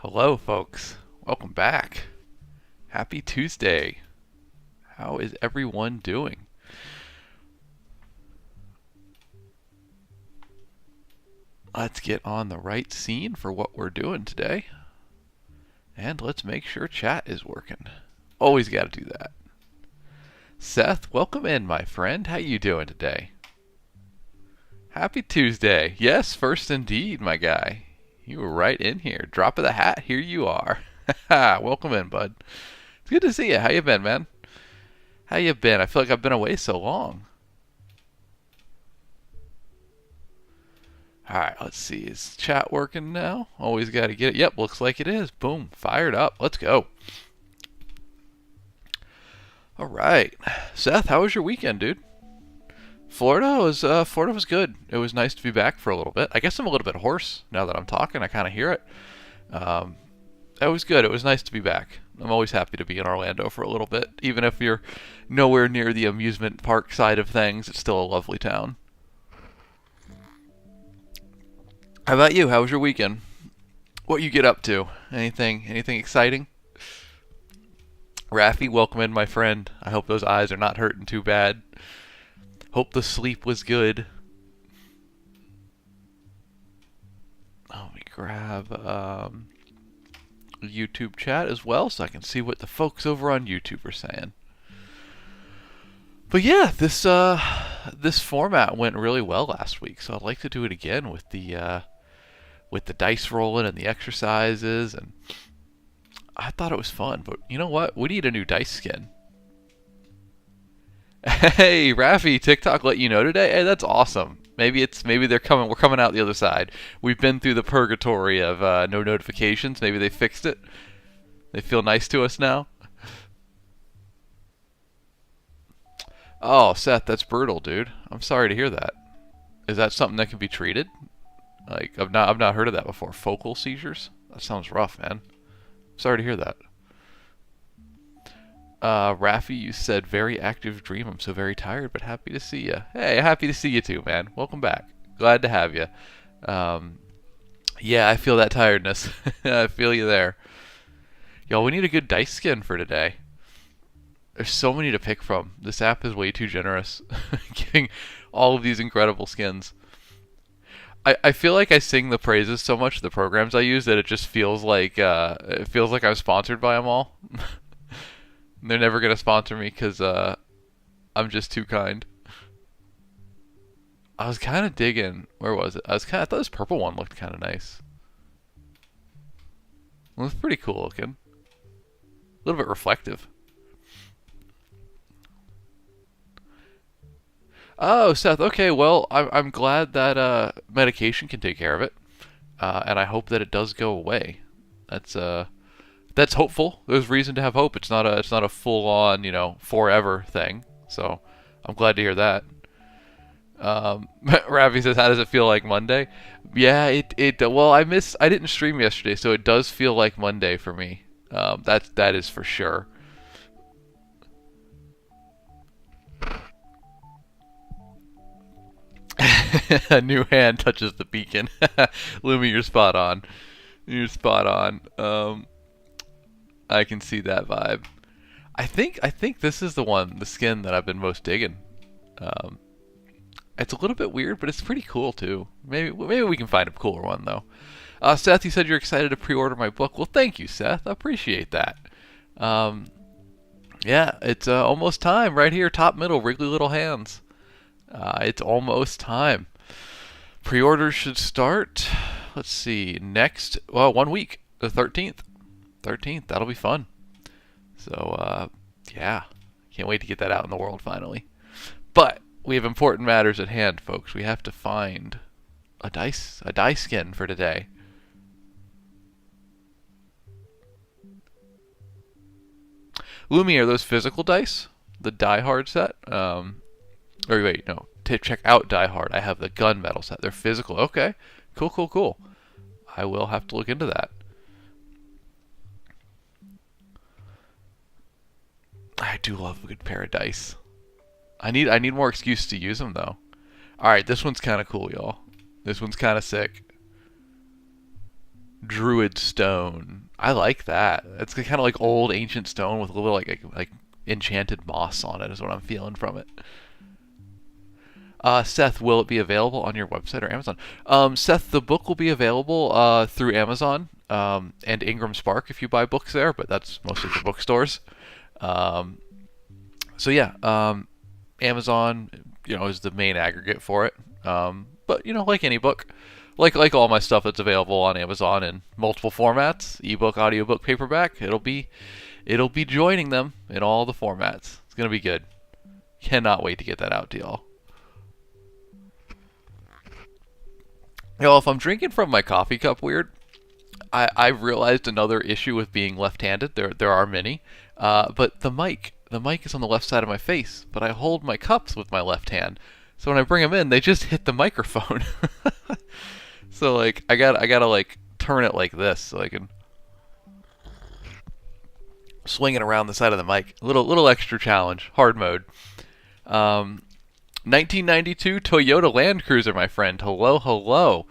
Hello, folks. Welcome back. Happy Tuesday. How is everyone doing? Let's get on the right scene for what we're doing today. And let's make sure chat is working. Always got to do that. Seth, welcome in, my friend. How you doing today? Happy Tuesday. Yes, first indeed, my guy. You were right in here. Drop of the hat, here you are. Welcome in, bud. It's good to see you. How you been, man? How you been? I feel like I've been away so long. Alright, let's see. Is chat working now? Always got to get it. Yep, looks like it is. Boom. Fired up. Let's go. Alright. Seth, how was your weekend, dude? Florida was good. It was nice to be back for a little bit. I guess I'm a little bit hoarse now that I'm talking. I kind of hear it. Um, it was good. It was nice to be back. I'm always happy to be in Orlando for a little bit, even if you're nowhere near the amusement park side of things. It's still a lovely town. How about you? How was your weekend? What you get up to? Anything exciting? Rafi, welcome in, my friend. I hope those eyes are not hurting too bad. Hope the sleep was good. Let me grab YouTube chat as well so I can see what the folks over on YouTube are saying. But yeah, this format went really well last week, so I'd like to do it again with the dice rolling and the exercises, and I thought it was fun. But you know what? We need a new dice skin. Hey, Rafi, TikTok let you know today? Hey, that's awesome. Maybe they're coming. We're coming out the other side. We've been through the purgatory of no notifications. Maybe they fixed it. They feel nice to us now. Oh, Seth, that's brutal, dude. I'm sorry to hear that. Is that something that can be treated? Like I've not heard of that before. Focal seizures? That sounds rough, man. Sorry to hear that. Rafi, you said very active dream. I'm so very tired, but happy to see you. Hey, happy to see you too, man. Welcome back. Glad to have you. Yeah, I feel that tiredness. I feel you there. Y'all, we need a good dice skin for today. There's so many to pick from. This app is way too generous, giving all of these incredible skins. I feel like I sing the praises so much of the programs I use that it just feels like I'm sponsored by them all. They're never gonna sponsor me because I'm just too kind. I was kind of digging. Where was it? I thought this purple one looked kind of nice. It was pretty cool looking. A little bit reflective. Oh, Seth. Okay, well, I'm glad that medication can take care of it, and I hope that it does go away. That's hopeful. There's reason to have hope. It's not a full on forever thing. So I'm glad to hear that. Ravi says, "How does it feel like Monday?" Yeah, it well, I didn't stream yesterday, so it does feel like Monday for me. That is for sure. A new hand touches the beacon. Lumi, you're spot on. You're spot on. I can see that vibe. I think this is the skin that I've been most digging. Um, it's a little bit weird, but it's pretty cool too. Maybe we can find a cooler one though. Seth, you said you're excited to pre-order my book. Well, thank you, Seth. I appreciate that. Um, yeah, it's almost time right here, top middle, Wrigley Little Hands. It's almost time. Pre-orders should start. Let's see, next 1 week, the 13th. 13th. That'll be fun. So yeah, can't wait to get that out in the world finally. But we have important matters at hand, folks. We have to find a dice skin for today. Lumi, are those physical dice? The Die Hard set? Or wait, no. To check out Die Hard, I have the gunmetal set. They're physical. Okay. Cool, cool, cool. I will have to look into that. I do love a good pair of dice. I need more excuse to use them though. All right, this one's kind of cool, y'all. This one's kind of sick. Druid stone. I like that. It's kind of like old ancient stone with a little like enchanted moss on it. Is what I'm feeling from it. Seth, will it be available on your website or Amazon? Seth, the book will be available through Amazon and Ingram Spark if you buy books there, but that's mostly for bookstores. Um, so yeah, Amazon, is the main aggregate for it. But like any book, like all my stuff that's available on Amazon in multiple formats, ebook, audiobook, paperback, it'll be joining them in all the formats. It's gonna be good. Cannot wait to get that out to y'all. If I'm drinking from my coffee cup weird, I've realized another issue with being left-handed. There are many, but the mic is on the left side of my face, but I hold my cups with my left hand. So when I bring them in, they just hit the microphone. So like I gotta like turn it like this so I can swing it around the side of the mic. Little extra challenge, hard mode. 1992 Toyota Land Cruiser, my friend. Hello, hello.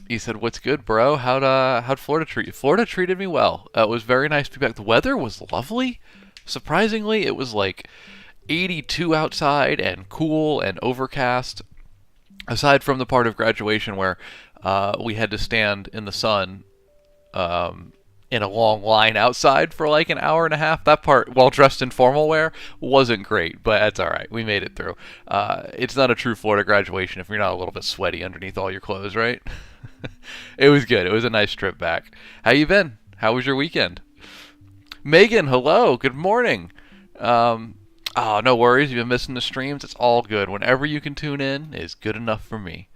He said, "What's good, bro? How'd Florida treat you?" Florida treated me well. It was very nice to be back. The weather was lovely. Surprisingly, it was like 82 outside and cool and overcast. Aside from the part of graduation where we had to stand in the sun in a long line outside for like an hour and a half. That part, while dressed in formal wear, wasn't great, but that's all right. We made it through. It's not a true Florida graduation if you're not a little bit sweaty underneath all your clothes, right? It was good. It was a nice trip back. How you been? How was your weekend? Megan, hello. Good morning. Oh, no worries. You've been missing the streams. It's all good. Whenever you can tune in is good enough for me.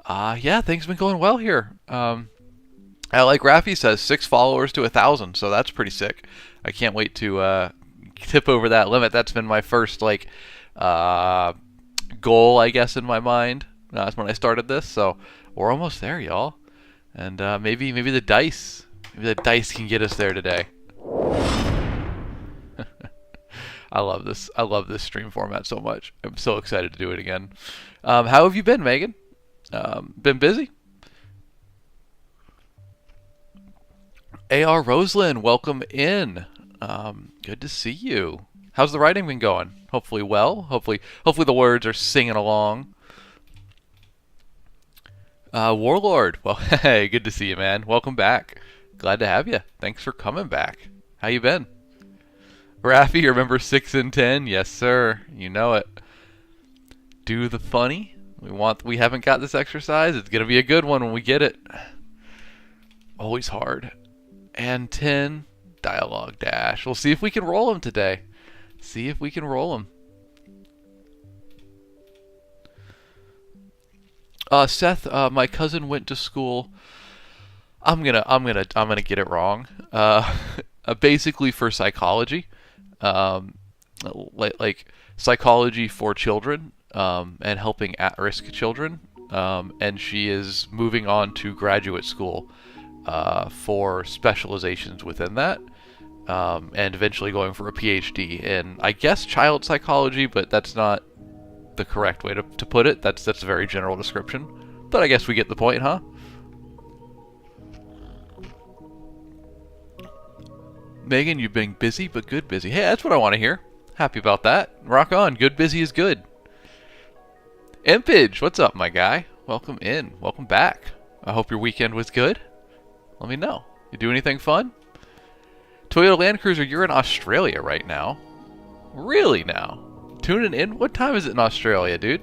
Yeah, things have been going well here. Like Rafi says, 6 followers to 1,000, so that's pretty sick. I can't wait to tip over that limit. That's been my first like goal, I guess, in my mind. That's when I started this, so we're almost there, y'all. And maybe the dice can get us there today. I love this. I love this stream format so much. I'm so excited to do it again. How have you been, Megan? Been busy? A.R. Roslyn, welcome in. Good to see you. How's the writing been going? Hopefully well. Hopefully the words are singing along. Warlord, well, hey, good to see you, man. Welcome back. Glad to have you. Thanks for coming back. How you been? Rafi, remember 6 and 10? Yes, sir. You know it. Do the funny. We haven't got this exercise. It's gonna be a good one when we get it. Always hard. And 10 dialogue dash. We'll see if we can roll them today. See if we can roll them. Seth, my cousin went to school. I'm gonna get it wrong. Basically for psychology, like psychology for children, and helping at-risk children. And she is moving on to graduate school for specializations within that, and eventually going for a PhD in, I guess, child psychology, but that's not the correct way to put it. That's a very general description, but I guess we get the point, huh? Megan, you've been busy, but good busy. Hey, that's what I want to hear. Happy about that. Rock on. Good busy is good. Impage, what's up, my guy? Welcome in. Welcome back. I hope your weekend was good. Let me know. You do anything fun? Toyota Land Cruiser, you're in Australia right now. Really now? Tuning in? What time is it in Australia, dude?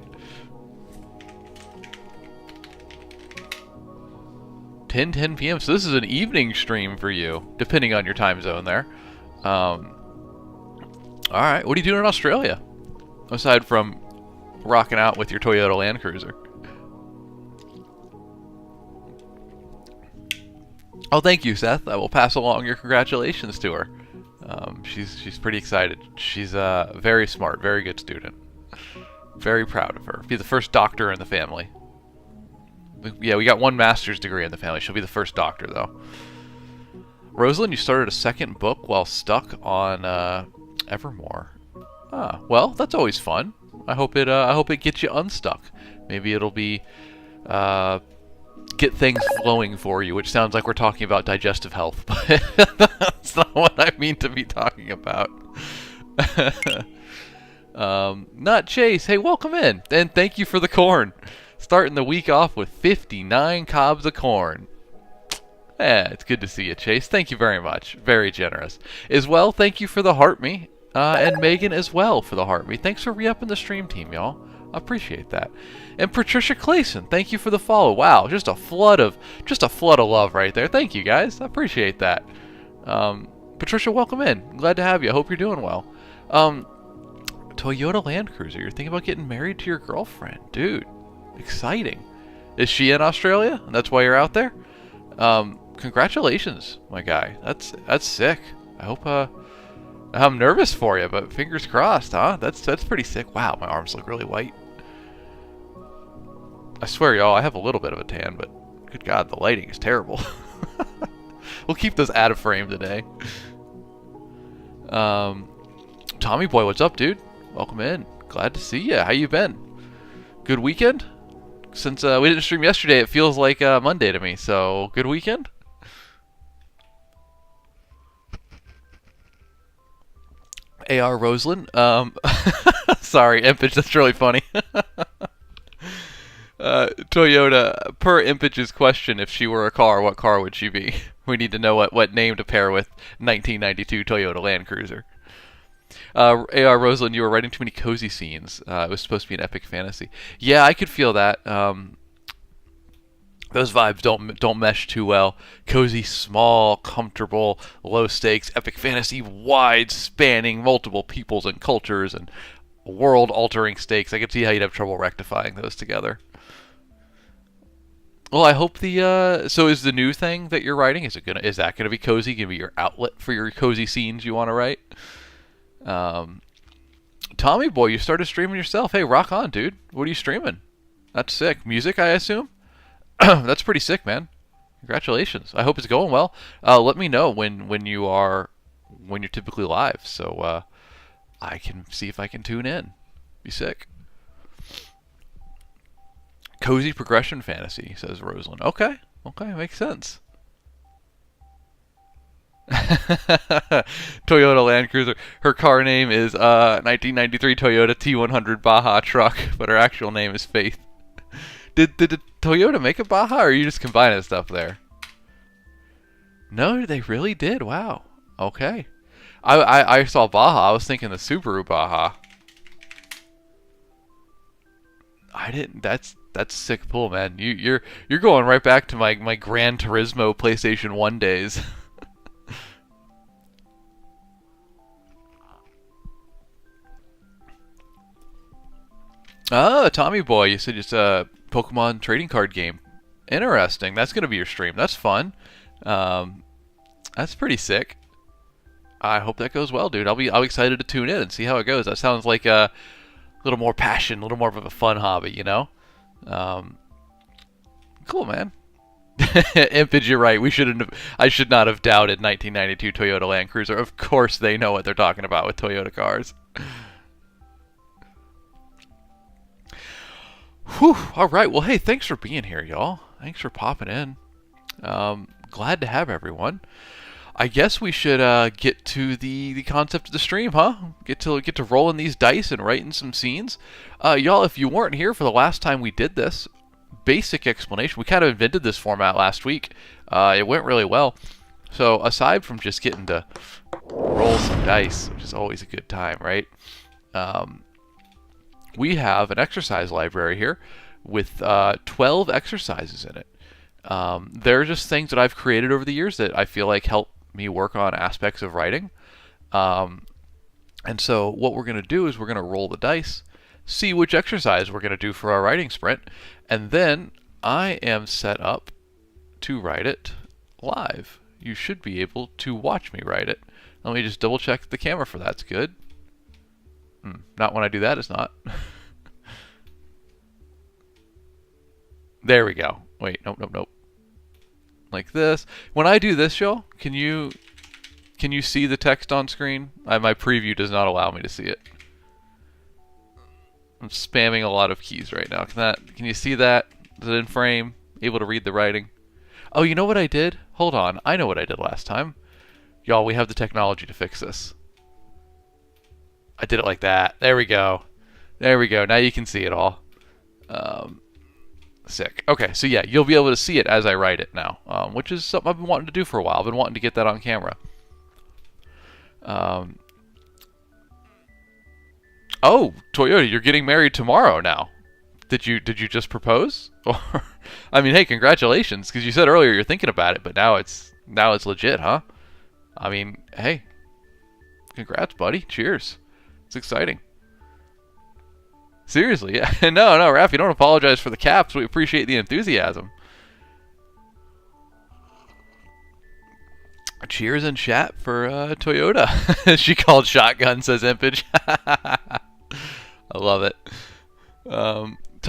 10 p.m. So this is an evening stream for you, depending on your time zone there. Alright, what are you doing in Australia? Aside from rocking out with your Toyota Land Cruiser. Oh, thank you, Seth. I will pass along your congratulations to her. She's pretty excited. She's a very smart, very good student. Very proud of her. Be the first doctor in the family. Yeah, we got one master's degree in the family. She'll be the first doctor, though. Rosalind, you started a second book while stuck on Evermore. Ah, well, that's always fun. I hope it gets you unstuck. Maybe it'll be get things flowing for you, which sounds like we're talking about digestive health, but that's not what I mean to be talking about. Not Chase. Hey, welcome in, and thank you for the corn. Starting the week off with 59 cobs of corn. Yeah, it's good to see you, Chase. Thank you very much. Very generous. As well, thank you for the heart me, and Megan as well for the heart me. Thanks for re-upping the stream team, y'all. I appreciate that. And Patricia Clayson, thank you for the follow. Wow, just a flood of love right there. Thank you, guys. I appreciate that. Patricia, welcome in. Glad to have you. I hope you're doing well. Toyota Land Cruiser. You're thinking about getting married to your girlfriend, dude. Exciting. Is she in Australia? And that's why you're out there? Congratulations, my guy. That's sick. I hope I'm nervous for you, but fingers crossed, huh? That's pretty sick. Wow, my arms look really white. I swear, y'all, I have a little bit of a tan, but good God, the lighting is terrible. We'll keep those out of frame today. Tommy boy, what's up, dude? Welcome in. Glad to see you. How you been? Good weekend? Since we didn't stream yesterday, it feels like Monday to me. So, good weekend? AR Roseland. Sorry, Impage, that's really funny. Toyota, per Impage's question, if she were a car, what car would she be? We need to know what name to pair with 1992 Toyota Land Cruiser. AR Roseland, you were writing too many cozy scenes. It was supposed to be an epic fantasy. Yeah, I could feel that. Those vibes don't mesh too well. Cozy, small, comfortable, low stakes, epic fantasy, wide spanning, multiple peoples and cultures and world altering stakes. I could see how you'd have trouble rectifying those together. Well, I hope so is the new thing that you're writing, is that gonna be cozy? Gonna be your outlet for your cozy scenes you want to write? Tommy boy, you started streaming yourself. Hey, rock on, dude. What are you streaming? That's sick. Music, I assume? That's pretty sick, man. Congratulations. I hope it's going well. Let me know when you're typically live, so I can see if I can tune in. Be sick. Cozy progression fantasy, says Rosalind. Okay, makes sense. Toyota Land Cruiser. Her car name is 1993 Toyota T100 Baja truck, but her actual name is Faith. Did Toyota make a Baja, or are you just combining stuff there? No, they really did. Wow. Okay. I saw Baja. I was thinking the Subaru Baja. I didn't. That's a sick pull, man. You're going right back to my Gran Turismo PlayStation 1 days. Oh, Tommy boy, you said it's a Pokemon trading card game. Interesting. That's gonna be your stream. That's fun. That's pretty sick. I hope that goes well, dude. I'll be excited to tune in and see how it goes. That sounds like a little more passion, a little more of a fun hobby, you know? Cool, man. Impage, you're right. I should not have doubted 1992 Toyota Land Cruiser. Of course they know what they're talking about with Toyota cars. Whew. All right. Well, hey, thanks for being here, y'all. Thanks for popping in. Glad to have everyone. I guess we should get to the concept of the stream, huh? Get to rolling these dice and writing some scenes. Y'all, if you weren't here for the last time we did this, basic explanation. We kind of invented this format last week. It went really well. So aside from just getting to roll some dice, which is always a good time, right? We have an exercise library here with 12 exercises in it. They're just things that I've created over the years that I feel like help me work on aspects of writing. And so what we're going to do is we're going to roll the dice, see which exercise we're going to do for our writing sprint, and then I am set up to write it live. You should be able to watch me write it. Let me just double check the camera for that's good. Not when I do that, it's not. There we go. Wait, nope. Like this. When I do this, y'all, can you see the text on screen? My preview does not allow me to see it. I'm spamming a lot of keys right now. Can you see that? Is it in frame? Able to read the writing? Oh, you know what I did? Hold on. I know what I did last time. Y'all, we have the technology to fix this. I did it like that. There we go. Now you can see it all. Sick. Okay, so yeah, you'll be able to see it as I write it now, which is something I've been wanting to do for a while. I've been wanting to get that on camera. Oh, Toyota, you're getting married tomorrow now. Did you just propose? Or, I mean, hey, congratulations, because you said earlier you're thinking about it, but now it's legit, huh? I mean, hey, congrats, buddy. Cheers. It's exciting. Seriously, yeah. No, Raph, you don't apologize for the caps. We appreciate the enthusiasm. Cheers in chat for Toyota. She called shotgun, says Impage. I love it.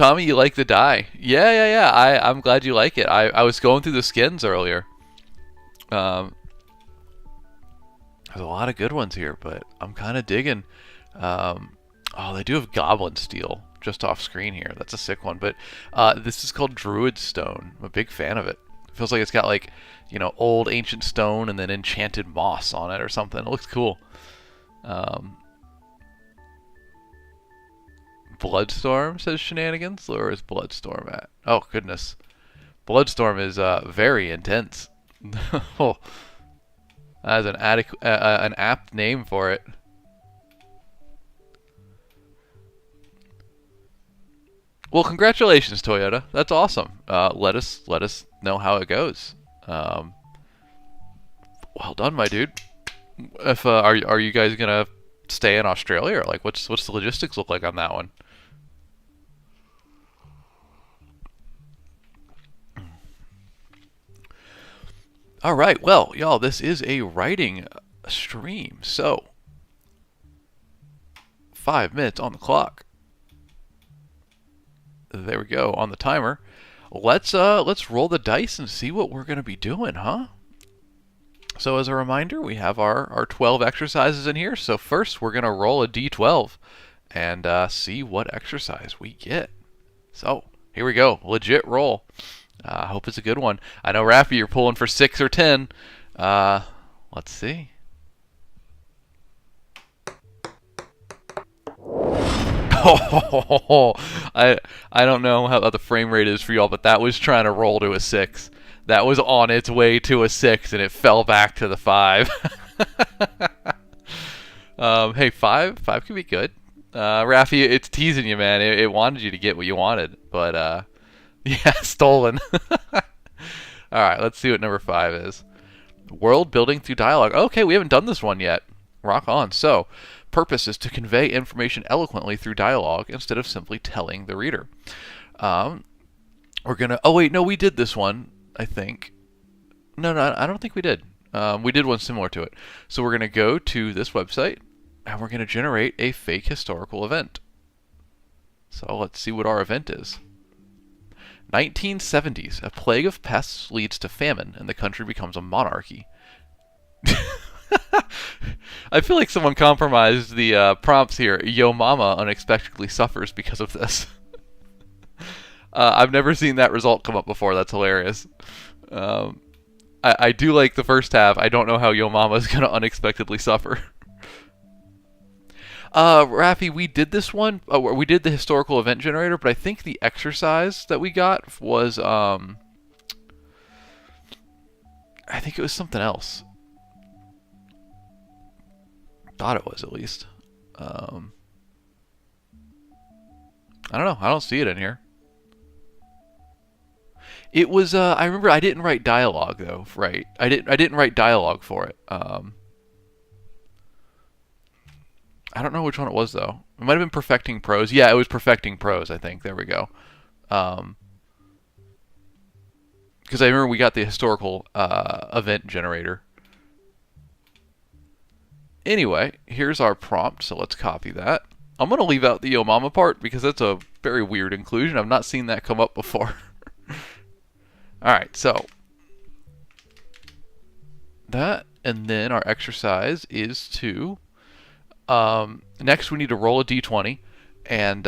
Tommy, you like the die? Yeah, yeah, yeah. I'm glad you like it. I was going through the skins earlier. There's a lot of good ones here, but I'm kind of digging. Oh, they do have Goblin Steel just off screen here. That's a sick one. But this is called Druid Stone. I'm a big fan of it. It feels like it's got like, old ancient stone and then enchanted moss on it or something. It looks cool. Bloodstorm, says Shenanigans. Where is Bloodstorm at? Oh, goodness. Bloodstorm is very intense. Oh, that is an apt name for it. Well, congratulations, Toyota. That's awesome. Let us know how it goes. Well done, my dude. If are you guys gonna stay in Australia, or like what's the logistics look like on that one? All right, well, y'all, this is a writing stream, so 5 minutes on the clock. There we go on the timer. Let's roll the dice and see what we're gonna be doing, huh? So as a reminder, we have our 12 exercises in here. So first, we're gonna roll a d12 and see what exercise we get. So here we go, legit roll. I hope it's a good one. I know, Raffy, you're pulling for 6 or 10. Let's see. Oh, I don't know how the frame rate is for y'all, but that was trying to roll to a 6. That was on its way to a 6, and it fell back to the 5. Hey, 5 could be good. Raffy, it's teasing you, man. It wanted you to get what you wanted, but yeah, stolen. Alright, let's see what number 5 is. World building through dialogue. Okay, we haven't done this one yet. Rock on. So, purpose is to convey information eloquently through dialogue instead of simply telling the reader. We're gonna... Oh, wait, no, we did this one, I think. No, I don't think we did. We did one similar to it. So we're gonna go to this website, and we're gonna generate a fake historical event. So let's see what our event is. 1970s, a plague of pests leads to famine, and the country becomes a monarchy. I feel like someone compromised the prompts here. Yo mama unexpectedly suffers because of this. I've never seen that result come up before. That's hilarious. I do like the first half. I don't know how Yo mama is going to unexpectedly suffer. Raffy, we did this one. We did the historical event generator, but I think the exercise that we got was, I think it was something else. Thought it was, at least. I don't know. I don't see it in here. It was, I remember I didn't write dialogue, though, right? I didn't write dialogue for it. I don't know which one it was, though. It might have been Perfecting Prose. Yeah, it was Perfecting Prose, I think. There we go. Because I remember we got the historical event generator. Anyway, here's our prompt, so let's copy that. I'm going to leave out the Yo Mama part because that's a very weird inclusion. I've not seen that come up before. Alright, so that, and then our exercise is to... next, we need to roll a d20, and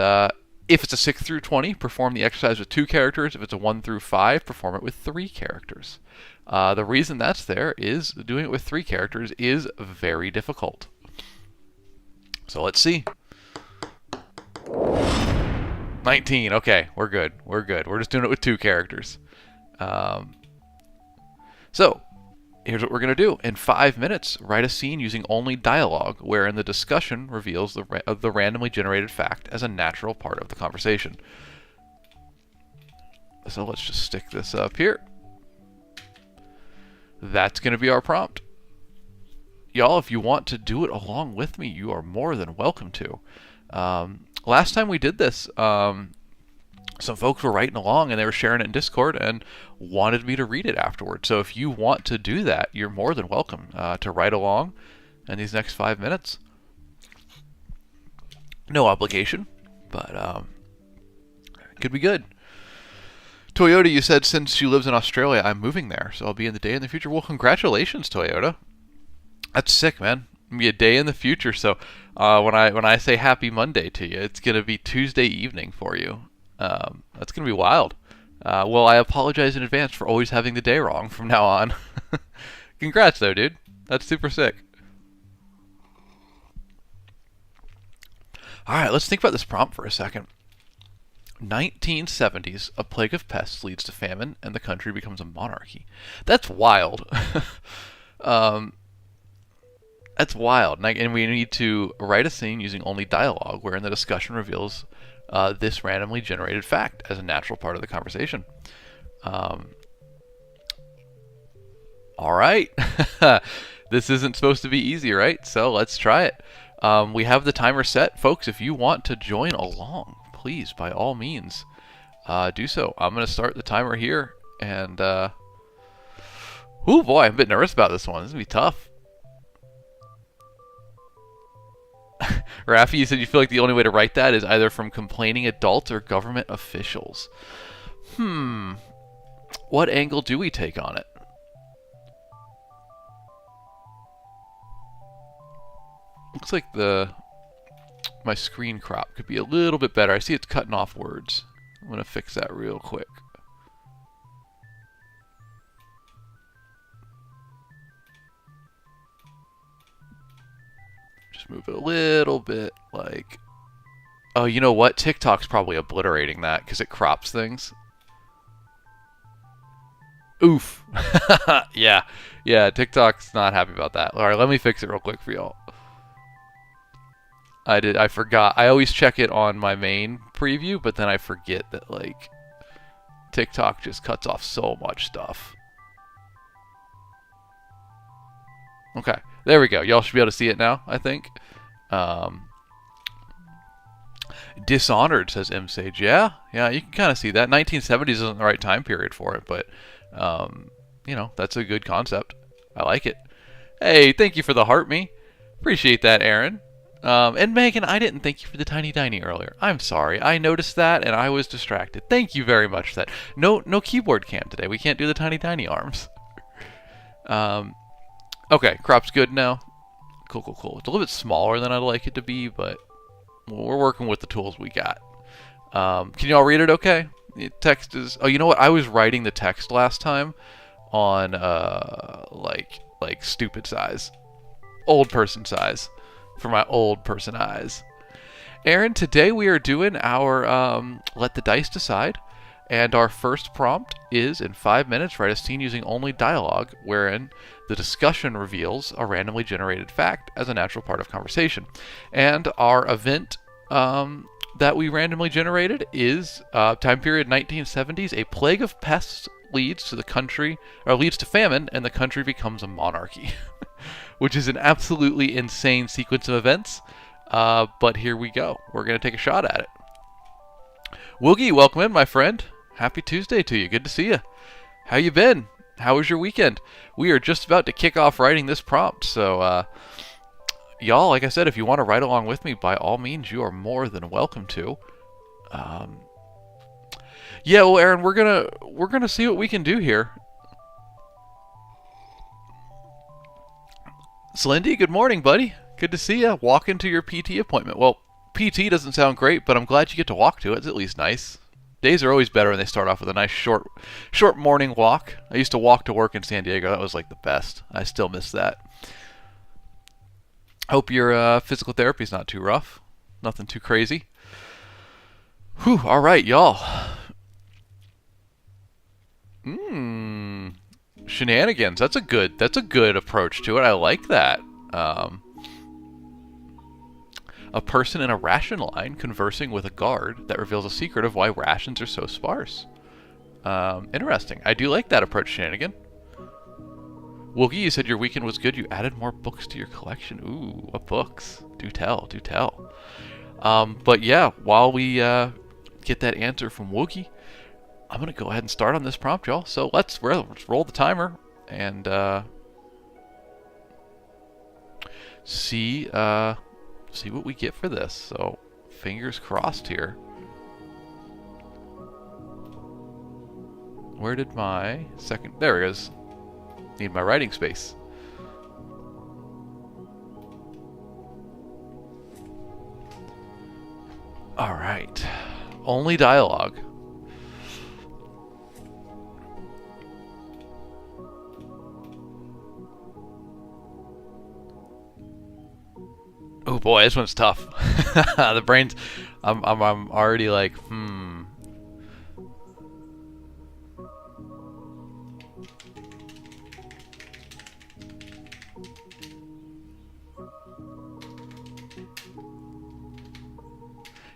if it's a 6 through 20, perform the exercise with 2 characters. If it's a 1 through 5, perform it with 3 characters. The reason that's there is doing it with 3 characters is very difficult. So let's see. 19. Okay, we're good. We're good. We're just doing it with 2 characters. So, here's what we're going to do. In 5 minutes, write a scene using only dialogue, wherein the discussion reveals the randomly generated fact as a natural part of the conversation. So let's just stick this up here. That's going to be our prompt. Y'all, if you want to do it along with me, you are more than welcome to. Last time we did this, some folks were writing along and they were sharing it in Discord and wanted me to read it afterwards. So if you want to do that, you're more than welcome to write along in these next 5 minutes. No obligation, but Could be good. Toyota, you said since she lives in Australia, I'm moving there, so I'll be in the day in the future. Well, congratulations, Toyota. That's sick, man. It'll be a day in the future. So when I say Happy Monday to you, it's gonna be Tuesday evening for you. That's gonna be wild. Well, I apologize in advance for always having the day wrong from now on. Congrats, though, dude. That's super sick. All right, let's think about this prompt for a second. 1970s, a plague of pests leads to famine, and the country becomes a monarchy. That's wild. um, that's wild. And we need to write a scene using only dialogue, wherein the discussion reveals this randomly generated fact as a natural part of the conversation. All right. This isn't supposed to be easy, right? So let's try it. We have the timer set. Folks, if you want to join along, please, by all means, do so. I'm going to start the timer here. And, oh boy, I'm a bit nervous about this one. This is going to be tough. Rafi, you said you feel like the only way to write that is either from complaining adults or government officials. What angle do we take on it? Looks like my screen crop could be a little bit better. I see it's cutting off words. I'm going to fix that real quick. Just move it a little bit, like... Oh, you know what? TikTok's probably obliterating that because it crops things. Oof. Yeah. Yeah, TikTok's not happy about that. Alright, let me fix it real quick for y'all. I forgot. I always check it on my main preview, but then I forget that, like, TikTok just cuts off so much stuff. Okay, there we go. Y'all should be able to see it now, I think. Dishonored, says M Sage. Yeah, you can kind of see that. 1970s isn't the right time period for it, but, you know, that's a good concept. I like it. Hey, thank you for the heart me. Appreciate that, Aaron. And Megan, I didn't thank you for the tiny tiny earlier. I'm sorry. I noticed that and I was distracted. Thank you very much for that. No keyboard cam today. We can't do the tiny tiny arms. Okay, crop's good now. Cool. It's a little bit smaller than I'd like it to be, but we're working with the tools we got. Can you all read it okay? The text is... Oh, you know what? I was writing the text last time on, like stupid size. Old person size. For my old person eyes. Aaron, today we are doing our Let the Dice Decide. And our first prompt is, in 5 minutes, write a scene using only dialogue, wherein the discussion reveals a randomly generated fact as a natural part of conversation. And our event that we randomly generated is time period 1970s. A plague of pests leads to famine, and the country becomes a monarchy. Which is an absolutely insane sequence of events. But here we go. We're going to take a shot at it. Woogie, welcome in, my friend. Happy Tuesday to you. Good to see you. How you been? How was your weekend? We are just about to kick off writing this prompt. So, y'all, like I said, if you want to write along with me, by all means, you are more than welcome to. Yeah, well, Aaron, we're gonna see what we can do here. Slendy, good morning, buddy. Good to see you. Walk into your PT appointment. Well, PT doesn't sound great, but I'm glad you get to walk to it. It's at least nice. Days are always better when they start off with a nice short morning walk. I used to walk to work in San Diego. That was like the best. I still miss that. Hope your physical therapy's not too rough. Nothing too crazy. Whew, all right, y'all. Shenanigans. That's a good approach to it. I like that. A person in a ration line conversing with a guard that reveals a secret of why rations are so sparse. Interesting. I do like that approach, Shenanigan. Woogie, you said your weekend was good. You added more books to your collection. Ooh, what books? Do tell. But yeah, while we get that answer from Woogie, I'm going to go ahead and start on this prompt, y'all. So let's roll the timer and see what we get for this. So fingers crossed here. Where did my second... There it is. Need my writing space. Alright. Only dialogue. Oh boy, this one's tough. The brain's... I'm already like,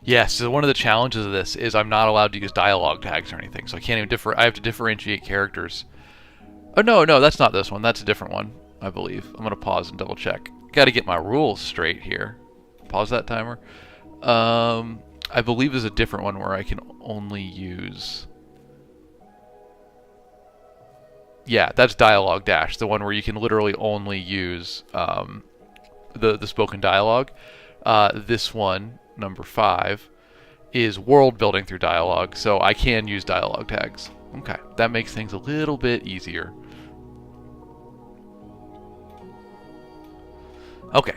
Yes, so one of the challenges of this is I'm not allowed to use dialogue tags or anything, so I can't even I have to differentiate characters. Oh no, that's not this one. That's a different one, I believe. I'm gonna pause and double check. Got to get my rules straight here. Pause that timer. I believe there's a different one where I can only use... Yeah, that's dialogue dash, the one where you can literally only use the spoken dialogue. This one, number 5, is world building through dialogue, so I can use dialogue tags. Okay, that makes things a little bit easier. Okay.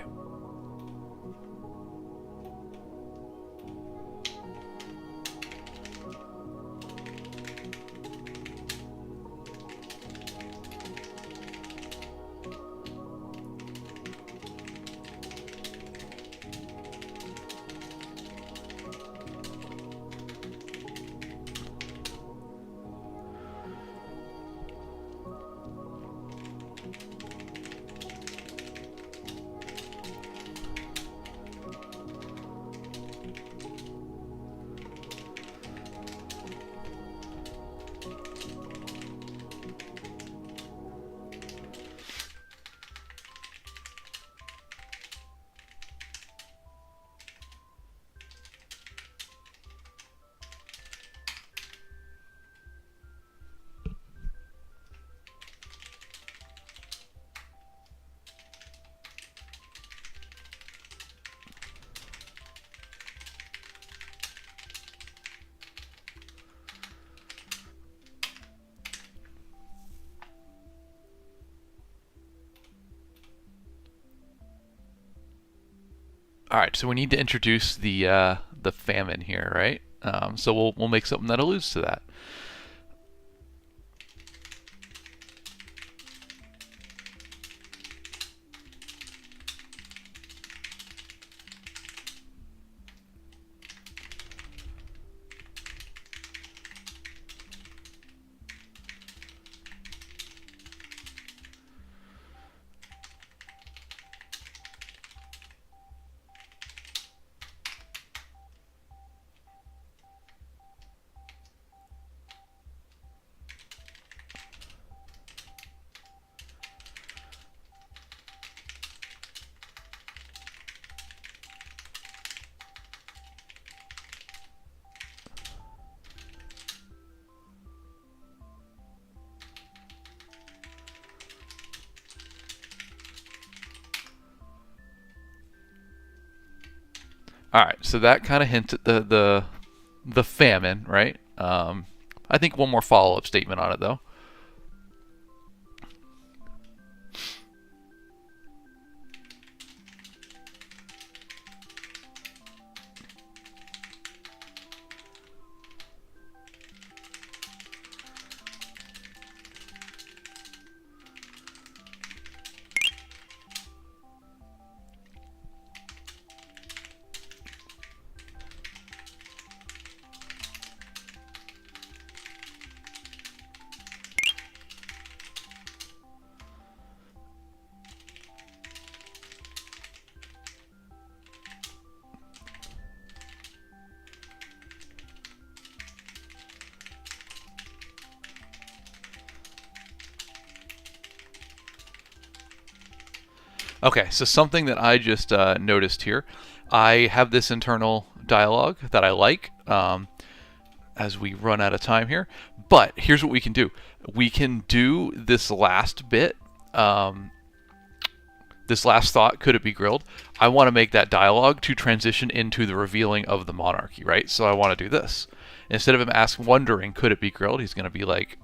All right, so we need to introduce the famine here, right? So we'll make something that alludes to that. All right, so that kind of hints at the famine, right? I think one more follow-up statement on it, though. Okay, so something that I just noticed here, I have this internal dialogue that I like as we run out of time here, but here's what we can do. We can do this last bit, this last thought, could it be grilled? I want to make that dialogue to transition into the revealing of the monarchy, right? So I want to do this. Instead of him wondering, could it be grilled, he's going to be like,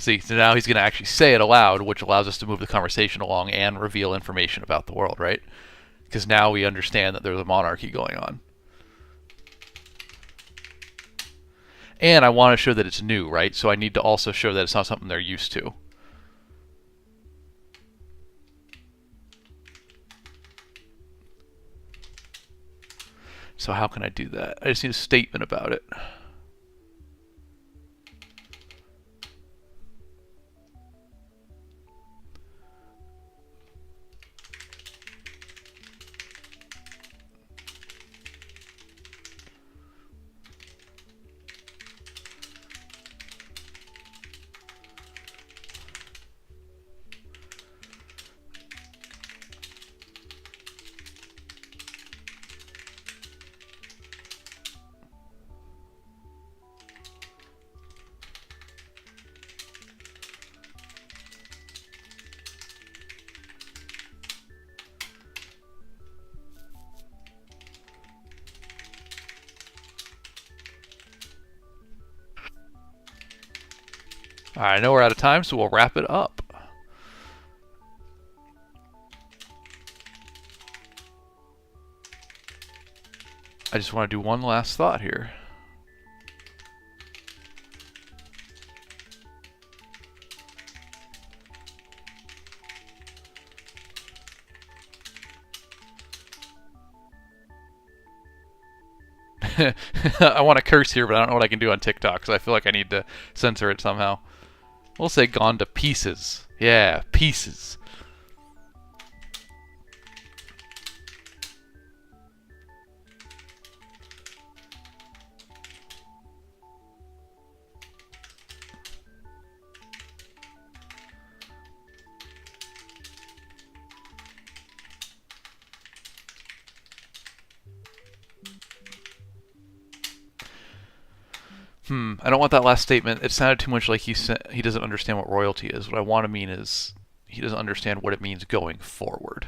See, so now he's going to actually say it aloud, which allows us to move the conversation along and reveal information about the world, right? Because now we understand that there's a monarchy going on. And I want to show that it's new, right? So I need to also show that it's not something they're used to. So how can I do that? I just need a statement about it. Alright, I know we're out of time, so we'll wrap it up. I just want to do one last thought here. I want to curse here, but I don't know what I can do on TikTok, because I feel like I need to censor it somehow. We'll say gone to pieces. Yeah, pieces. I don't want that last statement. It sounded too much like he doesn't understand what royalty is. What I want to mean is he doesn't understand what it means going forward.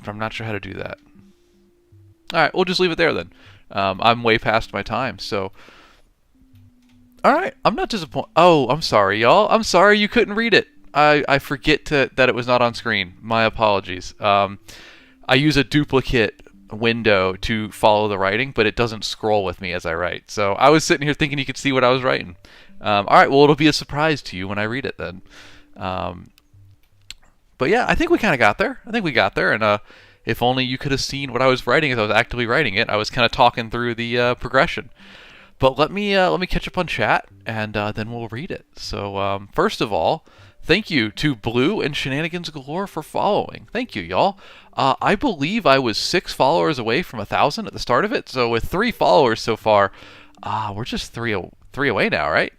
But I'm not sure how to do that. Alright, we'll just leave it there then. I'm way past my time, so... Alright, I'm not disappointed. Oh, I'm sorry, y'all. I'm sorry you couldn't read it. I forget that it was not on screen. My apologies. I use a duplicate window to follow the writing, but it doesn't scroll with me as I write. So I was sitting here thinking you could see what I was writing. Alright, well, it'll be a surprise to you when I read it then. But yeah, I think we kind of got there. I think we got there, and if only you could have seen what I was writing as I was actively writing it. I was kind of talking through the progression. But let me catch up on chat, and then we'll read it. So first of all, thank you to Blue and Shenanigans Galore for following. Thank you, y'all. I believe I was 6 followers away from 1,000 at the start of it. So with 3 followers so far, we're just three away now, right?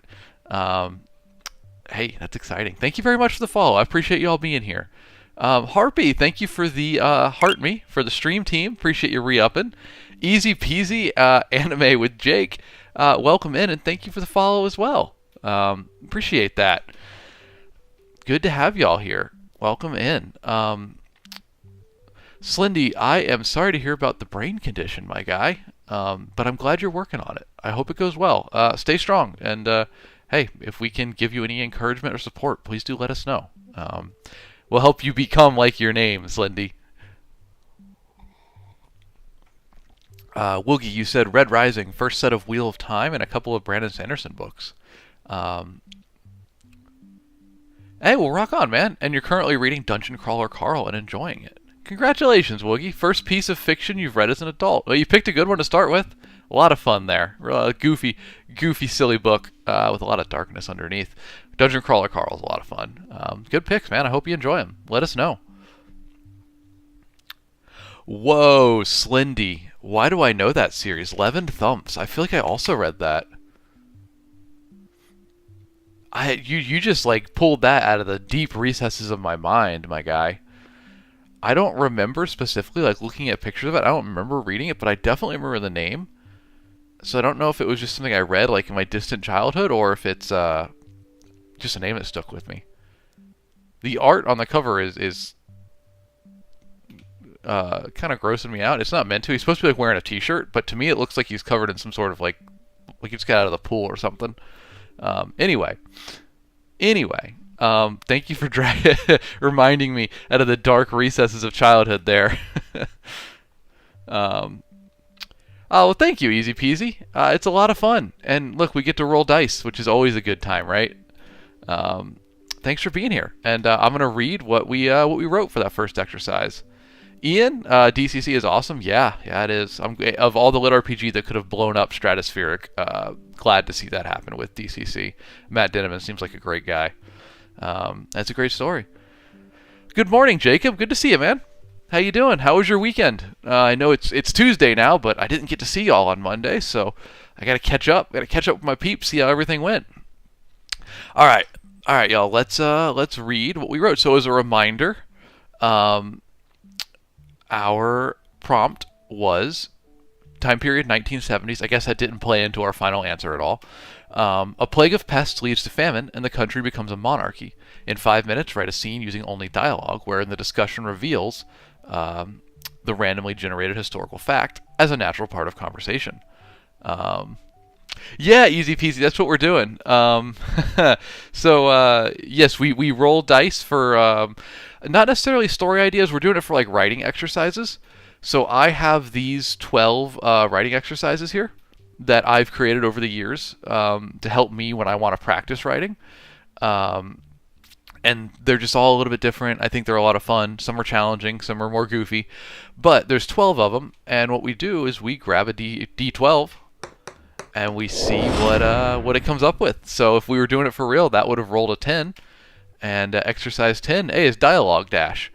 Hey, that's exciting. Thank you very much for the follow. I appreciate y'all being here. Harpy, thank you for the heart me for the stream team. Appreciate you re-upping. Easy peasy anime with Jake. Welcome in, and thank you for the follow as well. Appreciate that. Good to have y'all here. Welcome in. Slindy, I am sorry to hear about the brain condition, my guy, but I'm glad you're working on it. I hope it goes well. Stay strong, and hey, if we can give you any encouragement or support, please do let us know. We'll help you become like your name, Slindy. Woogie, you said Red Rising, first set of Wheel of Time, and a couple of Brandon Sanderson books. Hey, well, rock on, man. And you're currently reading Dungeon Crawler Carl and enjoying it. Congratulations, Woogie. First piece of fiction you've read as an adult. Well, you picked a good one to start with. A lot of fun there. Goofy, silly book with a lot of darkness underneath. Dungeon Crawler Carl is a lot of fun. Good picks, man. I hope you enjoy them. Let us know. Whoa, Slindy. Why do I know that series? Levin Thumps. I feel like I also read that. You just like pulled that out of the deep recesses of my mind, my guy. I don't remember specifically like looking at pictures of it. I don't remember reading it, but I definitely remember the name. So I don't know if it was just something I read like in my distant childhood or if it's just a name that stuck with me. The art on the cover is kind of grossing me out. It's not meant to. He's supposed to be like wearing a t-shirt, but to me it looks like he's covered in some sort of like he just got out of the pool or something. Anyway, thank you for reminding me out of the dark recesses of childhood there. Oh, well, thank you, easy peasy. It's a lot of fun, and look, we get to roll dice, which is always a good time, right? Thanks for being here, and I'm gonna read what we wrote for that first exercise. Ian, DCC is awesome. Yeah, it is. Of all the lit RPG that could have blown up Stratospheric, glad to see that happen with DCC. Matt Dinneman seems like a great guy. That's a great story. Good morning, Jacob. Good to see you, man. How you doing? How was your weekend? I know it's Tuesday now, but I didn't get to see y'all on Monday, so I gotta catch up. Gotta catch up with my peeps, see how everything went. All right, y'all. Let's read what we wrote. So as a reminder, our prompt was time period 1970s. I guess that didn't play into our final answer at all. A plague of pests leads to famine, and the country becomes a monarchy. In 5 minutes, write a scene using only dialogue, wherein the discussion reveals the randomly generated historical fact as a natural part of conversation. Yeah, easy peasy. That's what we're doing. So yes, we roll dice for not necessarily story ideas. We're doing it for like writing exercises. So I have these 12 writing exercises here that I've created over the years to help me when I want to practice writing. And they're just all a little bit different. I think they're a lot of fun. Some are challenging, some are more goofy. But there's 12 of them, and what we do is we grab a D12 and we see what it comes up with. So if we were doing it for real, that would have rolled a 10. And exercise 10A is dialogue dash.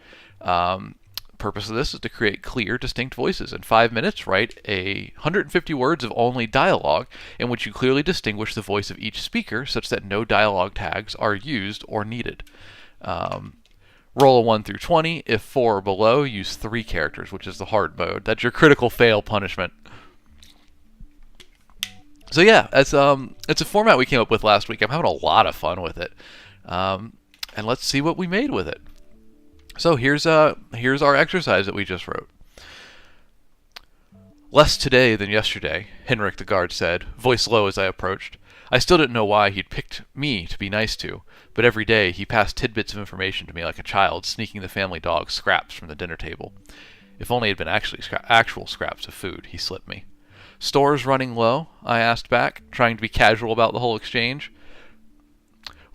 Purpose of this is to create clear, distinct voices. In 5 minutes, write 150 words of only dialogue in which you clearly distinguish the voice of each speaker such that no dialogue tags are used or needed. Roll a 1 through 20. If 4 or below, use 3 characters, which is the hard mode. That's your critical fail punishment. So yeah, it's a format we came up with last week. I'm having a lot of fun with it. And let's see what we made with it. So here's our exercise that we just wrote. Less today than yesterday, Henrik the guard said, voice low as I approached. I still didn't know why he'd picked me to be nice to, but every day he passed tidbits of information to me like a child sneaking the family dog scraps from the dinner table. If only it had been actual scraps of food, he slipped me. Stores running low? I asked back, trying to be casual about the whole exchange.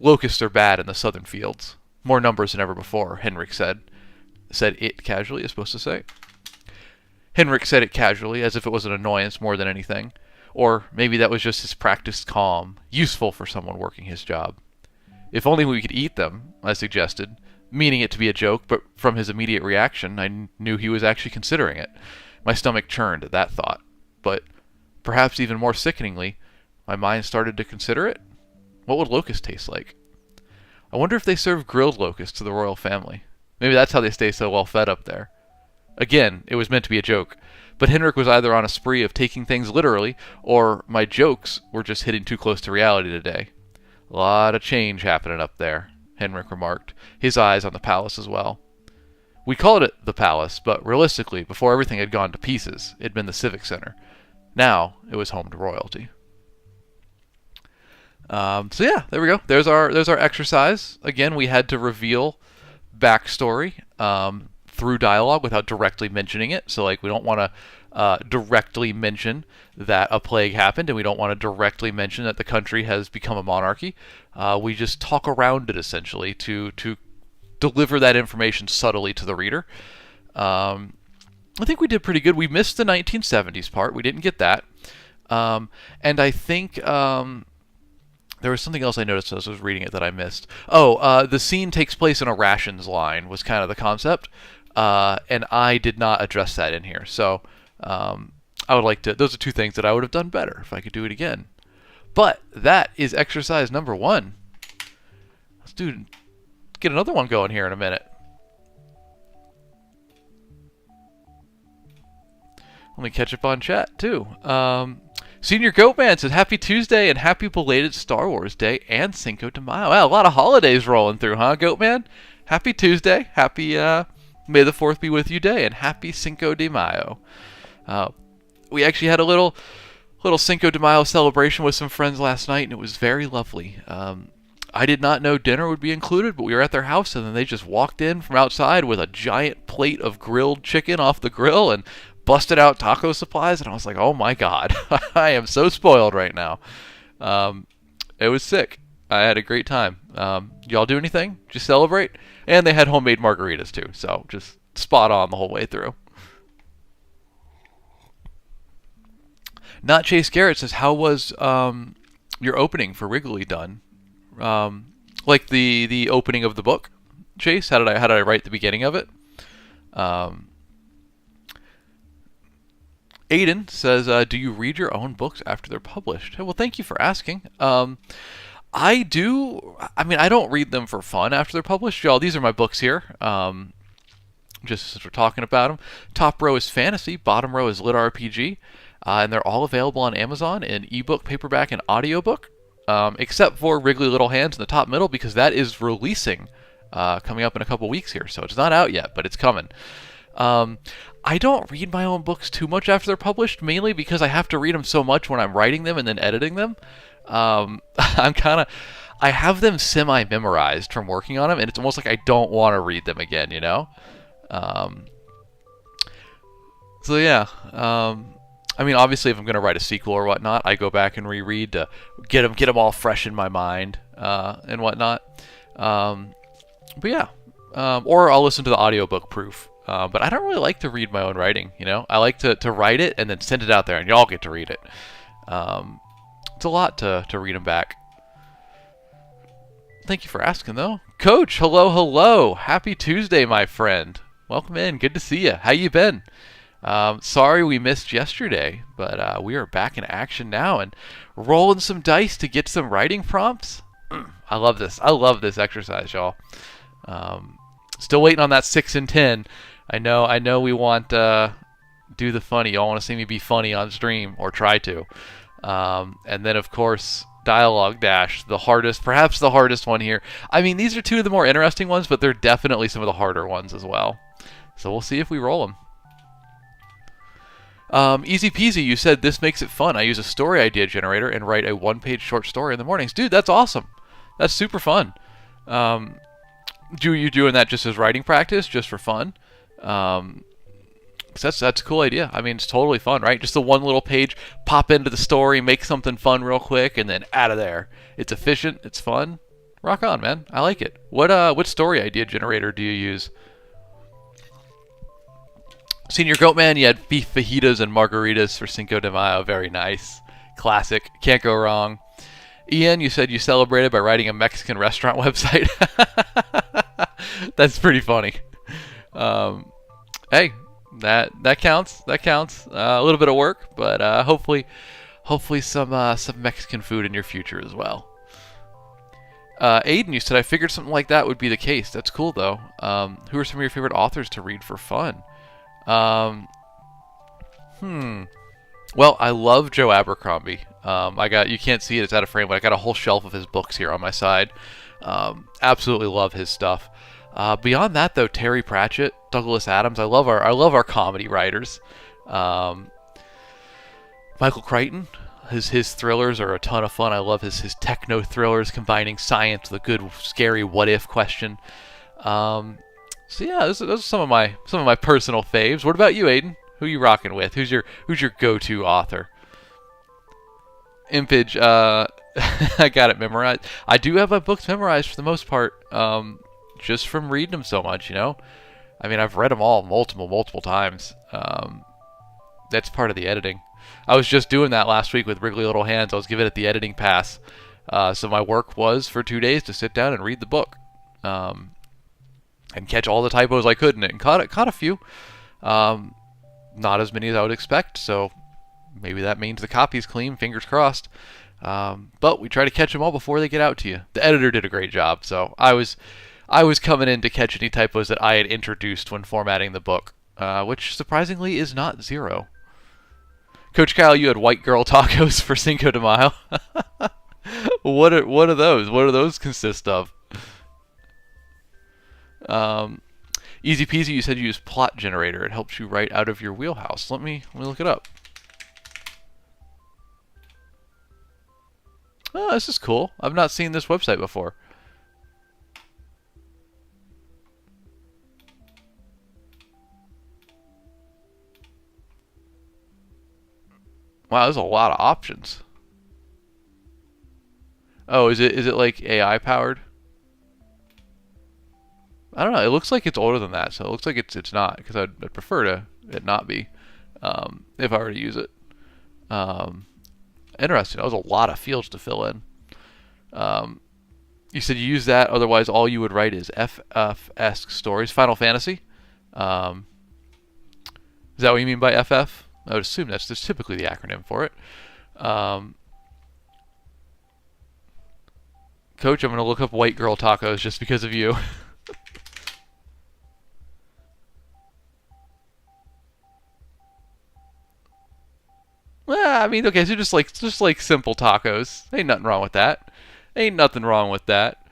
Locusts are bad in the southern fields. More numbers than ever before, Henrik said. Said it casually, is supposed to say. Henrik said it casually, as if it was an annoyance more than anything. Or maybe that was just his practiced calm, useful for someone working his job. If only we could eat them, I suggested, meaning it to be a joke, but from his immediate reaction, I knew he was actually considering it. My stomach churned at that thought. But perhaps even more sickeningly, my mind started to consider it. What would locusts taste like? I wonder if they serve grilled locusts to the royal family. Maybe that's how they stay so well fed up there. Again, it was meant to be a joke, but Henrik was either on a spree of taking things literally, or my jokes were just hitting too close to reality today. A lot of change happening up there, Henrik remarked, his eyes on the palace as well. We called it the palace, but realistically, before everything had gone to pieces, it had been the civic center. Now, it was home to royalty. So yeah, there we go. There's our exercise. Again, we had to reveal backstory through dialogue without directly mentioning it. So like we don't want to directly mention that a plague happened, and we don't want to directly mention that the country has become a monarchy. We just talk around it essentially to deliver that information subtly to the reader. I think we did pretty good. We missed the 1970s part. We didn't get that. And I think there was something else I noticed as I was reading it that I missed. The scene takes place in a rations line was kind of the concept. And I did not address that in here. So I would like to... Those are two things that I would have done better if I could do it again. But that is exercise number 1. Let's get another one going here in a minute. Let me catch up on chat, too. Senior Goatman said, Happy Tuesday and happy belated Star Wars Day and Cinco de Mayo. Wow, a lot of holidays rolling through, huh, Goatman? Happy Tuesday. Happy May the 4th be with you day, and happy Cinco de Mayo. We actually had a little Cinco de Mayo celebration with some friends last night, and it was very lovely. I did not know dinner would be included, but we were at their house, and then they just walked in from outside with a giant plate of grilled chicken off the grill and busted out taco supplies, and I was like, oh my god, I am so spoiled right now. It was sick. I had a great time. Y'all do anything? Just celebrate? And they had homemade margaritas too, so just spot on the whole way through. Not Chase Garrett says, how was your opening for Wrigley done? Like the opening of the book, Chase? How did I write the beginning of it? Aiden says, do you read your own books after they're published? Well, thank you for asking. I do. I mean, I don't read them for fun after they're published. Y'all, these are my books here. Just since we're talking about them. Top row is fantasy. Bottom row is lit RPG. And they're all available on Amazon in ebook, paperback, and audiobook. Except for Wrigley Little Hands in the top middle, because that is releasing coming up in a couple weeks here. So it's not out yet, but it's coming. I don't read my own books too much after they're published, mainly because I have to read them so much when I'm writing them and then editing them. I have them semi-memorized from working on them, and it's almost like I don't want to read them again, you know? So yeah, I mean, obviously, if I'm going to write a sequel or whatnot, I go back and reread to get them all fresh in my mind and whatnot. But yeah, or I'll listen to the audiobook proof. But I don't really like to read my own writing, you know? I like to write it and then send it out there, and y'all get to read it. It's a lot to read them back. Thank you for asking, though. Coach, hello. Happy Tuesday, my friend. Welcome in. Good to see you. How you been? Sorry we missed yesterday, but we are back in action now and rolling some dice to get some writing prompts. I love this. I love this exercise, y'all. Still waiting on that 6 and 10. I know we want do the funny. Y'all want to see me be funny on stream, or try to. And then, of course, Dialogue Dash, perhaps the hardest one here. I mean, these are two of the more interesting ones, but they're definitely some of the harder ones as well. So we'll see if we roll them. Easy peasy, you said this makes it fun. I use a story idea generator and write a one-page short story in the mornings. Dude, that's awesome. That's super fun. You doing that just as writing practice, just for fun? 'Cause that's a cool idea. I mean, it's totally fun, right? Just a one little page, pop into the story, make something fun real quick, and then out of there. It's efficient. It's fun. Rock on, man. I like it. What story idea generator do you use? Senior Goatman, you had beef fajitas and margaritas for Cinco de Mayo. Very nice. Classic. Can't go wrong. Ian, you said you celebrated by writing a Mexican restaurant website. That's pretty funny. Hey, that counts. That counts. A little bit of work, but hopefully some Mexican food in your future as well. Aiden, you said I figured something like that would be the case. That's cool though. Who are some of your favorite authors to read for fun? Well, I love Joe Abercrombie. You can't see it, it's out of frame, but I got a whole shelf of his books here on my side. Absolutely love his stuff. Beyond that, though, Terry Pratchett, Douglas Adams, I love our comedy writers. Michael Crichton, his thrillers are a ton of fun. I love his techno thrillers combining science with a good, scary what-if question. So yeah, those are some of my personal faves. What about you, Aiden? Who you rocking with? Who's your go-to author? Impage, I got it memorized. I do have my books memorized for the most part, just from reading them so much, you know? I mean, I've read them all multiple times. That's part of the editing. I was just doing that last week with Wrigley Little Hands. I was giving it the editing pass. So my work was for 2 days to sit down and read the book. And catch all the typos I could in it. And caught a few. Not as many as I would expect, so maybe that means the copy's clean, fingers crossed. But we try to catch them all before they get out to you. The editor did a great job, so I was coming in to catch any typos that I had introduced when formatting the book, which surprisingly is not 0. Coach Kyle, you had white girl tacos for Cinco de Mayo. What are those? What do those consist of? Easy peasy, you said you use plot generator. It helps you write out of your wheelhouse. Let me look it up. Oh, this is cool. I've not seen this website before. Wow, there's a lot of options. Oh, is it like AI powered? I don't know. It looks like it's older than that, so it looks like it's not, because I'd prefer to it not be, if I were to use it. Um, Interesting. That was a lot of fields to fill in. You said you use that, otherwise all you would write is FF-esque stories. Final Fantasy? Um, is that what you mean by FF? I would assume that's just typically the acronym for it. Coach, I'm going to look up white girl tacos just because of you. Well, I mean, okay, so just like simple tacos. Ain't nothing wrong with that. Ain't nothing wrong with that.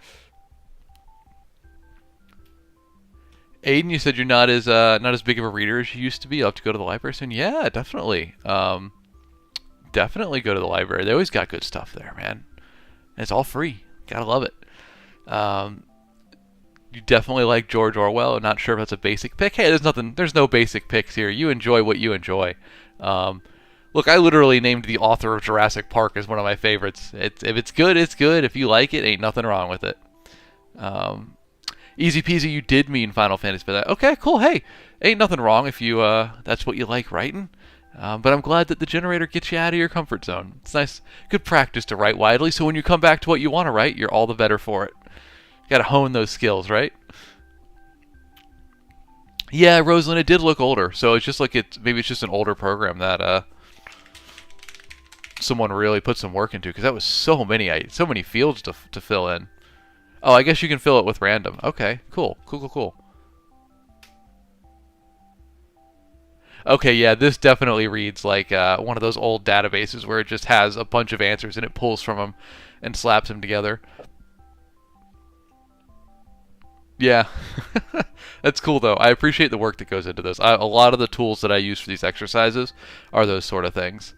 Aiden, you said you're not as big of a reader as you used to be. You'll have to go to the library soon. Yeah, definitely. Definitely go to the library. They always got good stuff there, man. And it's all free. Gotta love it. You definitely like George Orwell. I'm not sure if that's a basic pick. Hey, there's no basic picks here. You enjoy what you enjoy. Look, I literally named the author of Jurassic Park as one of my favorites. If it's good, it's good. If you like it, ain't nothing wrong with it. Easy peasy, you did mean Final Fantasy for that. Okay, cool. Hey, ain't nothing wrong if you that's what you like writing. But I'm glad that the generator gets you out of your comfort zone. It's nice, good practice to write widely, so when you come back to what you want to write, you're all the better for it. You gotta hone those skills, right? Yeah, Rosalind, it did look older, so it's just like maybe it's just an older program that someone really put some work into, because that was so many fields to fill in. Oh, I guess you can fill it with random. Okay, cool. Okay, yeah, this definitely reads like one of those old databases where it just has a bunch of answers and it pulls from them and slaps them together. Yeah, that's cool though. I appreciate the work that goes into this. A lot of the tools that I use for these exercises are those sort of things.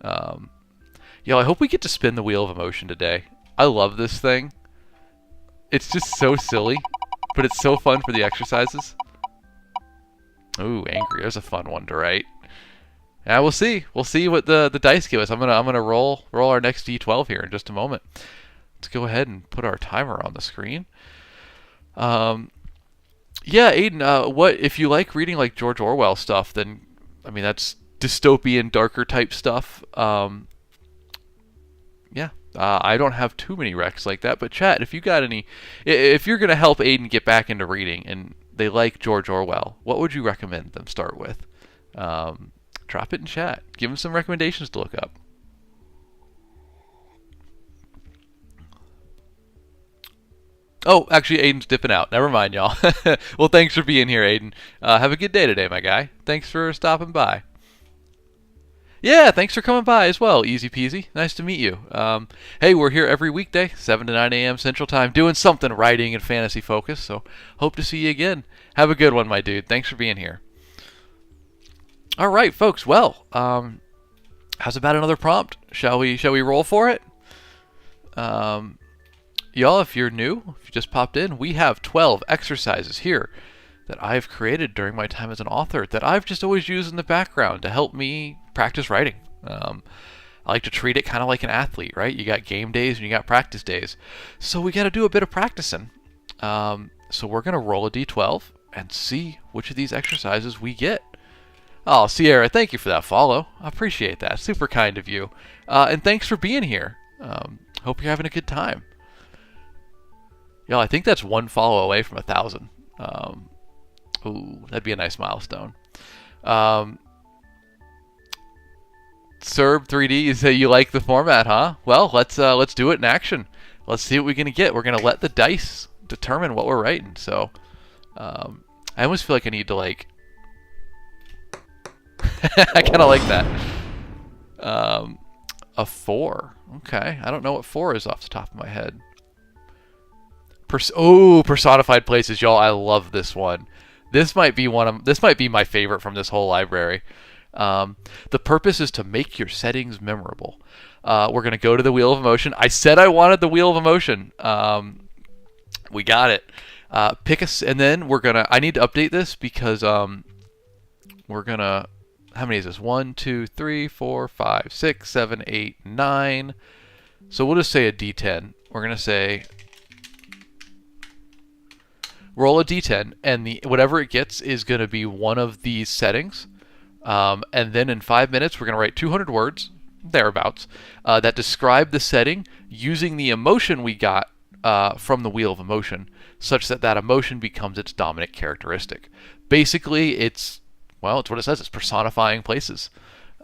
Um, I hope we get to spin the wheel of emotion today. I love this thing. It's just so silly, but it's so fun for the exercises. Ooh, angry. There's a fun one to write. Yeah, we'll see. We'll see what the dice give us. I'm gonna roll our next D12 here in just a moment. Let's go ahead and put our timer on the screen. Yeah, Aiden. What if you like reading like George Orwell stuff? Then I mean that's dystopian, darker type stuff. Yeah. I don't have too many recs like that, but chat, if you got any, if you're gonna help Aiden get back into reading and they like George Orwell, what would you recommend them start with? Drop it in chat. Give them some recommendations to look up. Oh, actually, Aiden's dipping out. Never mind, y'all. Well, thanks for being here, Aiden. Have a good day today, my guy. Thanks for stopping by. Yeah, thanks for coming by as well. Easy peasy. Nice to meet you. Hey, we're here every weekday, 7 to 9 a.m. Central Time, doing something writing and fantasy focused, so hope to see you again. Have a good one, my dude. Thanks for being here. All right, folks. Well, how's about another prompt? Shall we roll for it? Y'all, if you're new, if you just popped in, we have 12 exercises here that I've created during my time as an author that I've just always used in the background to help me practice writing. I like to treat it kind of like an athlete, right? You got game days and you got practice days. So we got to do a bit of practicing. So we're going to roll a d12 and see which of these exercises we get. Oh, Sierra, thank you for that follow. I appreciate that. Super kind of you. And thanks for being here. Hope you're having a good time. Y'all, I think that's one follow away from 1,000. Ooh, that'd be a nice milestone. Serb3D, you say you like the format, huh? Well, let's do it in action. Let's see what we're gonna get. We're gonna let the dice determine what we're writing. So, I almost feel like I need to like. I kind of like that. A 4. Okay, I don't know what 4 is off the top of my head. Personified places, y'all. I love this one. This might be my favorite from this whole library. The purpose is to make your settings memorable. We're going to go to the Wheel of Emotion. I said I wanted the Wheel of Emotion. We got it. And then I need to update this because we're going to, how many is this? 1, 2, 3, 4, 5, 6, 7, 8, 9. So we'll just say a D10. We're going to say roll a D10, and whatever it gets is going to be one of these settings. And then in 5 minutes, we're going to write 200 words, thereabouts, that describe the setting using the emotion we got from the Wheel of Emotion, such that that emotion becomes its dominant characteristic. Basically, it's what it says. It's personifying places.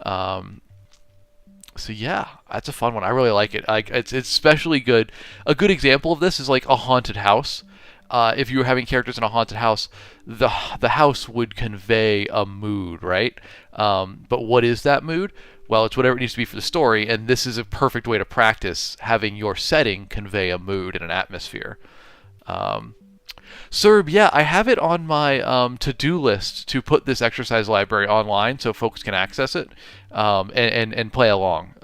So yeah, that's a fun one. I really like it. It's especially good. A good example of this is like a haunted house. If you were having characters in a haunted house, the house would convey a mood, right? But what is that mood? Well, it's whatever it needs to be for the story, and this is a perfect way to practice having your setting convey a mood and an atmosphere. Serb, yeah, I have it on my to-do list to put this exercise library online so folks can access it and play along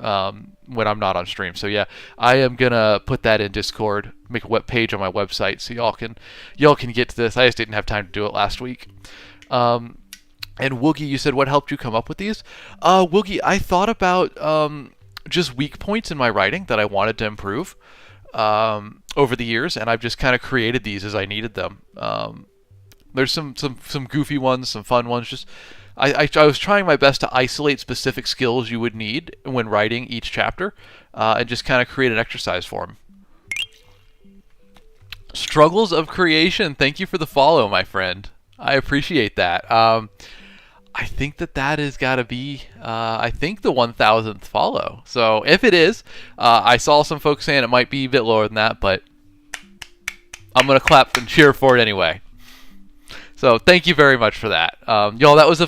when I'm not on stream. So yeah, I am gonna put that in Discord, make a web page on my website so y'all can get to this. I just didn't have time to do it last week. And Woogie, you said what helped you come up with these? Woogie, I thought about just weak points in my writing that I wanted to improve over the years, and I've just kind of created these as I needed them. There's some goofy ones, some fun ones. Just I was trying my best to isolate specific skills you would need when writing each chapter, and just kind of create an exercise for them. Struggles of Creation, thank you for the follow, my friend. I appreciate that. I think that has got to be, I think the 1,000th follow. So if it is, I saw some folks saying it might be a bit lower than that, but I'm going to clap and cheer for it anyway. So thank you very much for that. Y'all, that was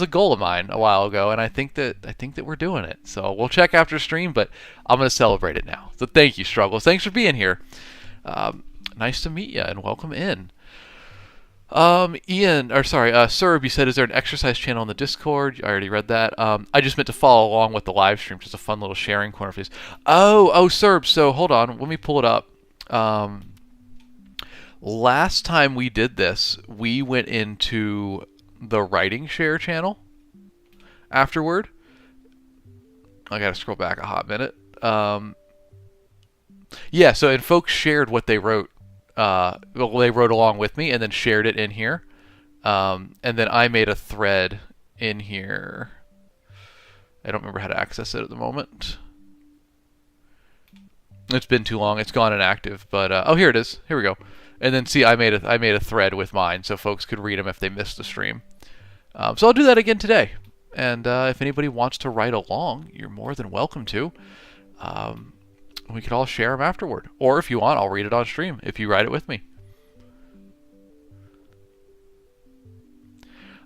a goal of mine a while ago, and I think that we're doing it. So we'll check after stream, but I'm going to celebrate it now. So thank you, Struggles. Thanks for being here. Nice to meet you, and welcome in. Serb, you said, is there an exercise channel on the Discord? I already read that. I just meant to follow along with the live stream, just a fun little sharing corner for these. Oh, Serb, so hold on, let me pull it up. Last time we did this, we went into the writing share channel afterward. I gotta scroll back a hot minute. Yeah, so and folks shared what they wrote. They wrote along with me and then shared it in here. And then I made a thread in here. I don't remember how to access it at the moment. It's been too long. It's gone inactive. But oh, here it is. Here we go. And then see, I made a thread with mine so folks could read them if they missed the stream. So I'll do that again today. And if anybody wants to write along, you're more than welcome to. We could all share them afterward. Or if you want, I'll read it on stream if you write it with me.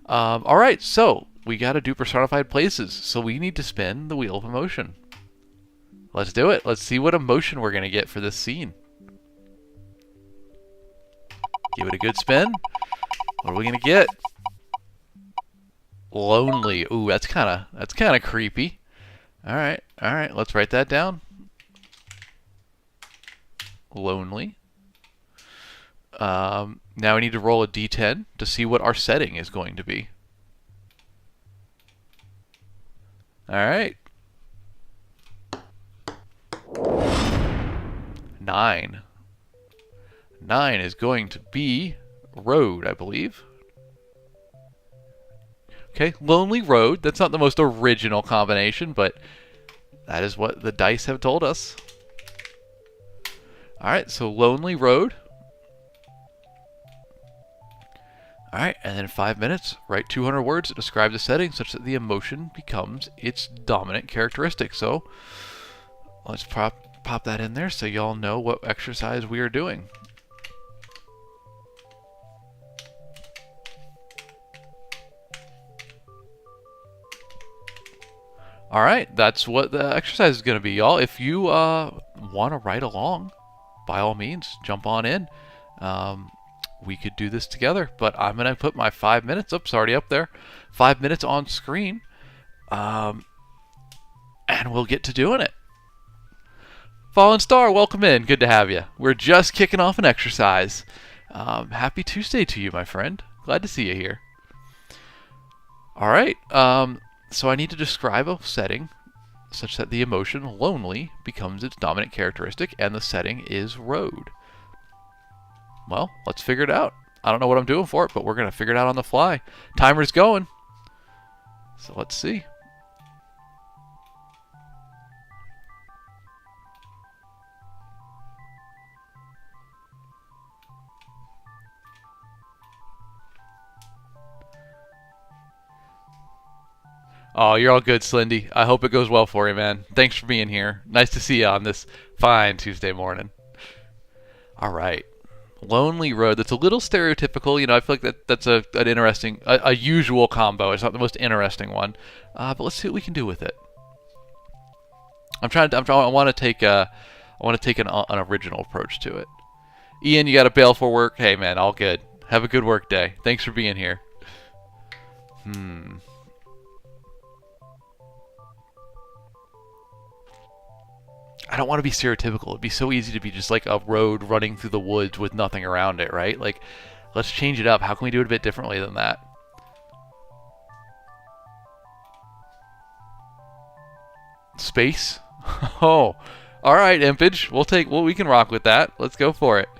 Alright, so we got to do personified places. So we need to spin the Wheel of Emotion. Let's do it. Let's see what emotion we're going to get for this scene. Give it a good spin. What are we going to get? Lonely. Ooh, that's kind of creepy. Alright, let's write that down. Lonely. Now we need to roll a d10 to see what our setting is going to be. Alright. 9. 9 is going to be road, I believe. Okay, lonely road. That's not the most original combination, but that is what the dice have told us. Alright, so lonely road. Alright, and then in 5 minutes, write 200 words that describe the setting such that the emotion becomes its dominant characteristic. So let's pop that in there so y'all know what exercise we are doing. Alright, that's what the exercise is going to be, y'all. If you want to write along, by all means, jump on in. we could do this together. But I'm going to put my 5 minutes, oops, already up there, 5 minutes on screen, and we'll get to doing it. Fallen Star, welcome in. Good to have you. We're just kicking off an exercise. Happy Tuesday to you, my friend. Glad to see you here. All right. So I need to describe a setting such that the emotion lonely becomes its dominant characteristic, and the setting is road. Well, let's figure it out. I don't know what I'm doing for it, but we're going to figure it out on the fly. Timer's going. So let's see. Oh, you're all good, Slindy. I hope it goes well for you, man. Thanks for being here. Nice to see you on this fine Tuesday morning. All right. Lonely Road. That's a little stereotypical. You know, I feel like that's an interesting, a usual combo. It's not the most interesting one. But let's see what we can do with it. I want to take an original approach to it. Ian, you got to bail for work? Hey, man, all good. Have a good work day. Thanks for being here. I don't want to be stereotypical. It'd be so easy to be just like a road running through the woods with nothing around it, right? Like, let's change it up. How can we do it a bit differently than that? Space? Oh, all right, Impage. We can rock with that. Let's go for it.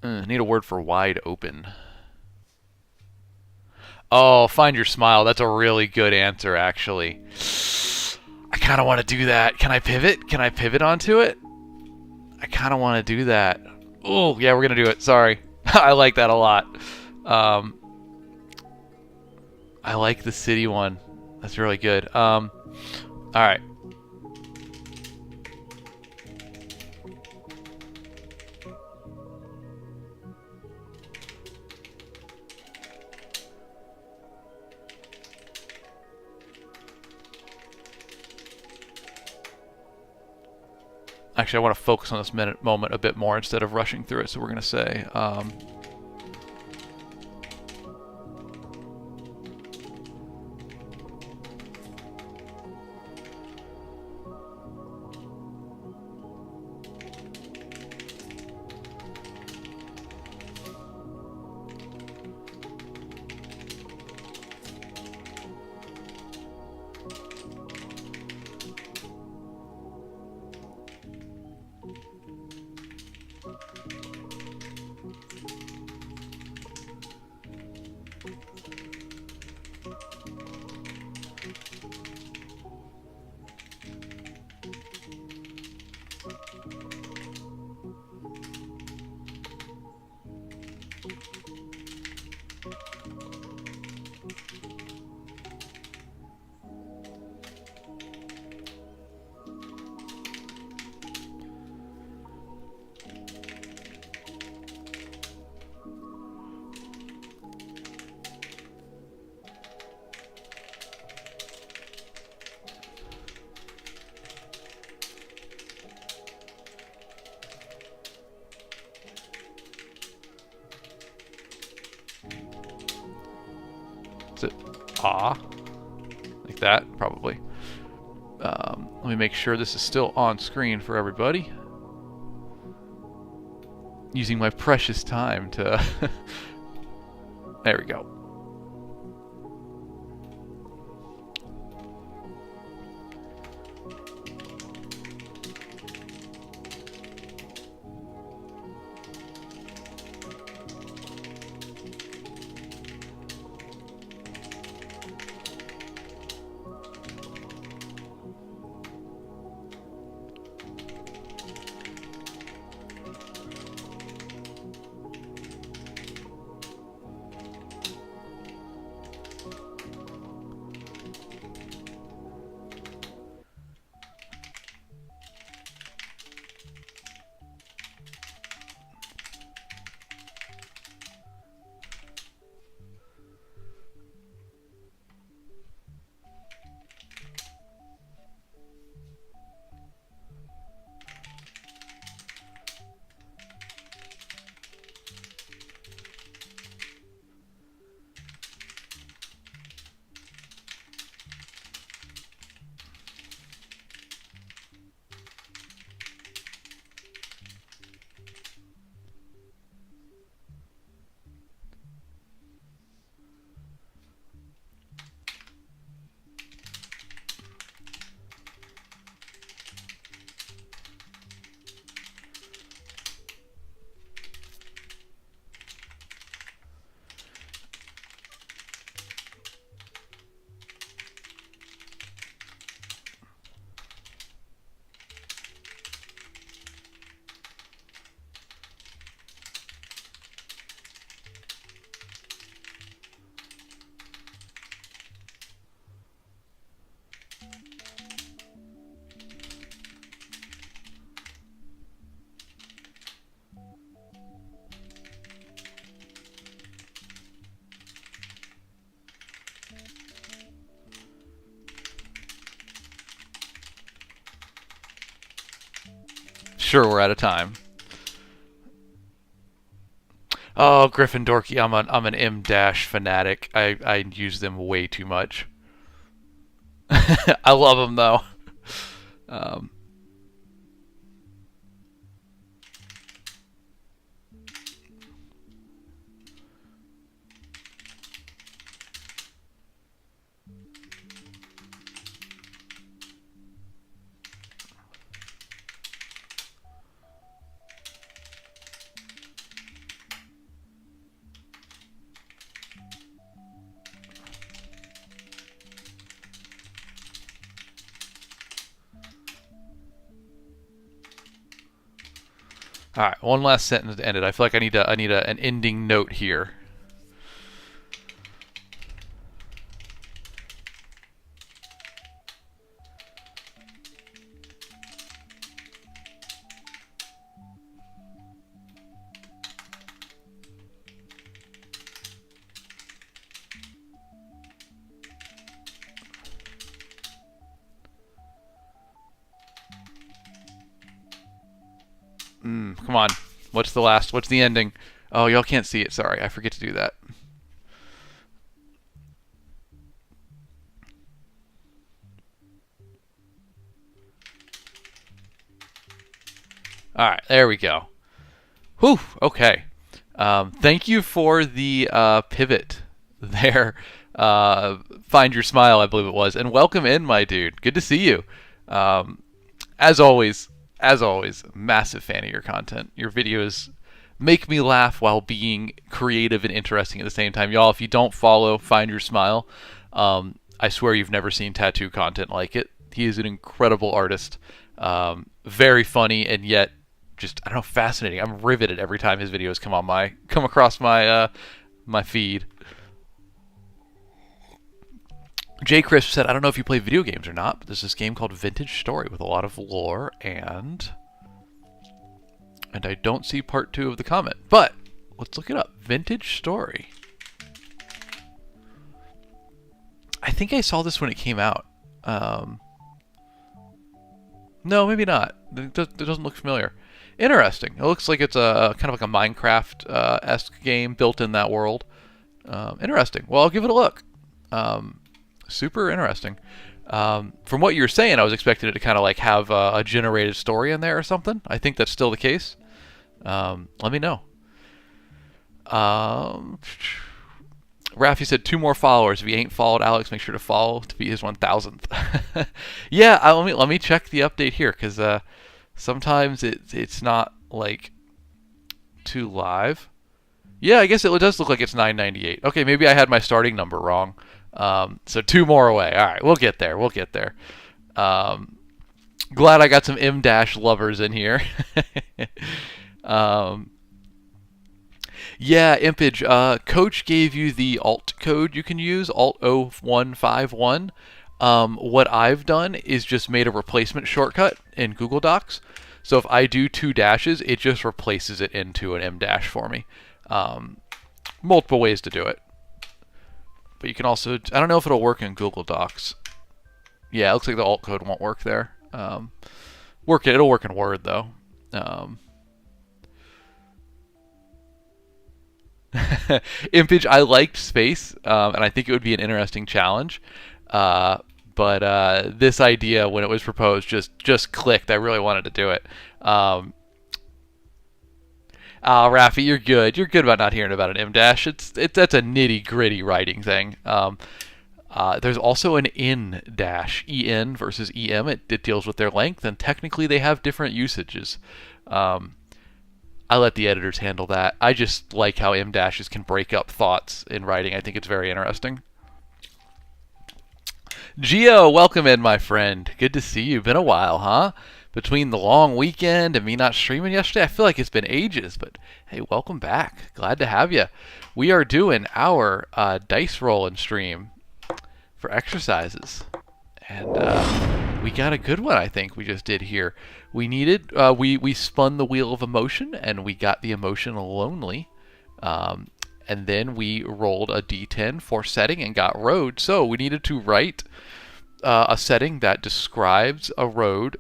I need a word for wide open. Oh, find your smile. That's a really good answer, actually. I kind of want to do that. Can I pivot? Can I pivot onto it? I kind of want to do that. Oh, yeah, we're going to do it. Sorry. I like that a lot. I like the city one. That's really good. All right. Actually, I want to focus on this moment a bit more instead of rushing through it. So we're going to say, is it like that, probably. Let me make sure this is still on screen for everybody. using my precious time to... There we go. Sure, we're out of time. Oh, Griffin Dorky, I'm an M dash fanatic. I use them way too much. I love them though. Um, all right, one last sentence to end it. I feel like I need an ending note here. Come on. What's the ending? Oh, y'all can't see it. Sorry, I forget to do that. All right, there we go. Whew, okay. Thank you for the pivot there. Find your smile, I believe it was. And welcome in, my dude. Good to see you. Um, as always, massive fan of your content. Your videos make me laugh while being creative and interesting at the same time. Y'all, if you don't follow Find Your Smile, I swear you've never seen tattoo content like it. He is an incredible artist. Very funny and yet just, I don't know, fascinating. I'm riveted every time his videos come across my my feed. Jay Crisp said, I don't know if you play video games or not, but there's this game called Vintage Story with a lot of lore, and I don't see part 2 of the comment. But let's look it up. Vintage Story. I think I saw this when it came out. No, maybe not. It doesn't look familiar. Interesting. It looks like it's a kind of like a Minecraft-esque game built in that world. Interesting. Well, I'll give it a look. Super interesting. From what you were saying, I was expecting it to kind of like have a generated story in there or something. I think that's still the case. Let me know. Um, Rafi said 2 more followers. If you ain't followed Alex, make sure to follow to be his 1,000th. Yeah, let me check the update here because sometimes it's not like too live. Yeah, I guess it does look like it's 998. Okay, maybe I had my starting number wrong. So 2 more away. All right, we'll get there. We'll get there. Glad I got some M dash lovers in here. um, Yeah, Impage. Coach gave you the alt code you can use, alt 0151. What I've done is just made a replacement shortcut in Google Docs. So if I do 2 dashes, it just replaces it into an M dash for me. Multiple ways to do it. But you can also, I don't know if it'll work in Google Docs. Yeah, it looks like the alt code won't work there. It'll work in Word though. Impage, I liked space, and I think it would be an interesting challenge. But this idea, when it was proposed, just clicked. I really wanted to do it. Rafi, you're good. You're good about not hearing about an M dash. That's a nitty gritty writing thing. There's also an in dash, en versus em. It deals with their length, and technically they have different usages. I let the editors handle that. I just like how M dashes can break up thoughts in writing. I think it's very interesting. Gio, welcome in, my friend. Good to see you. Been a while, huh? Between the long weekend and me not streaming yesterday, I feel like it's been ages, but hey, welcome back. Glad to have you. We are doing our dice roll and stream for exercises. And we got a good one, I think, we just did here. We needed, we spun the wheel of emotion, and we got the emotion lonely. And then we rolled a d10 for setting and got road. So we needed to write a setting that describes a road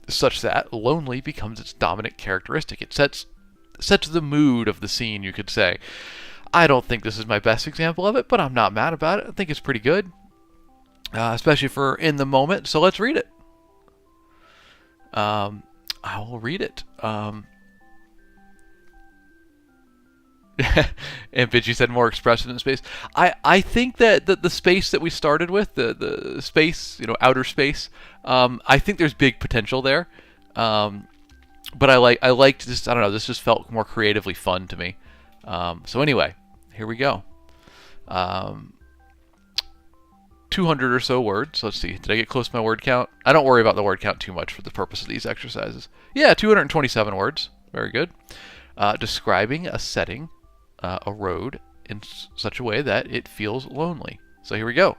such that lonely becomes its dominant characteristic. It sets the mood of the scene, you could say. I don't think this is my best example of it, but I'm not mad about it. I think it's pretty good, especially for in the moment. So let's read it. I will read it. Impage, you said more expressive than space. I think that the space that we started with, the space, outer space, I think there's big potential there. But I liked this. I don't know. This just felt more creatively fun to me. So anyway, here we go. 200 or so words. Let's see. Did I get close to my word count? I don't worry about the word count too much for the purpose of these exercises. Yeah, 227 words. Very good. Describing a setting, a road, in such a way that it feels lonely. So here we go.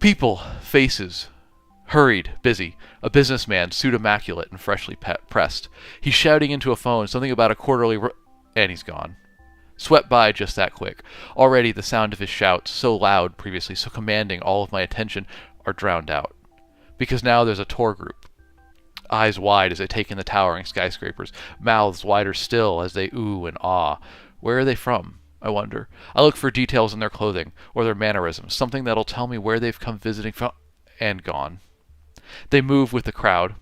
People, faces, hurried, busy. A businessman, suit immaculate and freshly pressed. He's shouting into a phone something about a quarterly, and he's gone. Swept by just that quick. Already the sound of his shouts, so loud previously, so commanding all of my attention, are drowned out. Because now there's a tour group. Eyes wide as they take in the towering skyscrapers, mouths wider still as they ooh and ah. Where are they from, I wonder? I look for details in their clothing, or their mannerisms, something that'll tell me where they've come visiting from, and gone. They move with the crowd,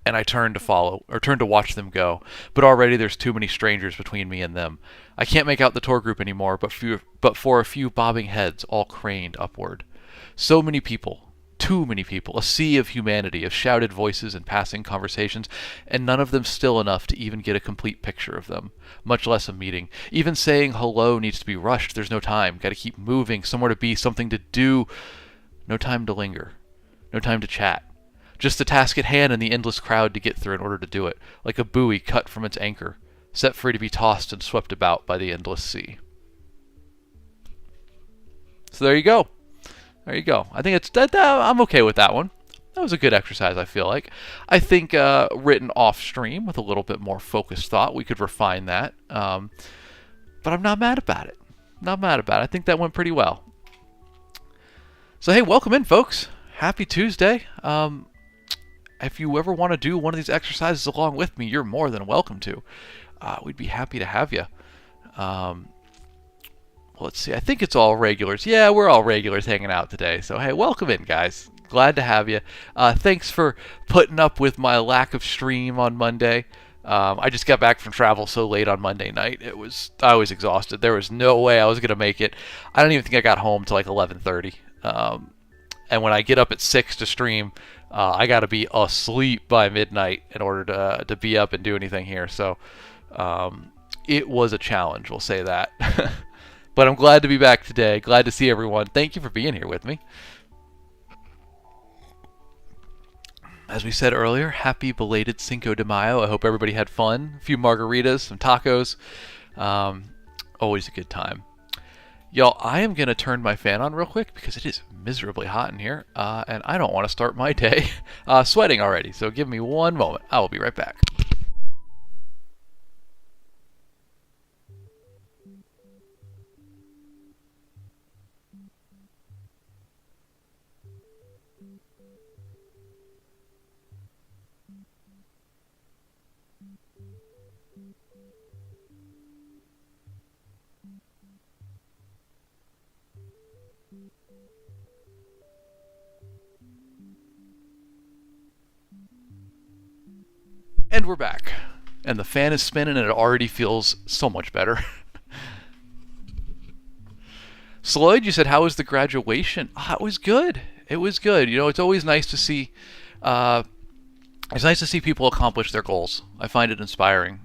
and I turn to watch them go, but already there's too many strangers between me and them. I can't make out the tour group anymore, but for a few bobbing heads, all craned upward. So many people. Too many people, a sea of humanity, of shouted voices and passing conversations, and none of them still enough to even get a complete picture of them, much less a meeting. Even saying hello needs to be rushed. There's no time. Got to keep moving, somewhere to be, something to do. No time to linger. No time to chat. Just the task at hand and the endless crowd to get through in order to do it, like a buoy cut from its anchor, set free to be tossed and swept about by the endless sea. So there you go. There you go. I think I'm okay with that one. That was a good exercise, I feel like. I think written off stream with a little bit more focused thought, we could refine that. But I'm not mad about it. Not mad about it. I think that went pretty well. So hey, welcome in, folks. Happy Tuesday. If you ever want to do one of these exercises along with me, you're more than welcome to. We'd be happy to have you. Let's see. I think it's all regulars. Yeah, we're all regulars hanging out today. So, hey, welcome in, guys. Glad to have you. Thanks for putting up with my lack of stream on Monday. I just got back from travel so late on Monday night. I was exhausted. There was no way I was gonna make it. I don't even think I got home till like 11:30. And when I get up at 6 to stream, I got to be asleep by midnight in order to be up and do anything here. So it was a challenge, we'll say that. But I'm glad to be back today. Glad to see everyone. Thank you for being here with me. As we said earlier, happy belated Cinco de Mayo. I hope everybody had fun. A few margaritas, some tacos. Always a good time. Y'all, I am going to turn my fan on real quick because it is miserably hot in here, and I don't want to start my day sweating already. So give me one moment. I will be right back. And we're back. And the fan is spinning and it already feels so much better. Sloyd, you said, how was the graduation? It was good. It was good. You know, it's always nice to see. It's nice to see people accomplish their goals. I find it inspiring.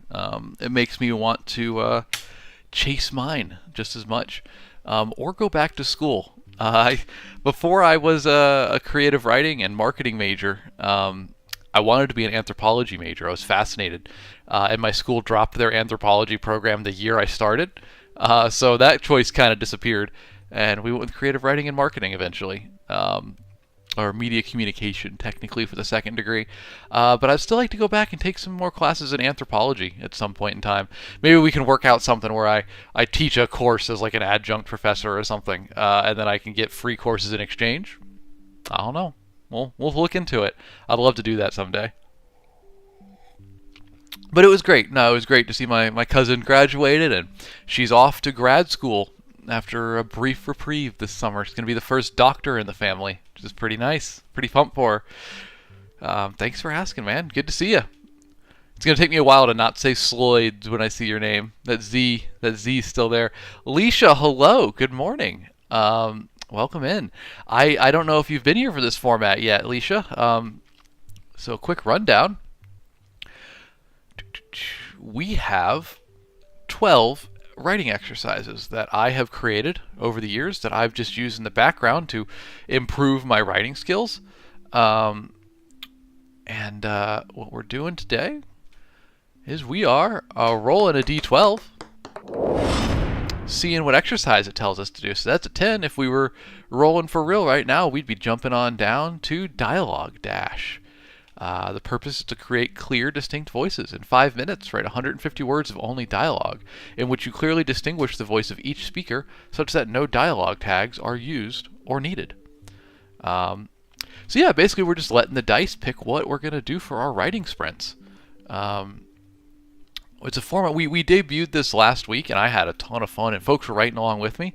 It makes me want to chase mine just as much, or go back to school. Before I was a creative writing and marketing major, I wanted to be an anthropology major. I was fascinated, and my school dropped their anthropology program the year I started. So that choice kind of disappeared, and we went with creative writing and marketing eventually, or media communication technically for the second degree. But I'd still like to go back and take some more classes in anthropology at some point in time. Maybe we can work out something where I teach a course as like an adjunct professor or something, and then I can get free courses in exchange. I don't know. We'll look into it. I'd love to do that someday. But it was great. No, it was great to see my cousin graduated, and she's off to grad school after a brief reprieve this summer. She's going to be the first doctor in the family, which is pretty nice. Pretty pumped for her. Thanks for asking, man. Good to see you. It's going to take me a while to not say Sloyd when I see your name. That Z's still there. Alicia, hello. Good morning. Welcome in. I don't know if you've been here for this format yet, Alicia. So a quick rundown. We have 12 writing exercises that I have created over the years that I've just used in the background to improve my writing skills. And what we're doing today is we are rolling a d12, seeing what exercise it tells us to do. So that's a 10. If we were rolling for real right now, we'd be jumping on down to dialogue dash. The purpose is to create clear, distinct voices. In 5 minutes, write 150 words of only dialogue, in which you clearly distinguish the voice of each speaker, such that no dialogue tags are used or needed. So yeah, basically we're just letting the dice pick what we're going to do for our writing sprints. It's a format, we debuted this last week, and I had a ton of fun, and folks were writing along with me.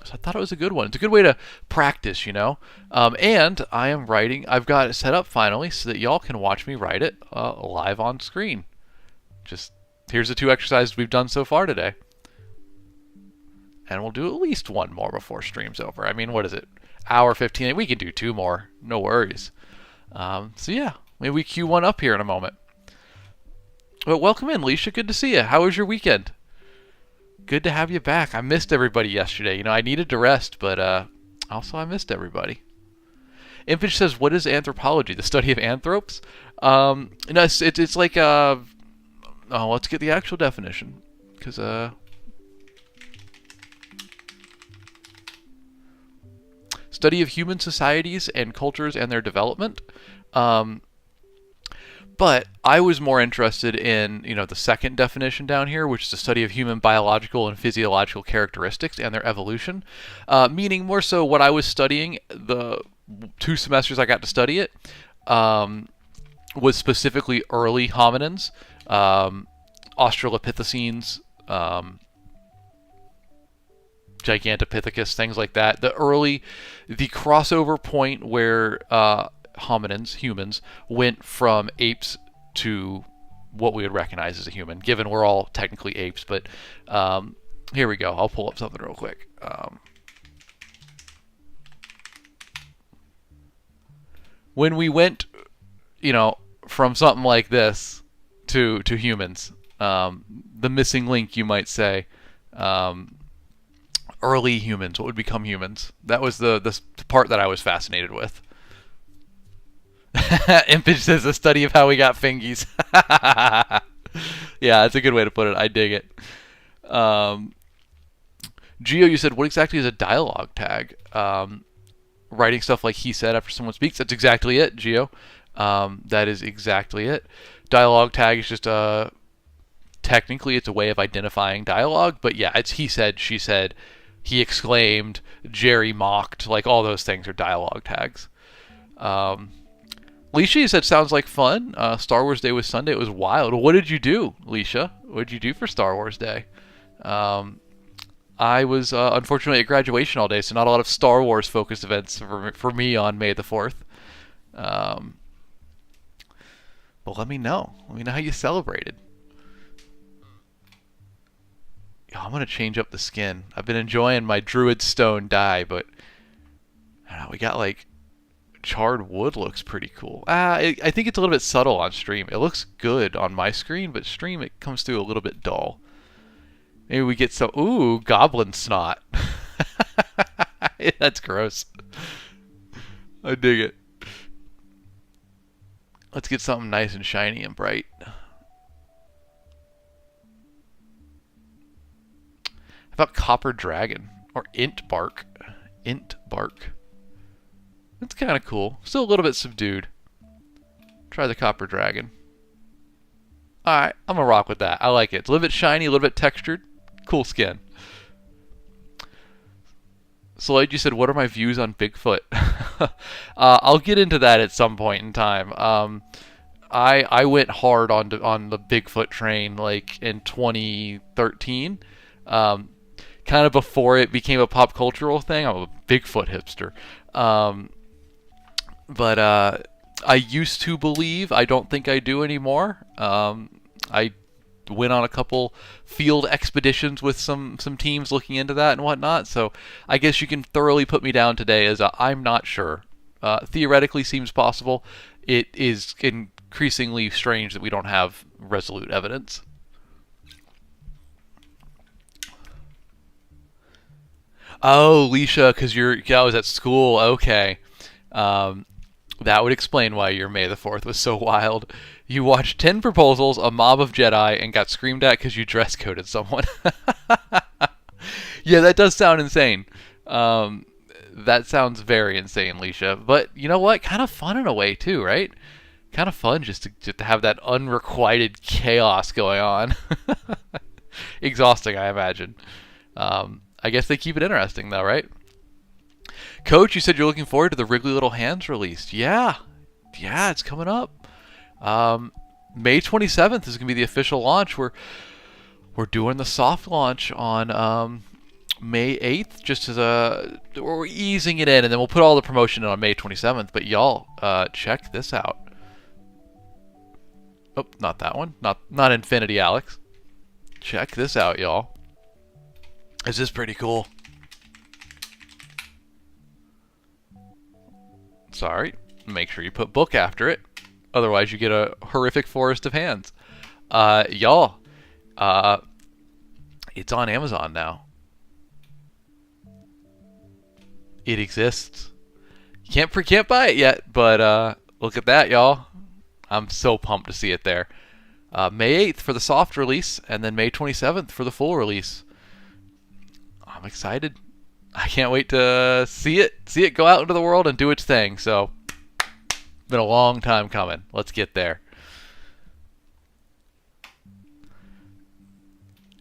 So I thought it was a good one. It's a good way to practice, you know. And I am writing. I've got it set up finally so that y'all can watch me write it live on screen. Just here's the 2 exercises we've done so far today. And we'll do at least one more before stream's over. I mean, what is it? Hour 15. We can do 2 more. No worries. So yeah, maybe we queue one up here in a moment. But welcome in, Leisha. Good to see you. How was your weekend? Good to have you back. I missed everybody yesterday. You know, I needed to rest, but also I missed everybody. Impish says, what is anthropology? The study of anthropes? No, it's like, let's get the actual definition. Because, study of human societies and cultures and their development. But I was more interested in, you know, the second definition down here, which is the study of human biological and physiological characteristics and their evolution. Meaning more so what I was studying, the 2 semesters I got to study it, was specifically early hominins, Australopithecines, Gigantopithecus, things like that. The crossover point where hominins, humans, went from apes to what we would recognize as a human, given we're all technically apes. But here we go. I'll pull up something real quick. When we went, from something like this to humans, the missing link, you might say, early humans, what would become humans? That was the part that I was fascinated with. Impage says a study of how we got fingies. Yeah, that's a good way to put it. I dig it. Geo, you said, what exactly is a dialogue tag? Writing stuff like he said after someone speaks. That's exactly it, Geo. That is exactly it. Dialogue tag is just technically it's a way of identifying dialogue, but yeah, it's he said, she said, he exclaimed, Jerry mocked, like all those things are dialogue tags. Leisha, you said sounds like fun. Star Wars Day was Sunday. It was wild. What did you do, Leisha? What did you do for Star Wars Day? I was unfortunately at graduation all day, so not a lot of Star Wars focused events for me on May the 4th. But let me know. Let me know how you celebrated. I'm going to change up the skin. I've been enjoying my Druid Stone dye, but I don't know, we got like charred wood looks pretty cool. I think it's a little bit subtle on stream. It looks good on my screen, but stream it comes through a little bit dull. Maybe we get some... Ooh, goblin snot. That's gross. I dig it. Let's get something nice and shiny and bright. How about Copper Dragon? Or Int Bark. Int Bark. That's kind of cool. Still a little bit subdued. Try the Copper Dragon. Alright, I'm going to rock with that. I like it. It's a little bit shiny, a little bit textured. Cool skin. Slade, you said, what are my views on Bigfoot? I'll get into that at some point in time. I went hard on the Bigfoot train like in 2013. Kind of before it became a pop cultural thing. I'm a Bigfoot hipster. But I used to believe. I don't think I do anymore. I went on a couple field expeditions with some teams looking into that and whatnot, so I guess you can thoroughly put me down today as I'm not sure. Theoretically seems possible. It is increasingly strange that we don't have resolute evidence. Oh, Leisha, because I was at school. Okay. That would explain why your May the 4th was so wild. You watched 10 proposals, a mob of Jedi, and got screamed at because you dress coded someone. Yeah, that does sound insane. That sounds very insane, Leisha. But you know what? Kind of fun in a way, too, right? Kind of fun just to have that unrequited chaos going on. Exhausting, I imagine. I guess they keep it interesting, though, right? Coach, you said you're looking forward to the Wriggly Little Hands release. Yeah, it's coming up. May 27th is going to be the official launch. We're doing the soft launch on May 8th, just as we're easing it in, and then we'll put all the promotion in on May 27th. But y'all, check this out. Oh, not that one. Not Infinity Alex. Check this out, y'all. This is pretty cool. Sorry. Make sure you put book after it. Otherwise, you get a horrific forest of hands. Y'all, it's on Amazon now. It exists. You can't buy it yet, but look at that, y'all. I'm so pumped to see it there. May 8th for the soft release, and then May 27th for the full release. I'm excited. I can't wait to see it go out into the world and do its thing. So, been a long time coming. Let's get there.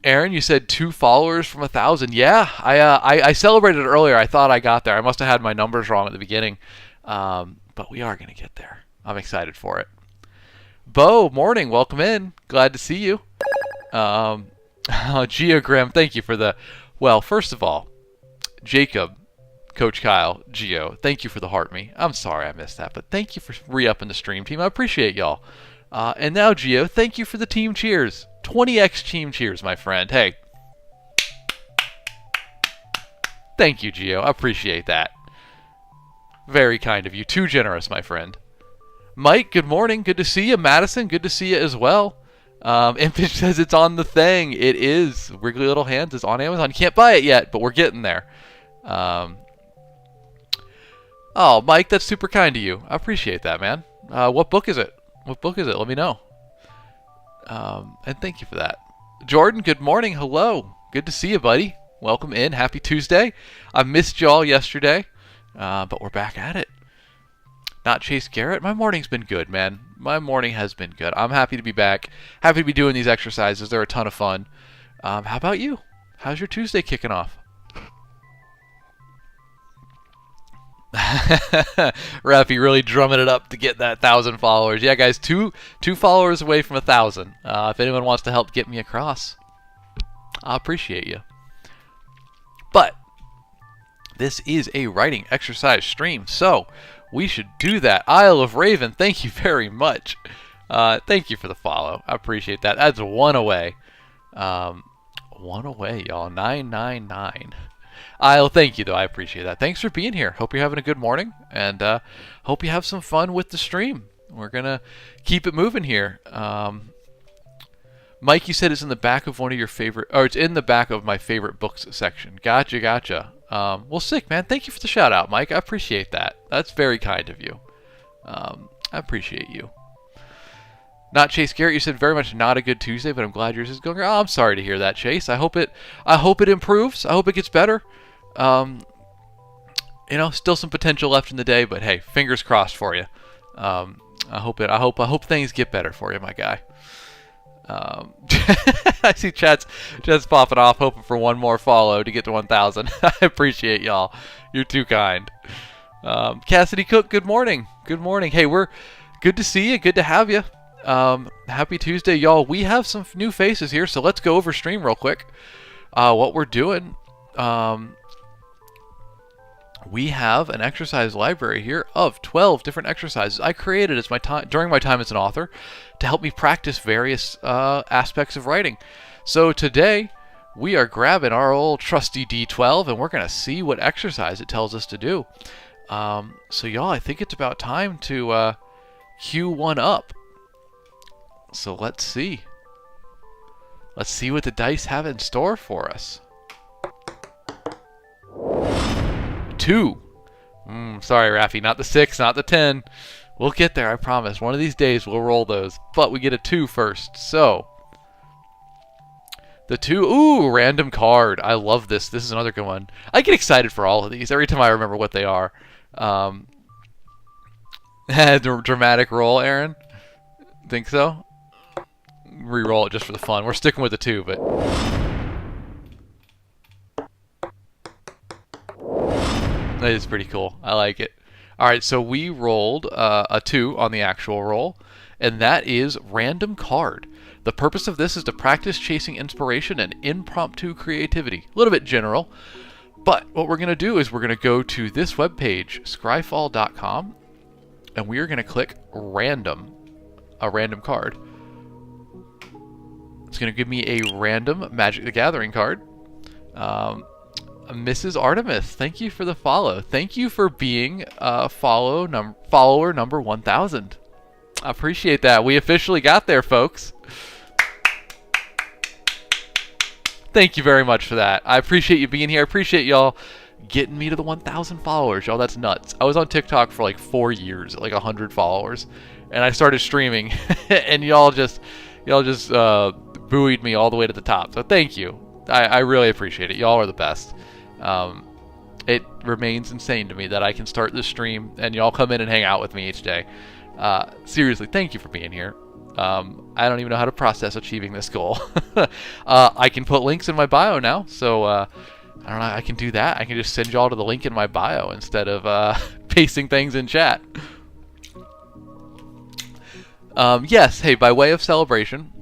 Aaron, you said 2 followers from 1,000. Yeah, I celebrated earlier. I thought I got there. I must have had my numbers wrong at the beginning. But we are going to get there. I'm excited for it. Bo, morning. Welcome in. Glad to see you. Geogram, thank you for the... Well, first of all, Jacob, Coach Kyle, Geo, thank you for the heart me. I'm sorry I missed that, but thank you for re-upping the stream team. I appreciate y'all. And now, Gio, thank you for the team cheers. 20x team cheers, my friend. Hey. Thank you, Gio. I appreciate that. Very kind of you. Too generous, my friend. Mike, good morning. Good to see you. Madison, good to see you as well. Impish says it's on the thing. It is. Wriggly Little Hands is on Amazon. You can't buy it yet, but we're getting there. Oh, Mike, that's super kind of you. I appreciate that, man. What book is it? What book is it? Let me know. And thank you for that. Jordan, good morning. Hello. Good to see you, buddy. Welcome in. Happy Tuesday. I missed y'all yesterday, but we're back at it. Not Chase Garrett. My morning's been good, man. My morning has been good. I'm happy to be back. Happy to be doing these exercises. They're a ton of fun. How about you? How's your Tuesday kicking off? Rafi really drumming it up to get that 1,000 followers. Yeah, guys, two followers away from 1,000. If anyone wants to help get me across, I appreciate you. But this is a writing exercise stream, so we should do that. Isle of Raven, thank you very much. Thank you for the follow. I appreciate that. That's one away. One away, y'all. 999. Isle, thank you, though. I appreciate that. Thanks for being here. Hope you're having a good morning, and hope you have some fun with the stream. We're going to keep it moving here. Mike, you said it's in the back of one of your favorite, or it's in the back of my favorite books section. Gotcha. Well, sick, man. Thank you for the shout out, Mike. I appreciate that. That's very kind of you. I appreciate you. Not Chase Garrett, you said very much not a good Tuesday, but I'm glad yours is going. Oh, I'm sorry to hear that, Chase. I hope it improves. I hope it gets better. Still some potential left in the day, but hey, fingers crossed for you. I hope things get better for you, my guy. I see chats popping off, hoping for one more follow to get to 1,000. I appreciate y'all. You're too kind. Cassidy Cook, good morning. Good morning. Hey, we're good to see you. Good to have you. Happy Tuesday, y'all. We have some new faces here, so let's go over stream real quick. What we're doing, we have an exercise library here of 12 different exercises I created as during my time as an author to help me practice various aspects of writing. So today we are grabbing our old trusty D12 and we're going to see what exercise it tells us to do. So y'all, I think it's about time to cue one up. So let's see. Let's see what the dice have in store for us. 2. Sorry, Rafi, not the 6, not the 10. We'll get there, I promise. One of these days we'll roll those. But we get a 2 first. So, the 2. Ooh, random card. I love this. This is another good one. I get excited for all of these every time I remember what they are. Dramatic roll, Aaron? Think so? Reroll it just for the fun. We're sticking with the 2, but... That is pretty cool. I like it. Alright, so we rolled a 2 on the actual roll, and that is random card. The purpose of this is to practice chasing inspiration and impromptu creativity. A little bit general, but what we're going to do is we're going to go to this webpage, scryfall.com, and we are going to click random, a random card. It's going to give me a random Magic the Gathering card. Mrs. Artemis, thank you for the follow. Thank you for being follower number 1,000. I appreciate that. We officially got there, folks. Thank you very much for that. I appreciate you being here. I appreciate y'all getting me to the 1,000 followers. Y'all, that's nuts. I was on TikTok for like 4 years, like 100 followers, and I started streaming, and y'all just buoyed me all the way to the top. So thank you. I really appreciate it. Y'all are the best. It remains insane to me that I can start this stream and y'all come in and hang out with me each day. Seriously, thank you for being here. I don't even know how to process achieving this goal. I can put links in my bio now, so I don't know. I can do that. I can just send y'all to the link in my bio instead of pasting things in chat. Yes, hey, by way of celebration,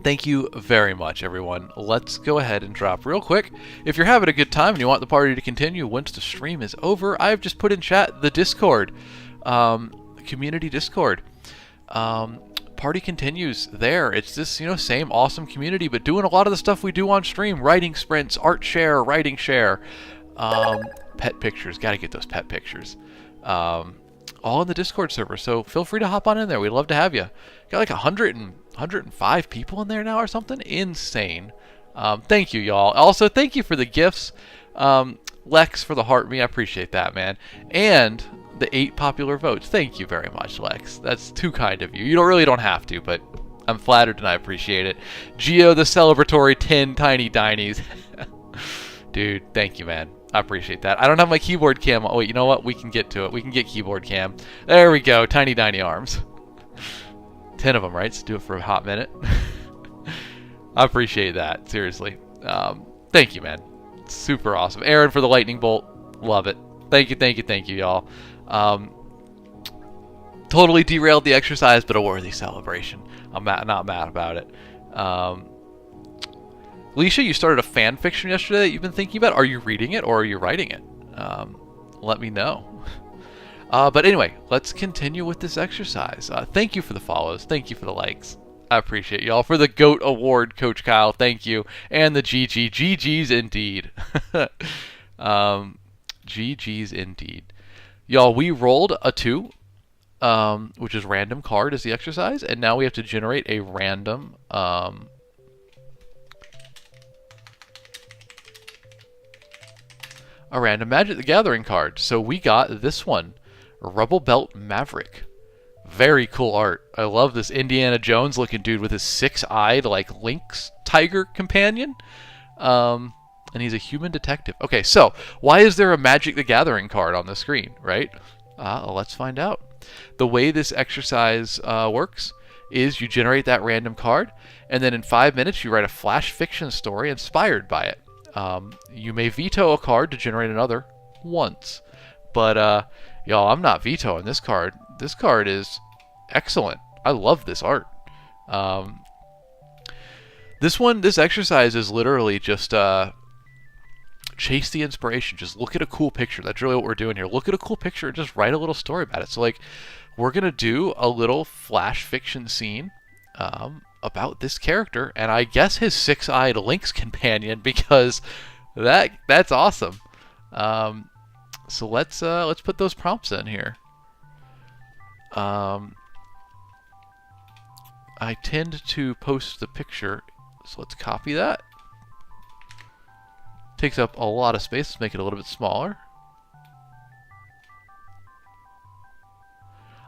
thank you very much, everyone. Let's go ahead and drop real quick. If you're having a good time and you want the party to continue once the stream is over, I've just put in chat the Discord, community Discord. party continues there. It's this, same awesome community, but doing a lot of the stuff we do on stream. Writing sprints, art share, writing share. Pet pictures. Got to get those pet pictures. All in the Discord server, so feel free to hop on in there. We'd love to have you. Got like 105 people in there now or something. Insane. Thank you, y'all. Also, thank you for the gifts. Lex for the heart me. I appreciate that, man. And the 8 popular votes. Thank you very much, Lex. That's too kind of you. You really don't have to, but I'm flattered and I appreciate it. Geo, the celebratory 10 tiny dinies. Dude, thank you, man. I appreciate that. I don't have my keyboard cam. Oh, wait, you know what? We can get to it. We can get keyboard cam. There we go. Tiny Diny arms. 10 of them, right? Let's do it for a hot minute. I appreciate that. Seriously. Thank you, man. Super awesome. Aaron for the lightning bolt. Love it. Thank you, y'all. Totally derailed the exercise, but a worthy celebration. I'm not mad about it. Alicia, you started a fan fiction yesterday that you've been thinking about. Are you reading it or are you writing it? Let me know. But anyway, let's continue with this exercise. Thank you for the follows. Thank you for the likes. I appreciate y'all. For the GOAT Award, Coach Kyle, thank you. And the GG. GG's indeed. GG's indeed. Y'all, we rolled a 2, which is random card as the exercise. And now we have to generate a random... a random Magic the Gathering card. So we got this one, Rubble Belt Maverick. Very cool art. I love this Indiana Jones looking dude with his 6-eyed like lynx tiger companion. And he's a human detective. Okay, so why is there a Magic the Gathering card on the screen, right? Let's find out. The way this exercise works is you generate that random card, and then in 5 minutes you write a flash fiction story inspired by it. You may veto a card to generate another once. But, y'all, I'm not vetoing this card. This card is excellent. I love this art. This exercise is literally just chase the inspiration. Just look at a cool picture. That's really what we're doing here. Look at a cool picture and just write a little story about it. So, like, we're going to do a little flash fiction scene about this character, and I guess his 6-eyed lynx companion, because that's awesome. So let's put those prompts in here. I tend to post the picture, so let's copy that. Takes up a lot of space. Let's make it a little bit smaller.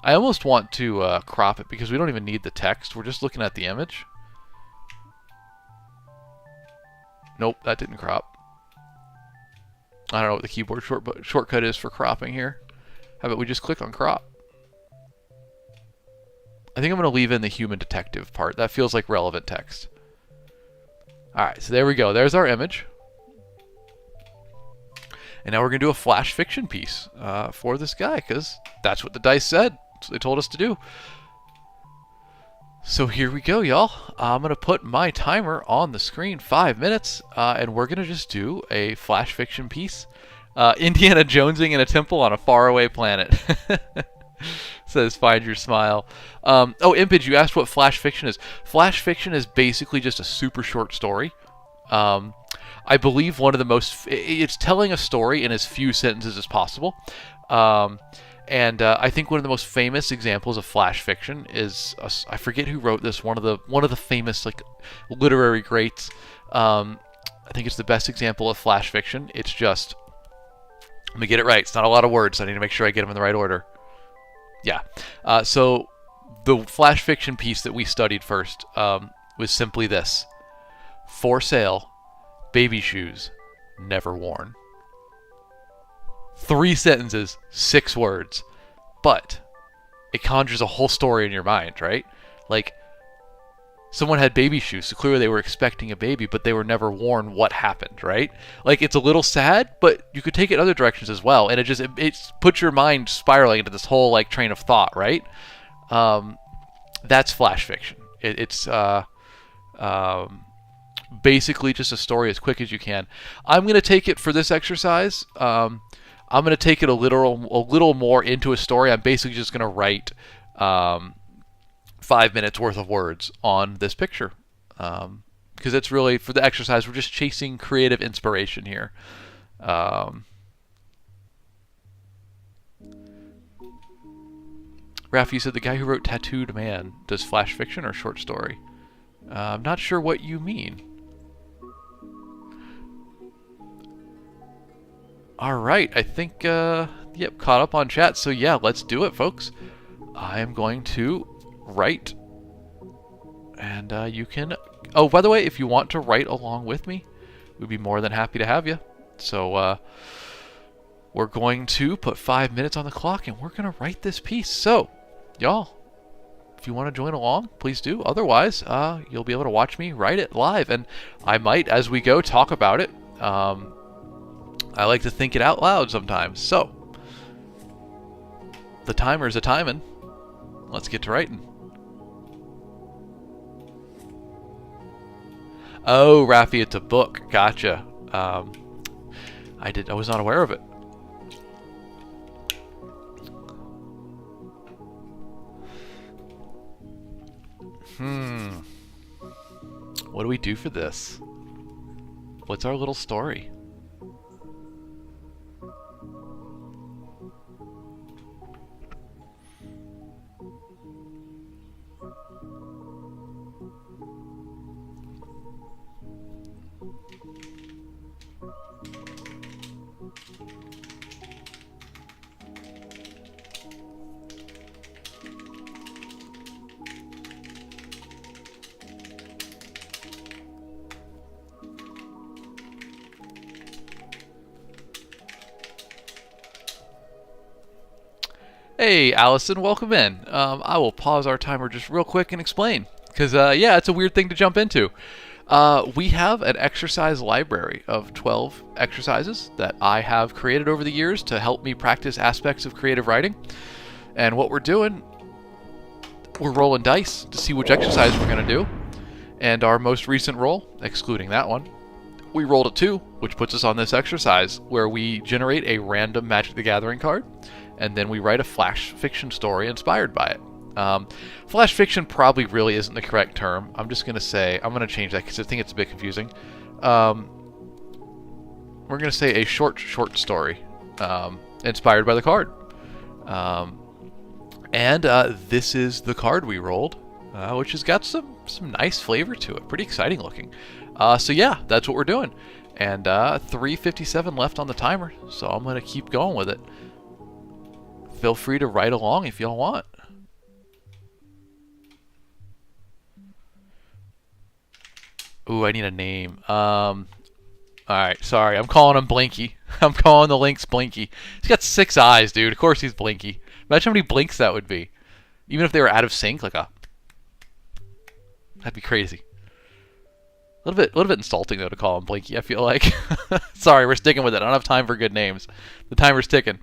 I almost want to crop it because we don't even need the text. We're just looking at the image. Nope, that didn't crop. I don't know what the keyboard shortcut is for cropping here. How about we just click on crop? I think I'm going to leave in the human detective part. That feels like relevant text. Alright, so there we go. There's our image. And now we're going to do a flash fiction piece for this guy, because that's what the dice said. That's what they told us to do. So here we go, y'all. I'm going to put my timer on the screen, 5 minutes, and we're going to just do a flash fiction piece. Indiana Jonesing in a temple on a faraway planet. Says, find your smile. Oh, Impage, you asked what flash fiction is. Flash fiction is basically just a super short story. I believe one of the most... It's telling a story in as few sentences as possible. And I think one of the most famous examples of flash fiction is... I forget who wrote this. One of the famous like literary greats. I think it's the best example of flash fiction. It's just... Let me get it right. It's not a lot of words. I need to make sure I get them in the right order. Yeah. So the flash fiction piece that we studied first was simply this. For sale, baby shoes, never worn. 3 sentences, 6 words. But it conjures a whole story in your mind, right? Like, someone had baby shoes, so clearly they were expecting a baby, but they were never worn. What happened, right? Like, it's a little sad, but you could take it other directions as well, and it puts your mind spiraling into this whole like train of thought, right? That's flash fiction. It's basically just a story as quick as you can. I'm gonna take it for this exercise. I'm gonna take it a little more into a story. I'm basically just gonna write 5 minutes worth of words on this picture. Because it's really, for the exercise, we're just chasing creative inspiration here. Raf, you said the guy who wrote Tattooed Man does flash fiction or short story. I'm not sure what you mean. Alright, I think, yep, caught up on chat. So yeah, let's do it, folks. I am going to write. And you can... Oh, by the way, if you want to write along with me, we'd be more than happy to have you. So, we're going to put 5 minutes on the clock, and we're going to write this piece. So, y'all, if you want to join along, please do. Otherwise, you'll be able to watch me write it live, and I might, as we go, talk about it. I like to think it out loud sometimes. So, the timer's a timing. Let's get to writing. Oh, Rafi, it's a book. Gotcha. I was not aware of it. What do we do for this? What's our little story? Hey, Allison, welcome in. I will pause our timer just real quick and explain. Because, yeah, it's a weird thing to jump into. We have an exercise library of 12 exercises that I have created over the years to help me practice aspects of creative writing. And what we're doing, we're rolling dice to see which exercise we're going to do. And our most recent roll, excluding that one, we rolled a 2, which puts us on this exercise where we generate a random Magic the Gathering card, and then we write a flash fiction story inspired by it. Flash fiction probably really isn't the correct term. I'm just going to say, I'm going to change that because I think it's a bit confusing. We're going to say a short story inspired by the card. And this is the card we rolled, which has got some nice flavor to it. Pretty exciting looking. So yeah, that's what we're doing. And 3:57 left on the timer, so I'm going to keep going with it. Feel free to write along if y'all want. Ooh, I need a name. Alright, sorry. I'm calling him Blinky. I'm calling the Lynx Blinky. He's got 6 eyes, dude. Of course he's Blinky. Imagine how many blinks that would be. Even if they were out of sync, like a... That'd be crazy. A little bit insulting, though, to call him Blinky, I feel like. Sorry, we're sticking with it. I don't have time for good names. The timer's ticking.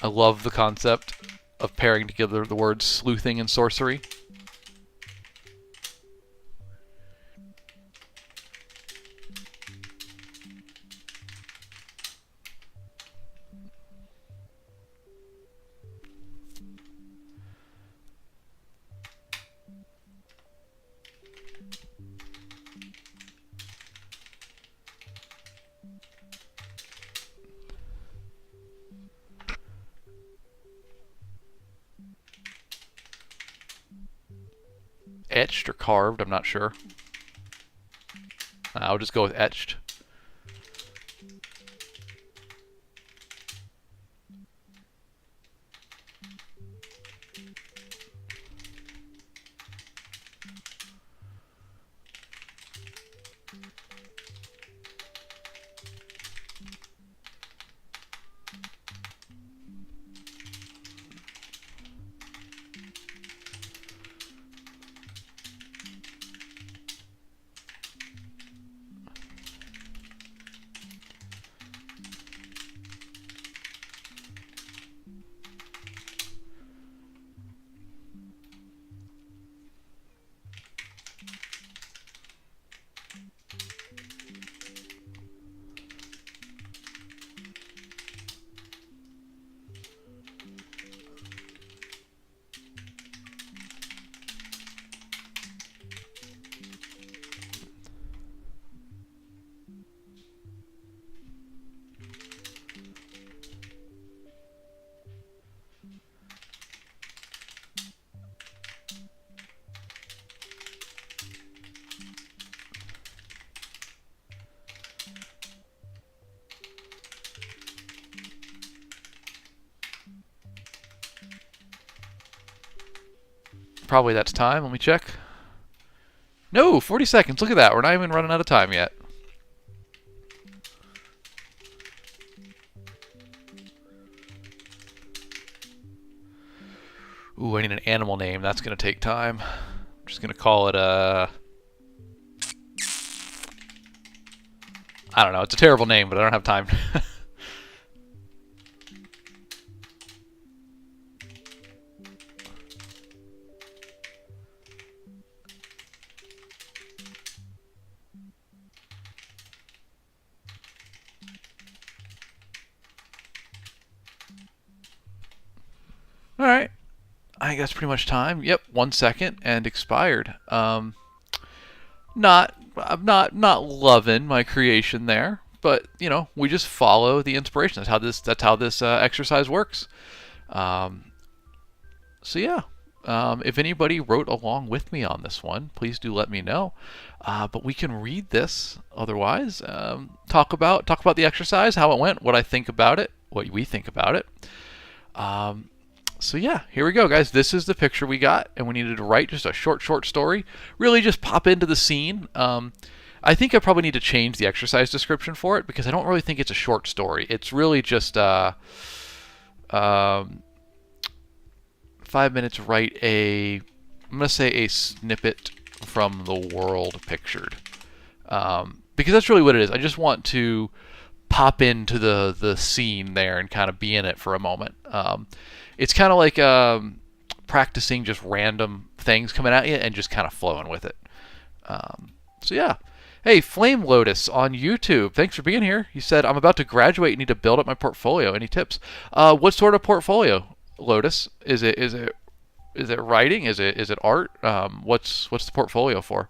I love the concept of pairing together the words sleuthing and sorcery. Etched or carved, I'm not sure. I'll just go with etched. Probably that's time. Let me check. No, 40 seconds. Look at that. We're not even running out of time yet. Ooh, I need an animal name. That's going to take time. I'm just going to call it I don't know. It's a terrible name, but I don't have time. All right. I think that's pretty much time. Yep, 1 second and expired. I'm not loving my creation there, but we just follow the inspiration. That's how this exercise works. So yeah, if anybody wrote along with me on this one, please do let me know. But we can read this otherwise. Talk about the exercise, how it went, what I think about it, what we think about it. So yeah, here we go, guys. This is the picture we got, and we needed to write just a short story. Really just pop into the scene. I think I probably need to change the exercise description for it because I don't really think it's a short story. It's really just 5 minutes, write I'm going to say a snippet from the world pictured. Because that's really what it is. I just want to pop into the scene there and kind of be in it for a moment. It's kind of like practicing just random things coming at you and just kind of flowing with it. So yeah. Hey, Flame Lotus on YouTube. Thanks for being here. You said, I'm about to graduate and need to build up my portfolio. Any tips? What sort of portfolio, Lotus? Is it writing? Is it art? What's the portfolio for?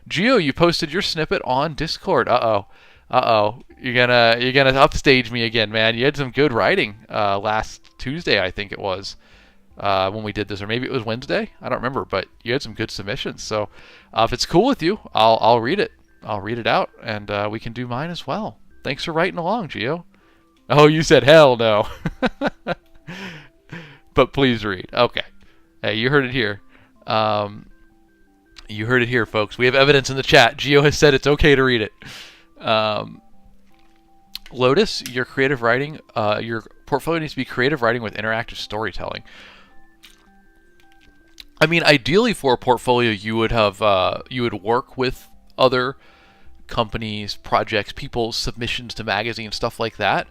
Geo, you posted your snippet on Discord. You're gonna upstage me again, man. You had some good writing last Tuesday, I think it was, when we did this, or maybe it was Wednesday. I don't remember, but you had some good submissions. So if it's cool with you, I'll read it. I'll read it out, and we can do mine as well. Thanks for writing along, Geo. Oh, you said hell no. But please read. Okay. Hey, you heard it here. You heard it here, folks. We have evidence in the chat. Geo has said it's okay to read it. Lotus, your creative writing, your portfolio needs to be creative writing with interactive storytelling. I mean, ideally for a portfolio, you would work with other companies, projects, people's submissions to magazines, stuff like that.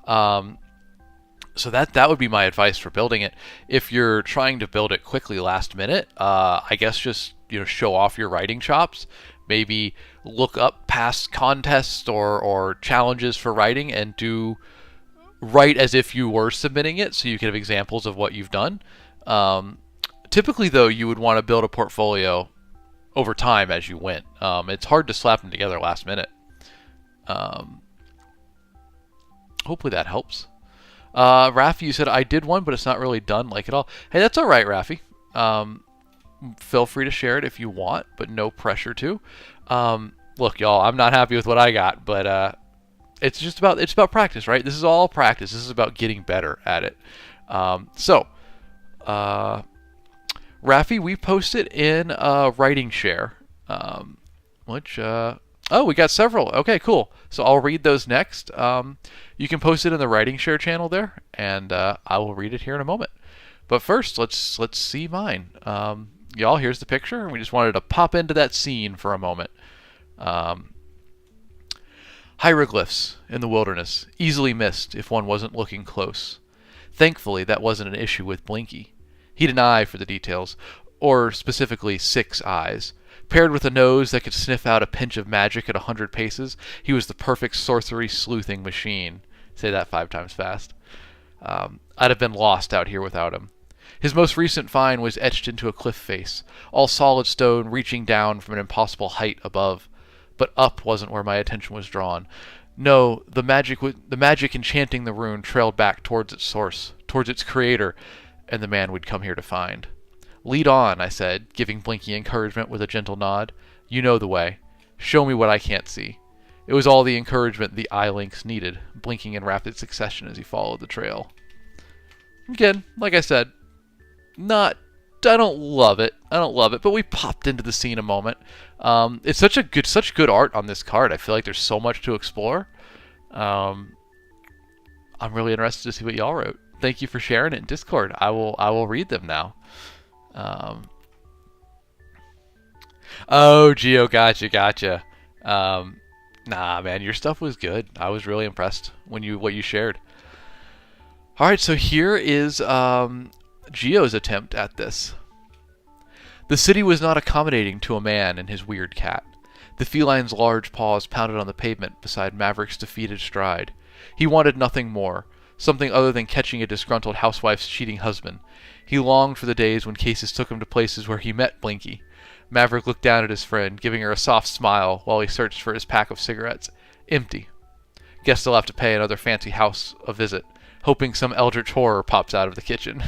So that would be my advice for building it. If you're trying to build it quickly last minute, I guess just show off your writing chops. Maybe look up past contests or challenges for writing and write as if you were submitting it, so you can have examples of what you've done. Typically, though, you would want to build a portfolio over time as you went. It's hard to slap them together last minute. Hopefully that helps. Rafi, you said, I did one, but it's not really done like it all. Hey, that's all right, Rafi. Feel free to share it if you want, but no pressure to. Look, y'all, I'm not happy with what I got, but it's about practice, right? This is all practice. This is about getting better at it. Rafi, we posted in writing share, which we got several. Okay, cool. So I'll read those next. You can post it in the writing share channel there, and I will read it here in a moment. But first, let's see mine. Y'all, here's the picture, and we just wanted to pop into that scene for a moment. Hieroglyphs in the wilderness, easily missed if one wasn't looking close. Thankfully, that wasn't an issue with Blinky. He'd an eye for the details, or specifically 6 eyes. Paired with a nose that could sniff out a pinch of magic at 100 paces, he was the perfect sorcery sleuthing machine. Say that 5 times fast. I'd have been lost out here without him. His most recent find was etched into a cliff face, all solid stone reaching down from an impossible height above. But up wasn't where my attention was drawn. No, the magic enchanting the rune trailed back towards its source, towards its creator, and the man we'd come here to find. Lead on, I said, giving Blinky encouragement with a gentle nod. You know the way. Show me what I can't see. It was all the encouragement the eye lynx needed, blinking in rapid succession as he followed the trail. Again, like I said, not I don't love it. I don't love it, but we popped into the scene a moment. It's such good art on this card. I feel like there's so much to explore. I'm really interested to see what y'all wrote. Thank you for sharing it in Discord. I will read them now. Oh, Geo, gotcha. Nah, man, your stuff was good. I was really impressed what you shared. All right, so here is Geo's attempt at this. The city was not accommodating to a man and his weird cat. The feline's large paws pounded on the pavement beside Maverick's defeated stride. He wanted nothing more, something other than catching a disgruntled housewife's cheating husband. He longed for the days when cases took him to places where he met Blinky. Maverick looked down at his friend, giving her a soft smile while he searched for his pack of cigarettes. Empty. Guess they'll have to pay another fancy house a visit, hoping some eldritch horror pops out of the kitchen.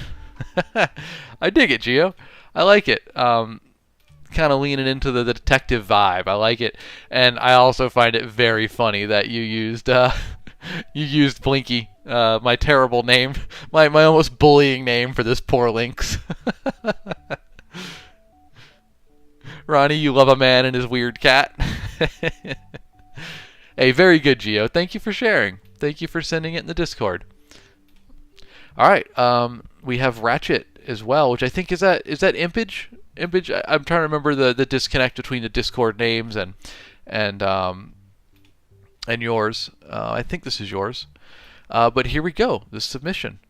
I dig it, Geo. I like it. Kind of leaning into the detective vibe. I like it, and I also find it very funny that you used Blinky, my terrible name, my almost bullying name for this poor lynx. Ronnie, you love a man and his weird cat. Hey, very good, Geo. Thank you for sharing. Thank you for sending it in the Discord. All right, we have Ratchet as well, which I think is that Impage? Impage. I'm trying to remember the disconnect between the Discord names and yours. I think this is yours. But here we go. The submission.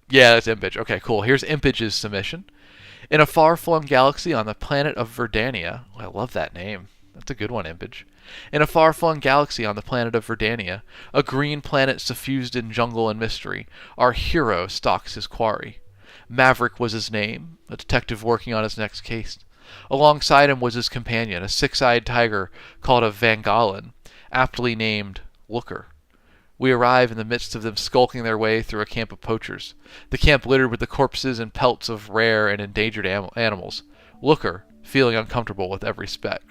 Yeah, that's Impage. Okay, cool. Here's Impage's submission. In a far-flung galaxy on the planet of Verdania. Oh, I love that name. That's a good one, Impage. In a far-flung galaxy on the planet of Verdania, a green planet suffused in jungle and mystery, our hero stalks his quarry. Maverick was his name, a detective working on his next case. Alongside him was his companion, a six-eyed tiger called a Vangalin, aptly named Looker. We arrive in the midst of them skulking their way through a camp of poachers, the camp littered with the corpses and pelts of rare and endangered animals. Looker, feeling uncomfortable with every step.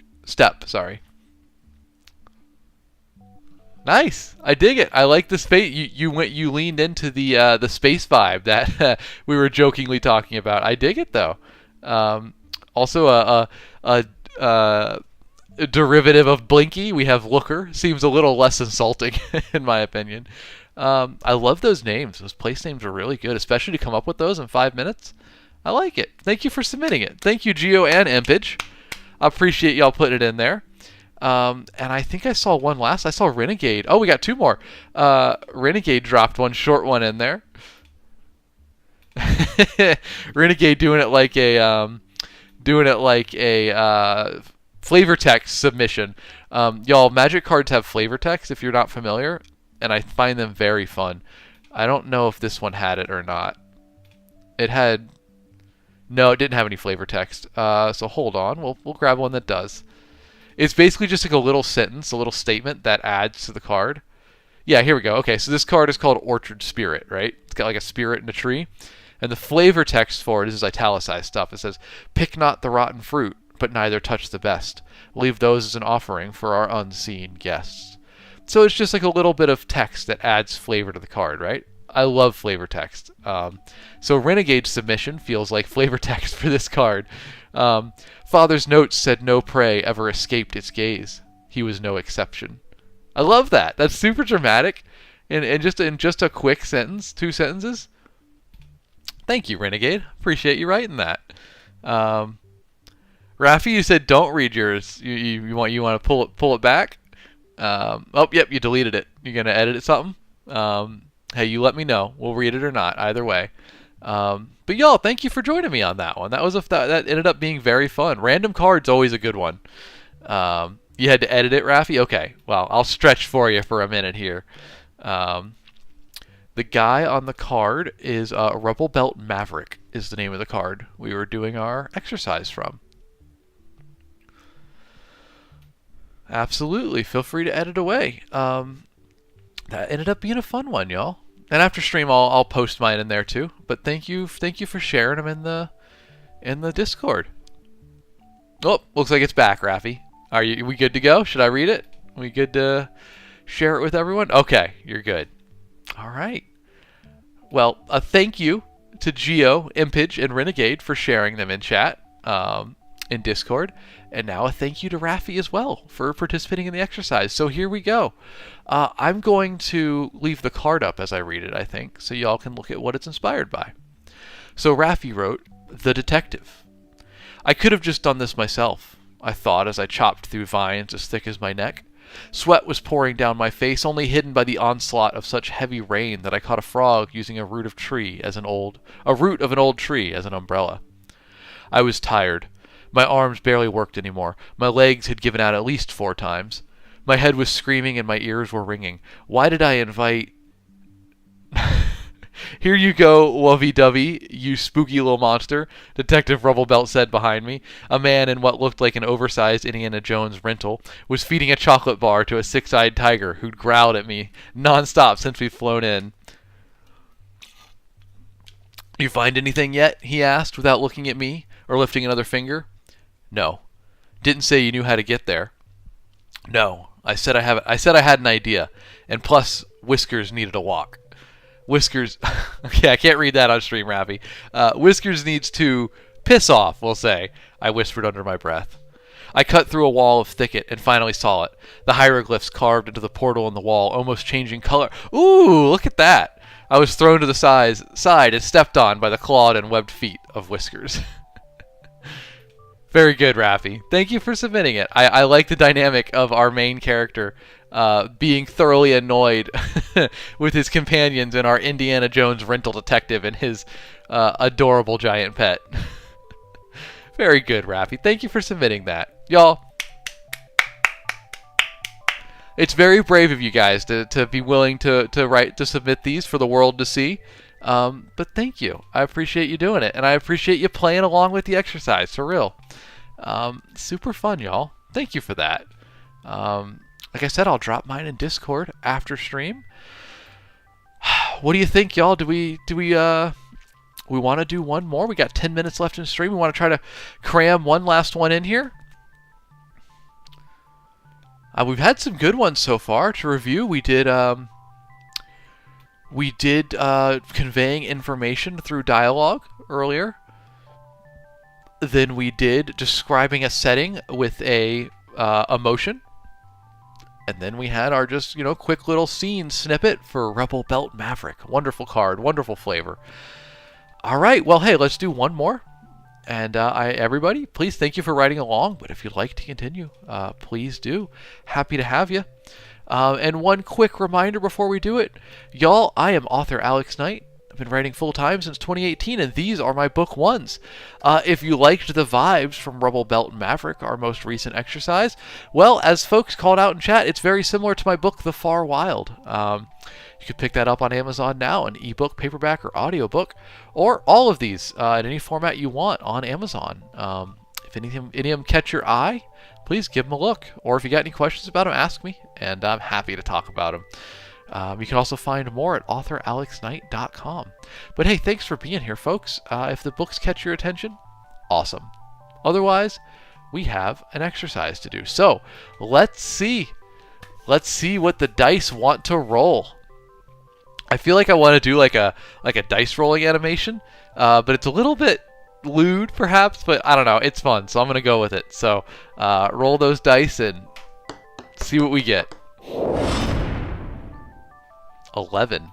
Nice. I dig it. I like the space. You leaned into the space vibe that we were jokingly talking about. I dig it though. Also a derivative of Blinky, we have Looker. Seems a little less insulting in my opinion. I love those names. Those place names are really good, especially to come up with those in 5 minutes. I like it. Thank you for submitting it. Thank you, Geo and Impage. I appreciate y'all putting it in there. And I think I saw one last. I saw Renegade. Oh, we got two more. Renegade dropped one short one in there. Renegade doing it like a flavor text submission. Y'all, Magic cards have flavor text if you're not familiar, and I find them very fun. I don't know if this one had it or not. No, it didn't have any flavor text. So hold on. We'll grab one that does. It's basically just like a little sentence, a little statement that adds to the card. Yeah, here we go. Okay, so this card is called Orchard Spirit, right? It's got like a spirit in a tree. And the flavor text for it is italicized stuff. It says, "Pick not the rotten fruit, but neither touch the best. Leave those as an offering for our unseen guests." So it's just like a little bit of text that adds flavor to the card, right? I love flavor text. So Renegade's submission feels like flavor text for this card. Father's notes said no prey ever escaped its gaze. He was no exception. I love that. That's super dramatic. And just a quick sentence, 2 sentences. Thank you, Renegade. Appreciate you writing that. Rafi, you said don't read yours. You want to pull it back? Oh, yep, you deleted it. You gonna edit it something? Hey, you let me know. We'll read it or not. Either way. But y'all, thank you for joining me on that one. That ended up being very fun. Random cards always a good one. You had to edit it, Rafi? Okay. Well, I'll stretch for you for a minute here. The guy on the card is Rubble Belt Maverick is the name of the card we were doing our exercise from. Absolutely. Feel free to edit away. That ended up being a fun one, y'all. And after stream, I'll post mine in there too. But thank you for sharing them in the Discord. Oh, looks like it's back, Rafi. We good to go? Should I read it? We good to share it with everyone? Okay, you're good. All right. Well, thank you to Geo, Impage, and Renegade for sharing them in chat, in Discord. And now a thank you to Raffi as well for participating in the exercise. So here we go. I'm going to leave the card up as I read it, I think, so y'all can look at what it's inspired by. So Raffi wrote, The Detective. I could have just done this myself, I thought as I chopped through vines as thick as my neck. Sweat was pouring down my face, only hidden by the onslaught of such heavy rain that I caught a frog using a root of an old tree as an umbrella. I was tired. My arms barely worked anymore. My legs had given out at least 4 times. My head was screaming and my ears were ringing. Why did I invite... Here you go, lovey-dovey, you spooky little monster, Detective Rubblebelt said behind me. A man in what looked like an oversized Indiana Jones rental was feeding a chocolate bar to a 6-eyed tiger who'd growled at me non-stop since we'd flown in. You find anything yet? He asked without looking at me or lifting another finger. No. Didn't say you knew how to get there. No. I said I had an idea. And plus, Whiskers needed a walk. Whiskers... Okay, I can't read that on stream, Raffi. Whiskers needs to piss off, we'll say, I whispered under my breath. I cut through a wall of thicket and finally saw it. The hieroglyphs carved into the portal in the wall, almost changing color. Ooh, look at that! I was thrown to the side and stepped on by the clawed and webbed feet of Whiskers. Very good, Raffi. Thank you for submitting it. I like the dynamic of our main character being thoroughly annoyed with his companions and our Indiana Jones rental detective and his adorable giant pet. Very good, Raffi. Thank you for submitting that. Y'all, it's very brave of you guys to be willing to submit these for the world to see. But thank you. I appreciate you doing it, and I appreciate you playing along with the exercise, for real. Super fun, y'all. Thank you for that. Like I said, I'll drop mine in Discord after stream. What do you think, y'all? Do we want to do one more? We got 10 minutes left in stream. We want to try to cram one last one in here. We've had some good ones so far to review. We did conveying information through dialogue earlier. Then we did describing a setting with a emotion. And then we had our just, quick little scene snippet for Rebel Belt Maverick. Wonderful card, wonderful flavor. All right, well, hey, let's do one more. And everybody, please, thank you for writing along. But if you'd like to continue, please do. Happy to have you. And one quick reminder before we do it. Y'all, I am author Alex Knight. I've been writing full-time since 2018, and these are my book ones. If you liked the vibes from Rebel Belt and Maverick, our most recent exercise, well, as folks called out in chat, it's very similar to my book, The Far Wild. You can pick that up on Amazon now, an ebook, paperback, or audiobook, or all of these in any format you want on Amazon. If any of them catch your eye, please give them a look. Or if you got any questions about them, ask me, and I'm happy to talk about them. You can also find more at authoralexknight.com. But hey, thanks for being here, folks. If the books catch your attention, awesome. Otherwise, we have an exercise to do. So, let's see. Let's see what the dice want to roll. I feel like I want to do like a dice rolling animation, but it's a little bit lewd, perhaps, but I don't know. It's fun, so I'm going to go with it. So, roll those dice and see what we get. 11.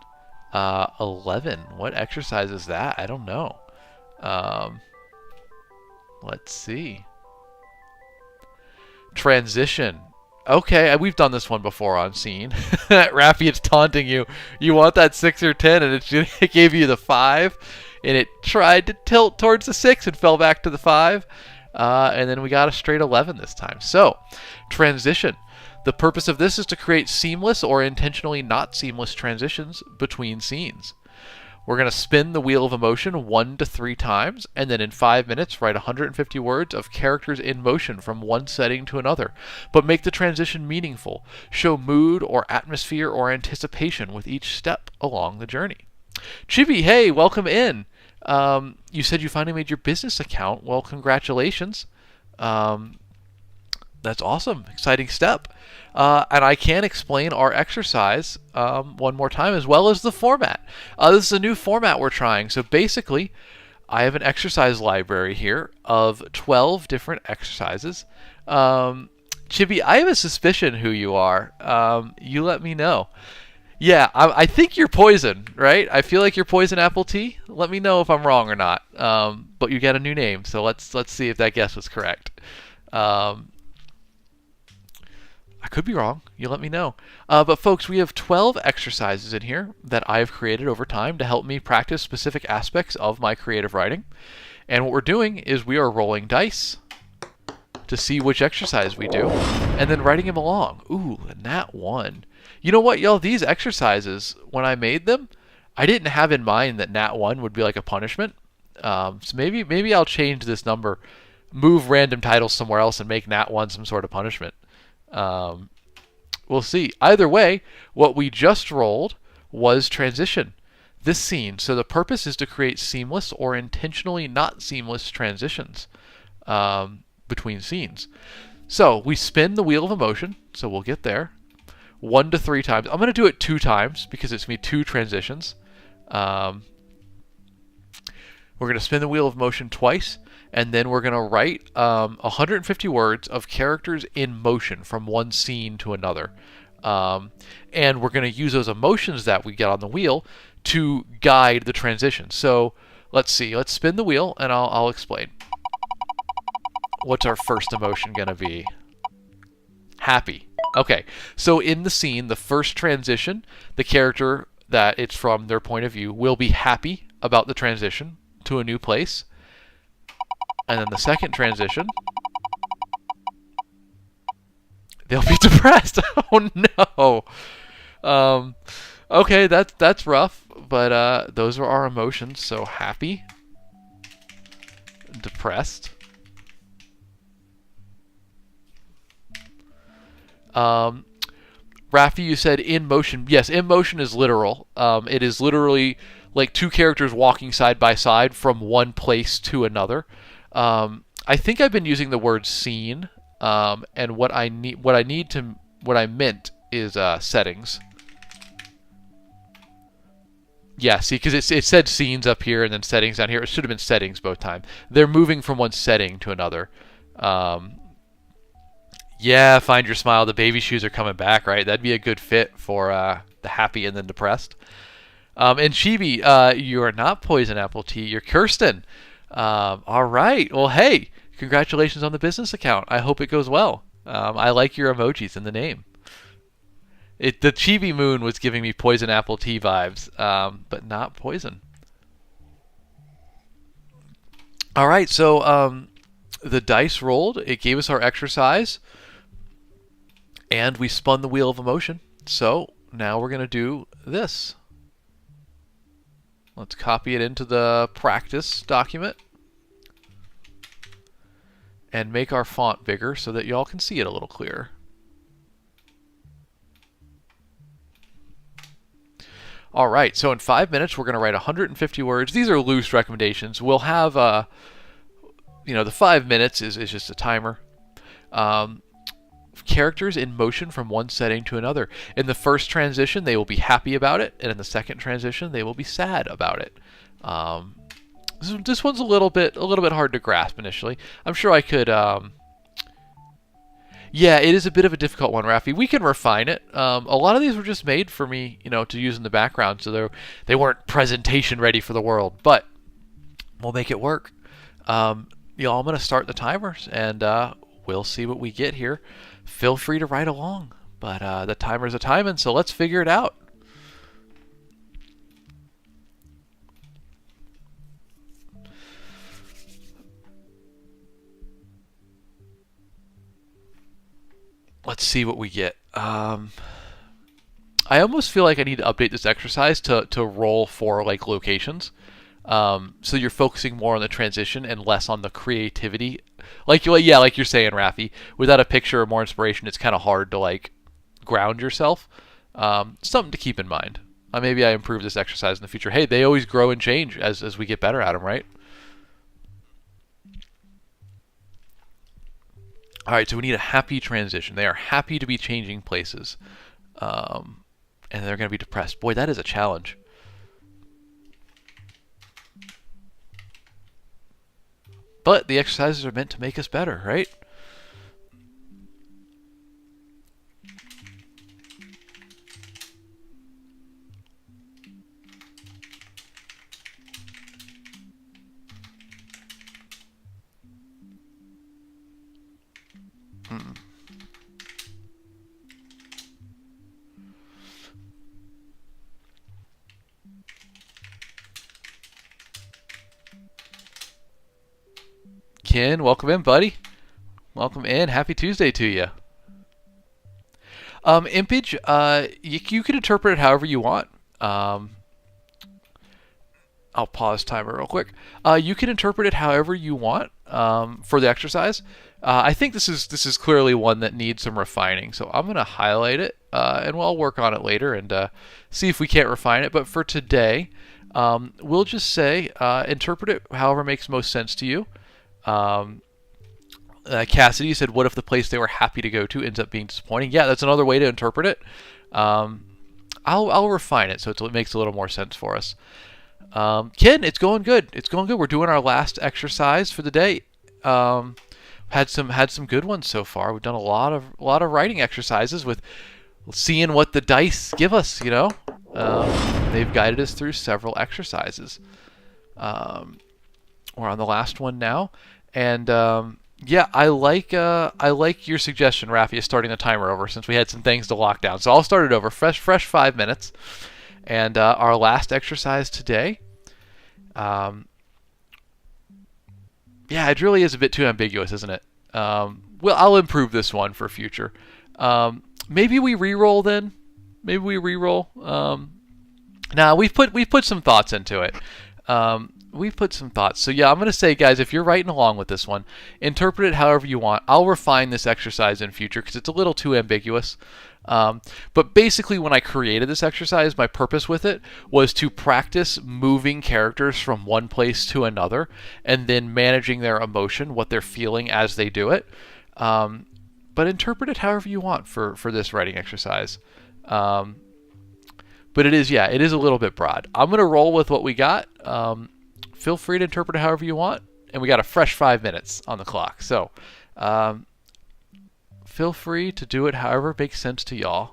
11. What exercise is that? I don't know. Let's see. Transition. Okay, we've done this one before on scene. Raffi, it's taunting you. You want that 6 or 10, and it gave you the 5, and it tried to tilt towards the 6 and fell back to the 5. And then we got a straight 11 this time. So, transition. The purpose of this is to create seamless or intentionally not seamless transitions between scenes. We're going to spin the wheel of emotion 1 to 3 times, and then in 5 minutes write 150 words of characters in motion from one setting to another. But make the transition meaningful. Show mood or atmosphere or anticipation with each step along the journey. Chibi, hey, welcome in. You said you finally made your business account. Well, congratulations. That's awesome. Exciting step. And I can explain our exercise one more time, as well as the format. This is a new format we're trying. So basically, I have an exercise library here of 12 different exercises. Chibi, I have a suspicion who you are. You let me know. Yeah, I think you're poison, right? I feel like you're poison apple tea. Let me know if I'm wrong or not. But you got a new name, so let's see if that guess was correct. I could be wrong. You let me know. But folks, we have 12 exercises in here that I've created over time to help me practice specific aspects of my creative writing. And what we're doing is we are rolling dice to see which exercise we do, and then writing them along. Ooh, a nat 1. You know what, y'all? These exercises, when I made them, I didn't have in mind that nat 1 would be like a punishment. So maybe I'll change this number, move random titles somewhere else, and make nat 1 some sort of punishment. We'll see. Either way, what we just rolled was transition. This scene. So the purpose is to create seamless or intentionally not seamless transitions between scenes. So we spin the wheel of emotion. So we'll get there 1 to 3 times. I'm going to do it 2 times because it's going to be 2 transitions. We're going to spin the wheel of emotion twice. And then we're going to write 150 words of characters in motion from one scene to another. And we're going to use those emotions that we get on the wheel to guide the transition. So let's see. Let's spin the wheel, and I'll explain. What's our first emotion going to be? Happy. Okay. So in the scene, the first transition, the character that it's from their point of view will be happy about the transition to a new place. And then the second transition, they'll be depressed. Oh no. Okay, that's rough, but those are our emotions. So happy, depressed. Rafi, you said in motion. Yes, in motion is literal. It is literally like 2 characters walking side by side from one place to another. I think I've been using the word scene, and what I meant is settings. Yeah, see, because it said scenes up here and then settings down here. It should have been settings both times. They're moving from one setting to another. Yeah, find your smile. The baby shoes are coming back, right? That'd be a good fit for the happy and then depressed. And Chibi, you are not poison apple tea. You're Kirsten. All right. Well, hey, congratulations on the business account. I hope it goes well. I like your emojis in the name. The Chibi Moon was giving me poison apple tea vibes, but not poison. All right. So the dice rolled. It gave us our exercise, and we spun the wheel of emotion. So now we're going to do this. Let's copy it into the practice document and make our font bigger so that y'all can see it a little clearer. All right, so in 5 minutes, we're going to write 150 words. These are loose recommendations. We'll have, the 5 minutes is just a timer. Characters in motion from one setting to another. In the first transition, they will be happy about it, and in the second transition, they will be sad about it. This one's a little bit hard to grasp initially. I'm sure I could. Yeah, it is a bit of a difficult one, Rafi. We can refine it. A lot of these were just made for me, to use in the background, so they weren't presentation ready for the world. But we'll make it work. I'm going to start the timers, and we'll see what we get here. Feel free to write along, but the timer's a timing, so let's figure it out. Let's see what we get. I almost feel like I need to update this exercise to roll for like locations. So you're focusing more on the transition and less on the creativity. Like you're saying, Rafi, without a picture or more inspiration, it's kind of hard to like ground yourself. Something to keep in mind. Maybe I improve this exercise in the future. Hey, they always grow and change as we get better at them, right? All right, so we need a happy transition. They are happy to be changing places, um, and they're going to be depressed. Boy, that is a challenge. But the exercises are meant to make us better, right? Hmm. Ken, welcome in, buddy. Welcome in. Happy Tuesday to you. Impage, you can interpret it however you want. Um, I'll pause timer real quick. You can interpret it however you want for the exercise. I think this is clearly one that needs some refining, so I'm going to highlight it, and we'll work on it later and see if we can't refine it. But for today, we'll just say interpret it however makes most sense to you. Cassidy said, "What if the place they were happy to go to ends up being disappointing?" Yeah, that's another way to interpret it. Um, I'll refine it so it makes a little more sense for us. Ken, it's going good. It's going good. We're doing our last exercise for the day. Had some good ones so far. We've done a lot of writing exercises with seeing what the dice give us. They've guided us through several exercises. We're on the last one now, and yeah, I like your suggestion, Rafi, of starting the timer over since we had some things to lock down. So I'll start it over, fresh 5 minutes, and our last exercise today. Um, yeah, it really is a bit too ambiguous, isn't it? Well, I'll improve this one for future. Maybe we re-roll then. Maybe we re-roll. Now we've put some thoughts into it. We've put some thoughts. So yeah, I'm going to say, guys, if you're writing along with this one, interpret it however you want. I'll refine this exercise in future because it's a little too ambiguous. But basically, when I created this exercise, my purpose with it was to practice moving characters from one place to another and then managing their emotion, what they're feeling as they do it. But interpret it however you want for this writing exercise. But it is a little bit broad. I'm going to roll with what we got. Feel free to interpret it however you want. And we got a fresh 5 minutes on the clock. So feel free to do it however makes sense to y'all.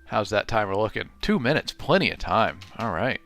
How's that timer looking? 2 minutes, plenty of time. All right.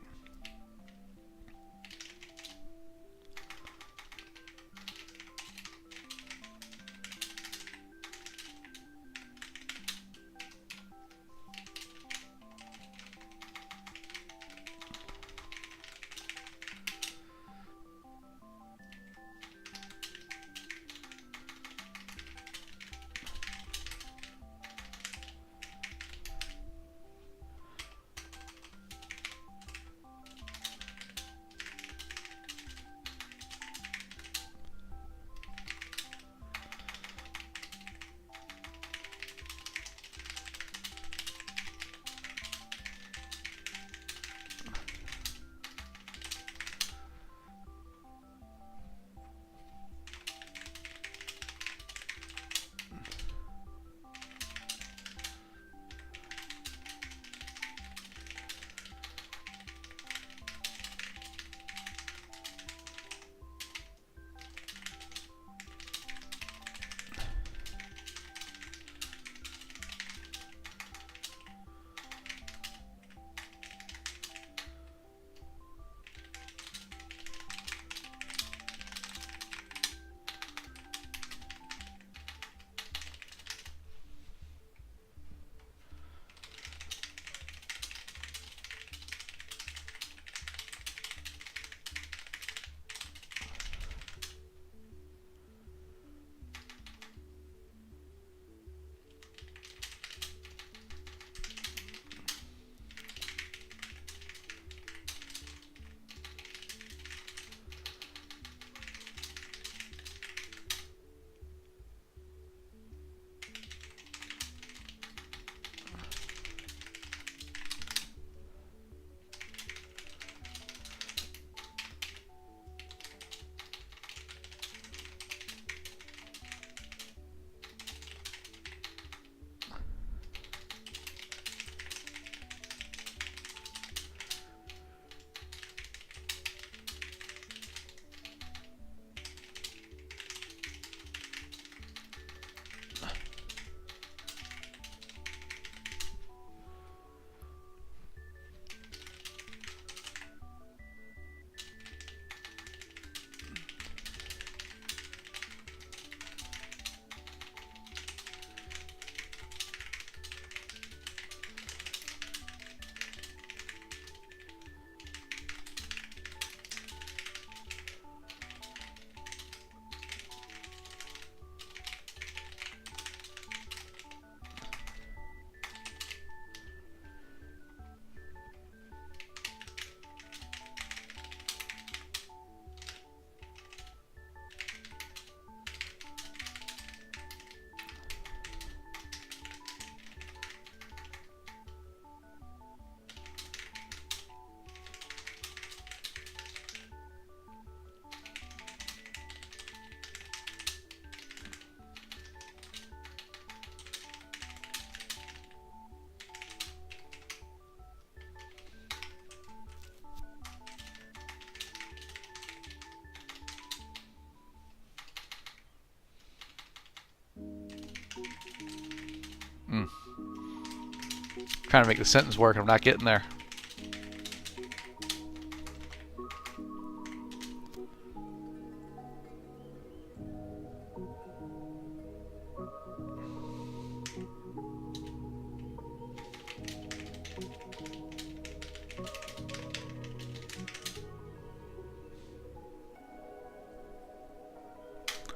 Trying to make the sentence work, I'm not getting there.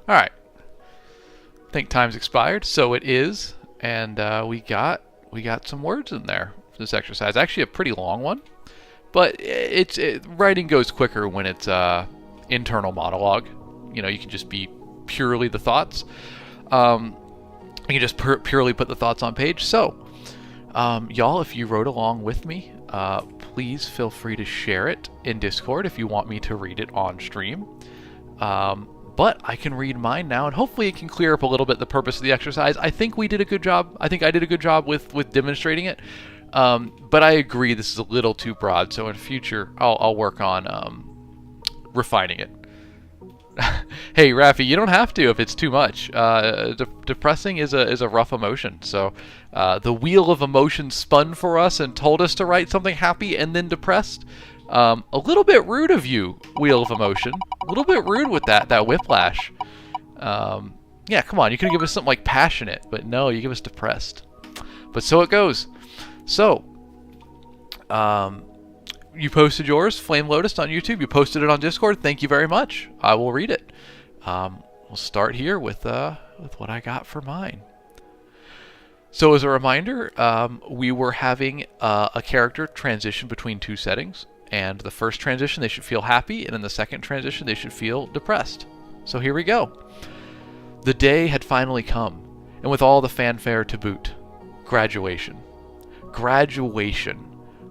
All right. I think time's expired, so it is, and we got some words in there for this exercise. Actually, a pretty long one, but writing goes quicker when it's internal monologue. You know, you can just be purely the thoughts. You can just purely put the thoughts on page. So, y'all, if you wrote along with me, please feel free to share it in Discord if you want me to read it on stream. But I can read mine now, and hopefully it can clear up a little bit the purpose of the exercise. I think we did a good job. I think I did a good job with demonstrating it. But I agree this is a little too broad, so in future I'll work on refining it. Hey, Rafi, you don't have to if it's too much. Depressing is a rough emotion. So the wheel of emotion spun for us and told us to write something happy and then depressed. A little bit rude of you, wheel of emotion. A little bit rude with that whiplash. Yeah, come on. You could give us something like passionate, but no, you give us depressed. But so it goes. So, you posted yours, Flame Lotus, on YouTube. You posted it on Discord. Thank you very much. I will read it. We'll start here with what I got for mine. So as a reminder, we were having a character transition between two settings. And the first transition, they should feel happy. And in the second transition, they should feel depressed. So here we go. The day had finally come. And with all the fanfare to boot. Graduation. Graduation.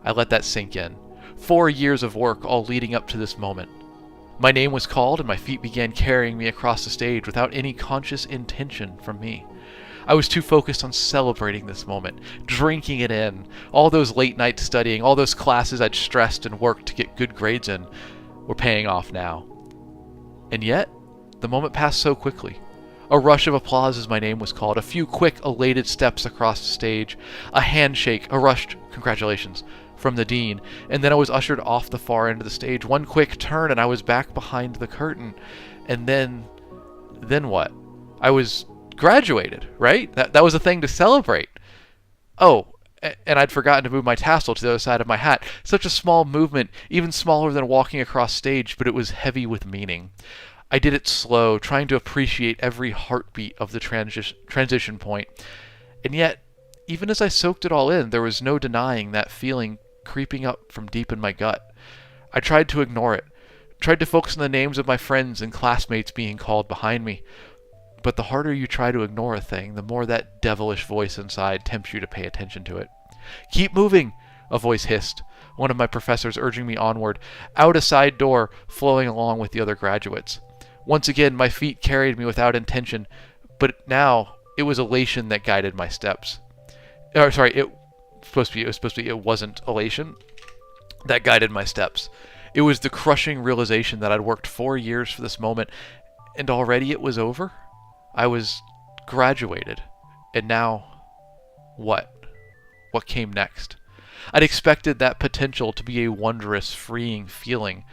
I let that sink in. 4 years of work all leading up to this moment. My name was called and my feet began carrying me across the stage without any conscious intention from me. I was too focused on celebrating this moment, drinking it in. All those late nights studying, all those classes I'd stressed and worked to get good grades in were paying off now. And yet, the moment passed so quickly. A rush of applause as my name was called, a few quick, elated steps across the stage, a handshake, a rushed congratulations from the dean, and then I was ushered off the far end of the stage. One quick turn and I was back behind the curtain. And then what? I was graduated, right? That was a thing to celebrate. Oh, and I'd forgotten to move my tassel to the other side of my hat. Such a small movement, even smaller than walking across stage, but it was heavy with meaning. I did it slow, trying to appreciate every heartbeat of the transition point. And yet, even as I soaked it all in, there was no denying that feeling creeping up from deep in my gut. I tried to ignore it, tried to focus on the names of my friends and classmates being called behind me. But the harder you try to ignore a thing, the more that devilish voice inside tempts you to pay attention to it. "Keep moving," a voice hissed, one of my professors urging me onward, out a side door, flowing along with the other graduates. Once again, my feet carried me without intention, but now it was elation that guided my steps. It wasn't elation that guided my steps. It was the crushing realization that I'd worked 4 years for this moment, and already it was over. I was graduated, and now what? What came next? I'd expected that potential to be a wondrous, freeing feeling.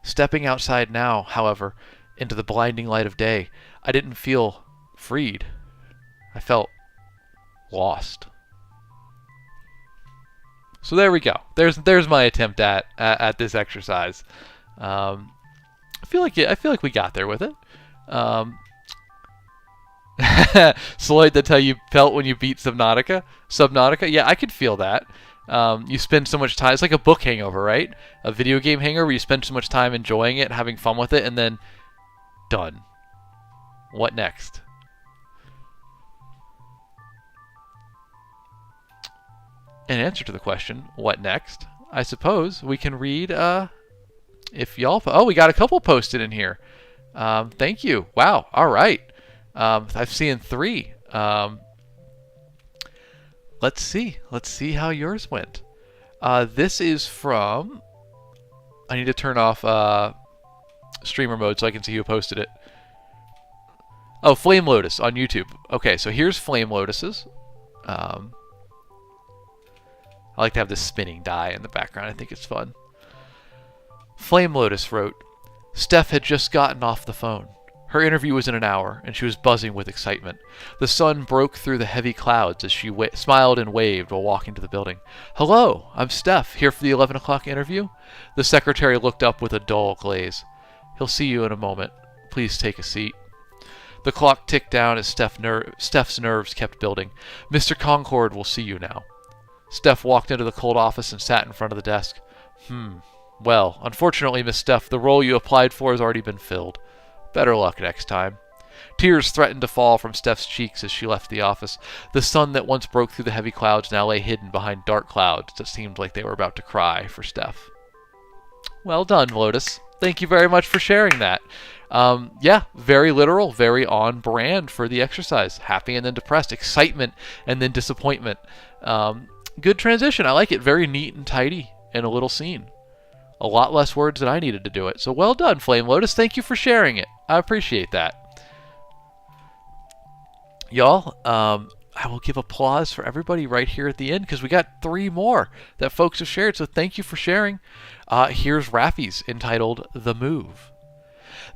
Stepping outside now, however, into the blinding light of day, I didn't feel freed. I felt lost. So there we go. There's my attempt at this exercise. I feel like we got there with it. Sloyd, that's how you felt when you beat Subnautica? Yeah, I could feel that. You spend so much time. It's like a book hangover, right? A video game hangover where you spend so much time enjoying it, having fun with it, and then done. What next? In answer to the question, what next? I suppose we can read, if y'all... Oh, we got a couple posted in here. Thank you. Wow. All right. I've seen 3. Let's see. Let's see how yours went. This is from... I need to turn off streamer mode so I can see who posted it. Oh, Flame Lotus on YouTube. Okay, so here's Flame Lotus's. I like to have this spinning die in the background. I think it's fun. Flame Lotus wrote, Steph had just gotten off the phone. Her interview was in an hour, and she was buzzing with excitement. The sun broke through the heavy clouds as she smiled and waved while walking to the building. "Hello, I'm Steph, here for the 11 o'clock interview." The secretary looked up with a dull glaze. "He'll see you in a moment. Please take a seat." The clock ticked down as Steph's nerves kept building. "Mr. Concord will see you now." Steph walked into the cold office and sat in front of the desk. Well, unfortunately, Miss Steph, the role you applied for has already been filled. Better luck next time." Tears threatened to fall from Steph's cheeks as she left the office. The sun that once broke through the heavy clouds now lay hidden behind dark clouds that seemed like they were about to cry for Steph. Well done, Lotus. Thank you very much for sharing that. Yeah, very literal, very on brand for the exercise. Happy and then depressed, excitement and then disappointment. Good transition. I like it. Very neat and tidy in a little scene. A lot less words than I needed to do it. So well done, Flame Lotus. Thank you for sharing it. I appreciate that. Y'all, I will give applause for everybody right here at the end because we got 3 more that folks have shared. So thank you for sharing. Here's Rafi's entitled The Move.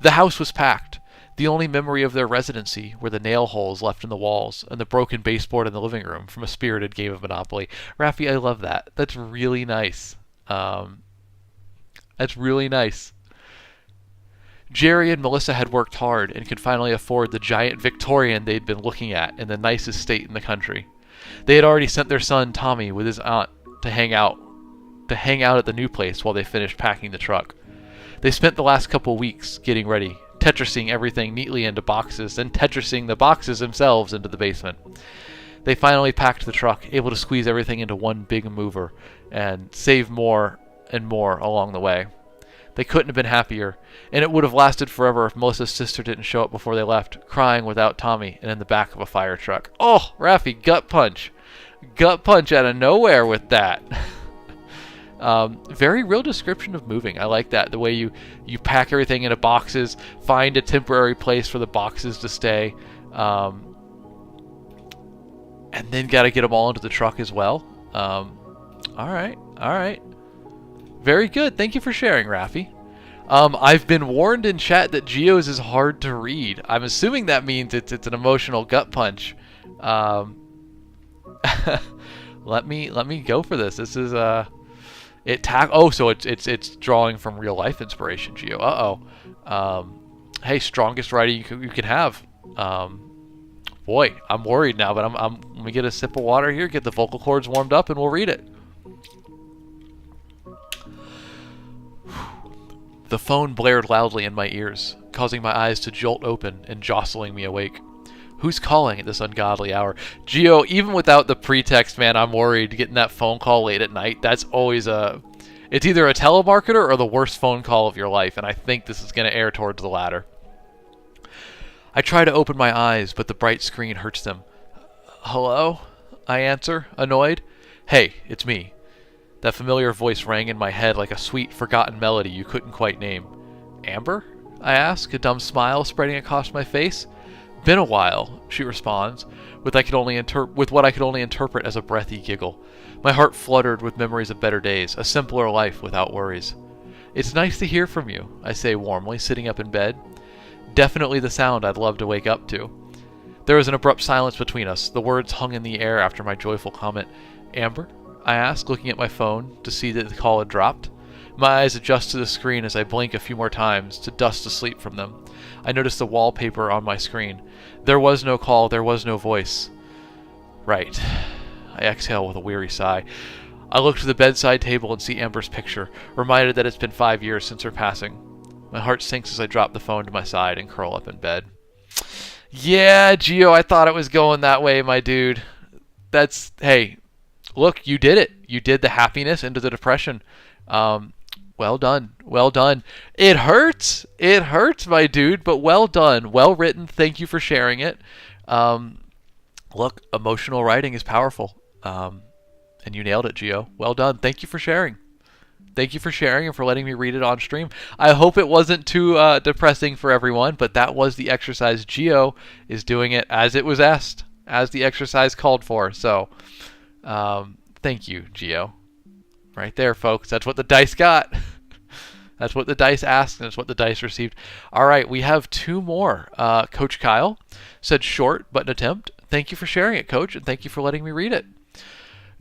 The house was packed. The only memory of their residency were the nail holes left in the walls and the broken baseboard in the living room from a spirited game of Monopoly. Rafi, I love that. That's really nice. That's really nice. Jerry and Melissa had worked hard and could finally afford the giant Victorian they'd been looking at in the nicest state in the country. They had already sent their son Tommy with his aunt to hang out at the new place while they finished packing the truck. They spent the last couple weeks getting ready, Tetrising everything neatly into boxes, and Tetrising the boxes themselves into the basement. They finally packed the truck, able to squeeze everything into one big mover and save more and more along the way. They couldn't have been happier, and it would have lasted forever if Melissa's sister didn't show up before they left, crying without Tommy and in the back of a fire truck. Oh, Raffi, gut punch. Gut punch out of nowhere with that. Very real description of moving. I like that. The way you pack everything into boxes, find a temporary place for the boxes to stay, and then got to get them all into the truck as well. All right. Very good. Thank you for sharing, Raffi. I've been warned in chat that Geo's is hard to read. I'm assuming that means it's an emotional gut punch. Let me go for this. This is so it's drawing from real life inspiration, Geo. Hey, strongest writing you can have. Boy, I'm worried now, but let me get a sip of water here, get the vocal cords warmed up, and we'll read it. The phone blared loudly in my ears, causing my eyes to jolt open and jostling me awake. Who's calling at this ungodly hour? Geo, even without the pretext, man, I'm worried getting that phone call late at night. That's always it's either a telemarketer or the worst phone call of your life, and I think this is going to err towards the latter. I try to open my eyes, but the bright screen hurts them. Hello? I answer, annoyed. Hey, it's me. That familiar voice rang in my head like a sweet, forgotten melody you couldn't quite name. Amber? I ask, a dumb smile spreading across my face. Been a while, she responds, with what I could only interpret as a breathy giggle. My heart fluttered with memories of better days, a simpler life without worries. It's nice to hear from you, I say warmly, sitting up in bed. Definitely the sound I'd love to wake up to. There was an abrupt silence between us. The words hung in the air after my joyful comment. Amber? I ask, looking at my phone to see that the call had dropped. My eyes adjust to the screen as I blink a few more times to dust asleep from them. I notice the wallpaper on my screen. There was no call, there was no voice. Right. I exhale with a weary sigh. I look to the bedside table and see Amber's picture, reminded that it's been 5 years since her passing. My heart sinks as I drop the phone to my side and curl up in bed. Yeah, Geo, I thought it was going that way, my dude. Hey, look, you did it. You did the happiness into the depression. Well done. Well done. It hurts. It hurts, my dude, but well done. Well written. Thank you for sharing it. Look, emotional writing is powerful. And you nailed it, Geo. Well done. Thank you for sharing. Thank you for sharing and for letting me read it on stream. I hope it wasn't too depressing for everyone, but that was the exercise. Geo is doing it as it was asked, as the exercise called for. So, thank you, Geo. Right there, folks. That's what the dice got. That's what the dice asked, and it's what the dice received. All right, we have 2 more. Coach Kyle said short, but an attempt. Thank you for sharing it, Coach, and thank you for letting me read it.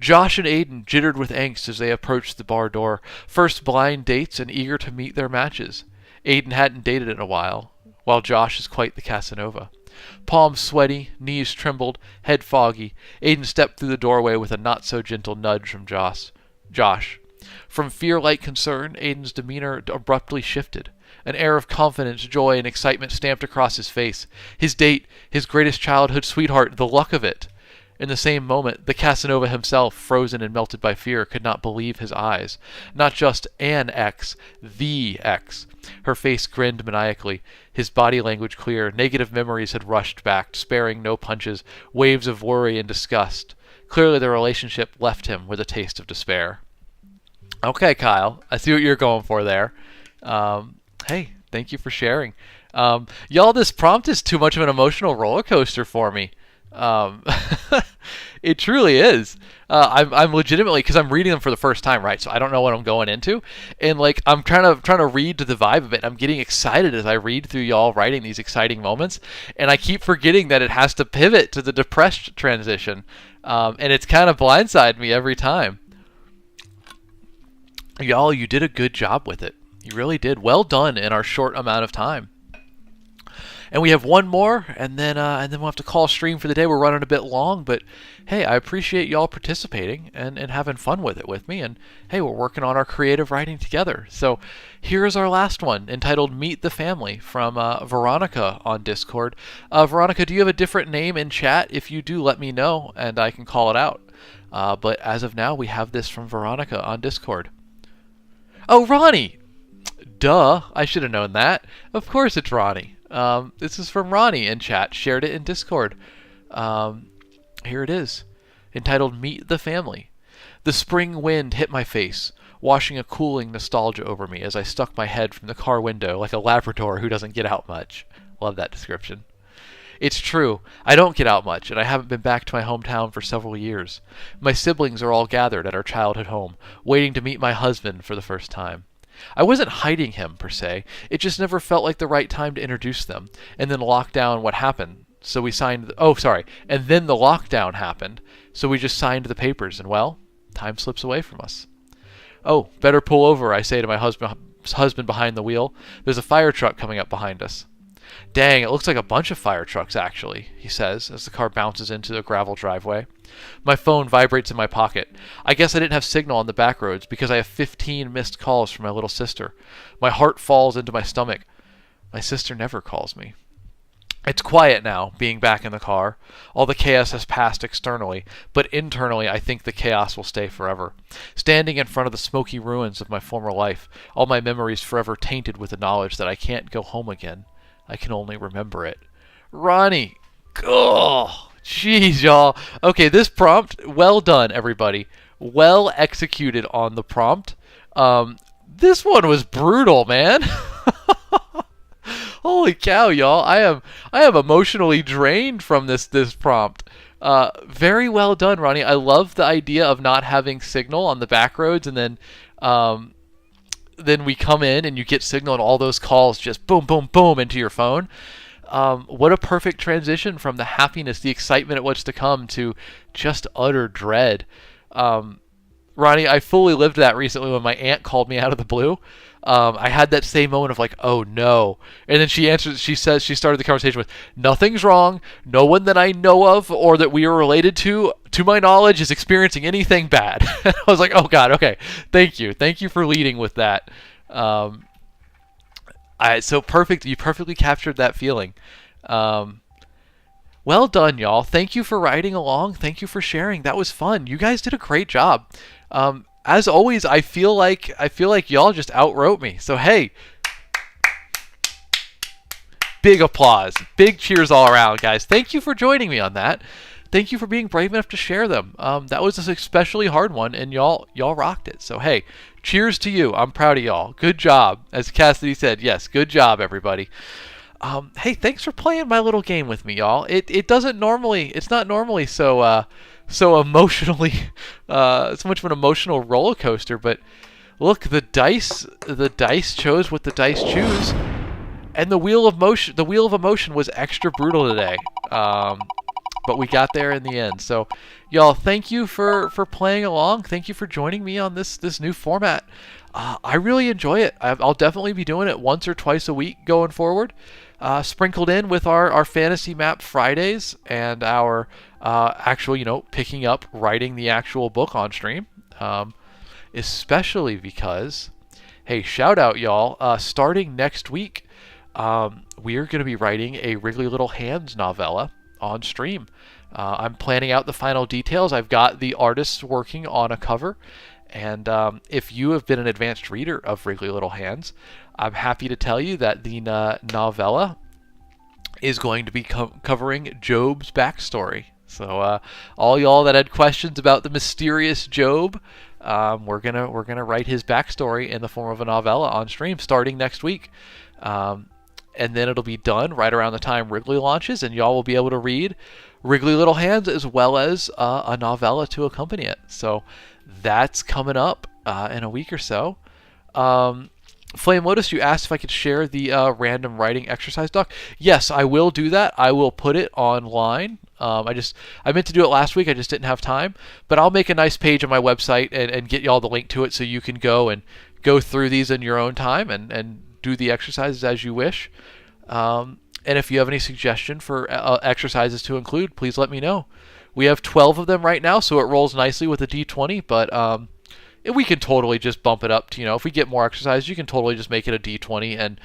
Josh and Aiden jittered with angst as they approached the bar door, first blind dates and eager to meet their matches. Aiden hadn't dated in a while Josh is quite the Casanova. Palms sweaty, knees trembled, head foggy, Aiden stepped through the doorway with a not-so-gentle nudge from Josh. From fear-like concern, Aiden's demeanor abruptly shifted. An air of confidence, joy, and excitement stamped across his face. His date, his greatest childhood sweetheart, the luck of it. In the same moment, the Casanova himself, frozen and melted by fear, could not believe his eyes. Not just an ex, the ex. Her face grinned maniacally, his body language clear. Negative memories had rushed back, sparing no punches, waves of worry and disgust. Clearly the relationship left him with a taste of despair. Okay, Kyle, I see what you're going for there. Hey, Thank you for sharing. Y'all, this prompt is too much of an emotional roller coaster for me. Um, it truly is. I'm legitimately, because I'm reading them for the first time, right? So I don't know what I'm going into, and like I'm trying to read to the vibe of it. I'm getting excited as I read through y'all writing these exciting moments, and I keep forgetting that it has to pivot to the depressed transition, and it's kind of blindsided me every time. Y'all, you did a good job with it. You really did. Well done in our short amount of time. And we have one more, and then we'll have to call stream for the day. We're running a bit long, but hey, I appreciate y'all participating and having fun with it with me. And hey, we're working on our creative writing together. So here's our last one, entitled "Meet the Family" from Veronica on Discord. Veronica, do you have a different name in chat? If you do, let me know, and I can call it out. But as of now, we have this from Veronica on Discord. Oh, Ronnie! Duh, I should have known that. Of course it's Ronnie. This is from Ronnie in chat. Shared it in Discord. Here it is, entitled "Meet the Family." The spring wind hit my face, washing a cooling nostalgia over me as I stuck my head from the car window like a Labrador who doesn't get out much. Love that description. It's true, I don't get out much, and I haven't been back to my hometown for several years. My siblings are all gathered at our childhood home, waiting to meet my husband for the first time. I wasn't hiding him, per se. It just never felt like the right time to introduce them. And then lockdown, what happened? So we signed... And then the lockdown happened. So we just signed the papers, and well, time slips away from us. Oh, better pull over, I say to my husband behind the wheel. There's a fire truck coming up behind us. Dang, it looks like a bunch of fire trucks, actually, he says, as the car bounces into the gravel driveway. My phone vibrates in my pocket. I guess I didn't have signal on the back roads because I have 15 missed calls from my little sister. My heart falls into my stomach. My sister never calls me. It's quiet now, being back in the car. All the chaos has passed externally, but internally I think the chaos will stay forever. Standing in front of the smoky ruins of my former life, all my memories forever tainted with the knowledge that I can't go home again. I can only remember it. Ronnie! Oh, jeez, y'all. Okay, this prompt, well done, everybody. Well executed on the prompt. This one was brutal, man. Holy cow, y'all. I am emotionally drained from this prompt. Very well done, Ronnie. I love the idea of not having signal on the back roads, and then we come in and you get signal and all those calls just boom, boom, boom into your phone. What a perfect transition from the happiness, the excitement at what's to come to just utter dread. Ronnie, I fully lived that recently when my aunt called me out of the blue. I had that same moment of like, oh no. And then she started the conversation with, nothing's wrong. No one that I know of or that we are related to my knowledge, is experiencing anything bad. I was like, oh God, okay. Thank you. Thank you for leading with that. So perfect. You perfectly captured that feeling. Well done, y'all. Thank you for riding along. Thank you for sharing. That was fun. You guys did a great job. As always, I feel like y'all just outwrote me. So hey, big applause, big cheers all around, guys. Thank you for joining me on that. Thank you for being brave enough to share them. That was an especially hard one, and y'all rocked it. So hey, cheers to you. I'm proud of y'all. Good job. As Cassidy said, yes, good job, everybody. Hey, thanks for playing my little game with me, y'all. It's not normally so emotionally, so much of an emotional roller coaster, but look, the dice chose what the dice choose, and the wheel of emotion was extra brutal today. But we got there in the end. So, y'all, thank you for playing along. Thank you for joining me on this new format. I really enjoy it. I'll definitely be doing it once or twice a week going forward. Sprinkled in with our fantasy map Fridays and our actual, picking up writing the actual book on stream. Especially because, hey, shout out, y'all. Starting next week, we are going to be writing a Wriggly Little Hands novella on stream. I'm planning out the final details. I've got the artists working on a cover. And if you have been an advanced reader of Wriggly Little Hands, I'm happy to tell you that the novella is going to be covering Job's backstory. So all y'all that had questions about the mysterious Job, we're gonna write his backstory in the form of a novella on stream starting next week. And then it'll be done right around the time Wrigley launches, and y'all will be able to read Wrigley Little Hands as well as a novella to accompany it. So that's coming up in a week or so. Flame Lotus, you asked if I could share the random writing exercise doc. Yes, I will do that. I will put it online. I meant to do it last week. I just didn't have time. But I'll make a nice page on my website and get y'all the link to it so you can go through these in your own time and do the exercises as you wish. And if you have any suggestion for exercises to include, please let me know. We have 12 of them right now, so it rolls nicely with a D20, but we can totally just bump it up to, if we get more exercises, you can totally just make it a D20 and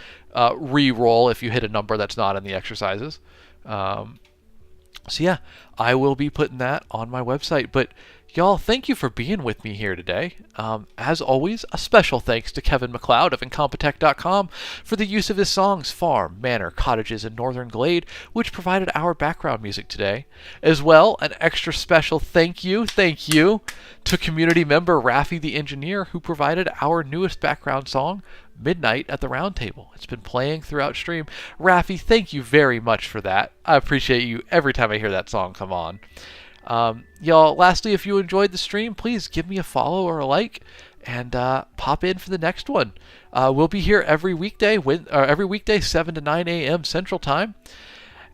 re-roll if you hit a number that's not in the exercises. So yeah, I will be putting that on my website. But y'all, thank you for being with me here today. As always, a special thanks to Kevin MacLeod of Incompetech.com for the use of his songs Farm, Manor, Cottages, and Northern Glade, which provided our background music today. As well, an extra special thank you to community member Raffi the Engineer, who provided our newest background song, Midnight at the Round Table. It's been playing throughout stream. Raffi, thank you very much for that. I appreciate you every time I hear that song come on. Y'all, lastly, if you enjoyed the stream, please give me a follow or a like and pop in for the next one. We'll be here every weekday 7 to 9 a.m. Central Time.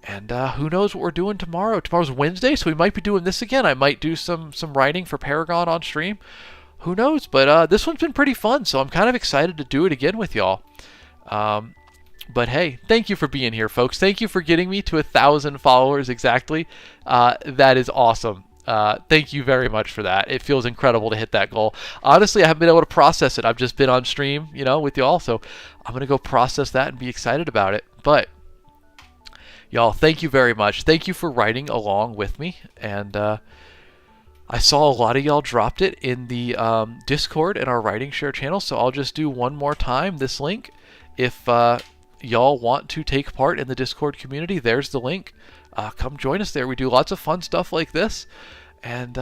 And who knows what we're doing tomorrow. Tomorrow's Wednesday, so we might be doing this again. I might do some writing for Paragon on stream. Who knows? But this one's been pretty fun, so I'm kind of excited to do it again with y'all. But hey, thank you for being here, folks. Thank you for getting me to 1,000 followers exactly. That is awesome. Thank you very much for that. It feels incredible to hit that goal. Honestly, I haven't been able to process it. I've just been on stream, with y'all, so I'm going to go process that and be excited about it. But y'all, thank you very much. Thank you for writing along with me. And I saw a lot of y'all dropped it in the Discord in our writing share channel, so I'll just do one more time this link. If y'all want to take part in the Discord community, there's the link. Come join us there. We do lots of fun stuff like this. And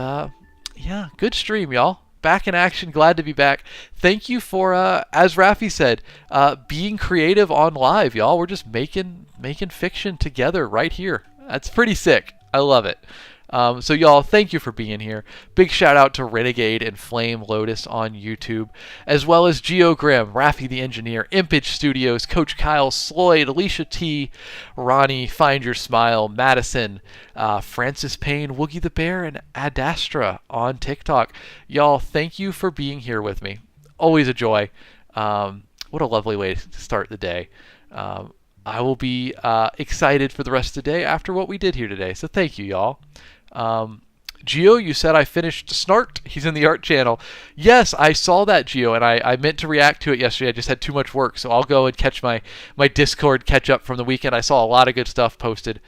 yeah, good stream, y'all. Back in action. Glad to be back. Thank you for, as Raffi said, being creative on live, y'all. We're just making fiction together right here. That's pretty sick. I love it. So y'all, thank you for being here. Big shout out to Renegade and Flame Lotus on YouTube, as well as Geogrim, Raffi the Engineer, Impage Studios, Coach Kyle, Sloyd, Alicia T, Ronnie, Find Your Smile, Madison, Francis Payne, Woogie the Bear, and Adastra on TikTok. Y'all, thank you for being here with me. Always a joy. What a lovely way to start the day. I will be excited for the rest of the day after what we did here today. So thank you, y'all. Geo, you said I finished Snart. He's in the art channel. Yes, I saw that, Geo, and I meant to react to it yesterday. I just had too much work, so I'll go and catch my Discord catch up from the weekend. I saw a lot of good stuff posted.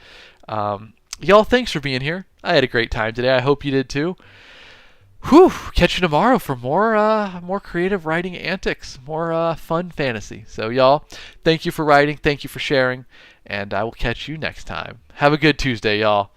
Y'all, thanks for being here. I had a great time today. I hope you did too. Whew, catch you tomorrow for more creative writing antics, more fun fantasy. So y'all, thank you for writing, thank you for sharing, and I will catch you next time. Have a good Tuesday, y'all.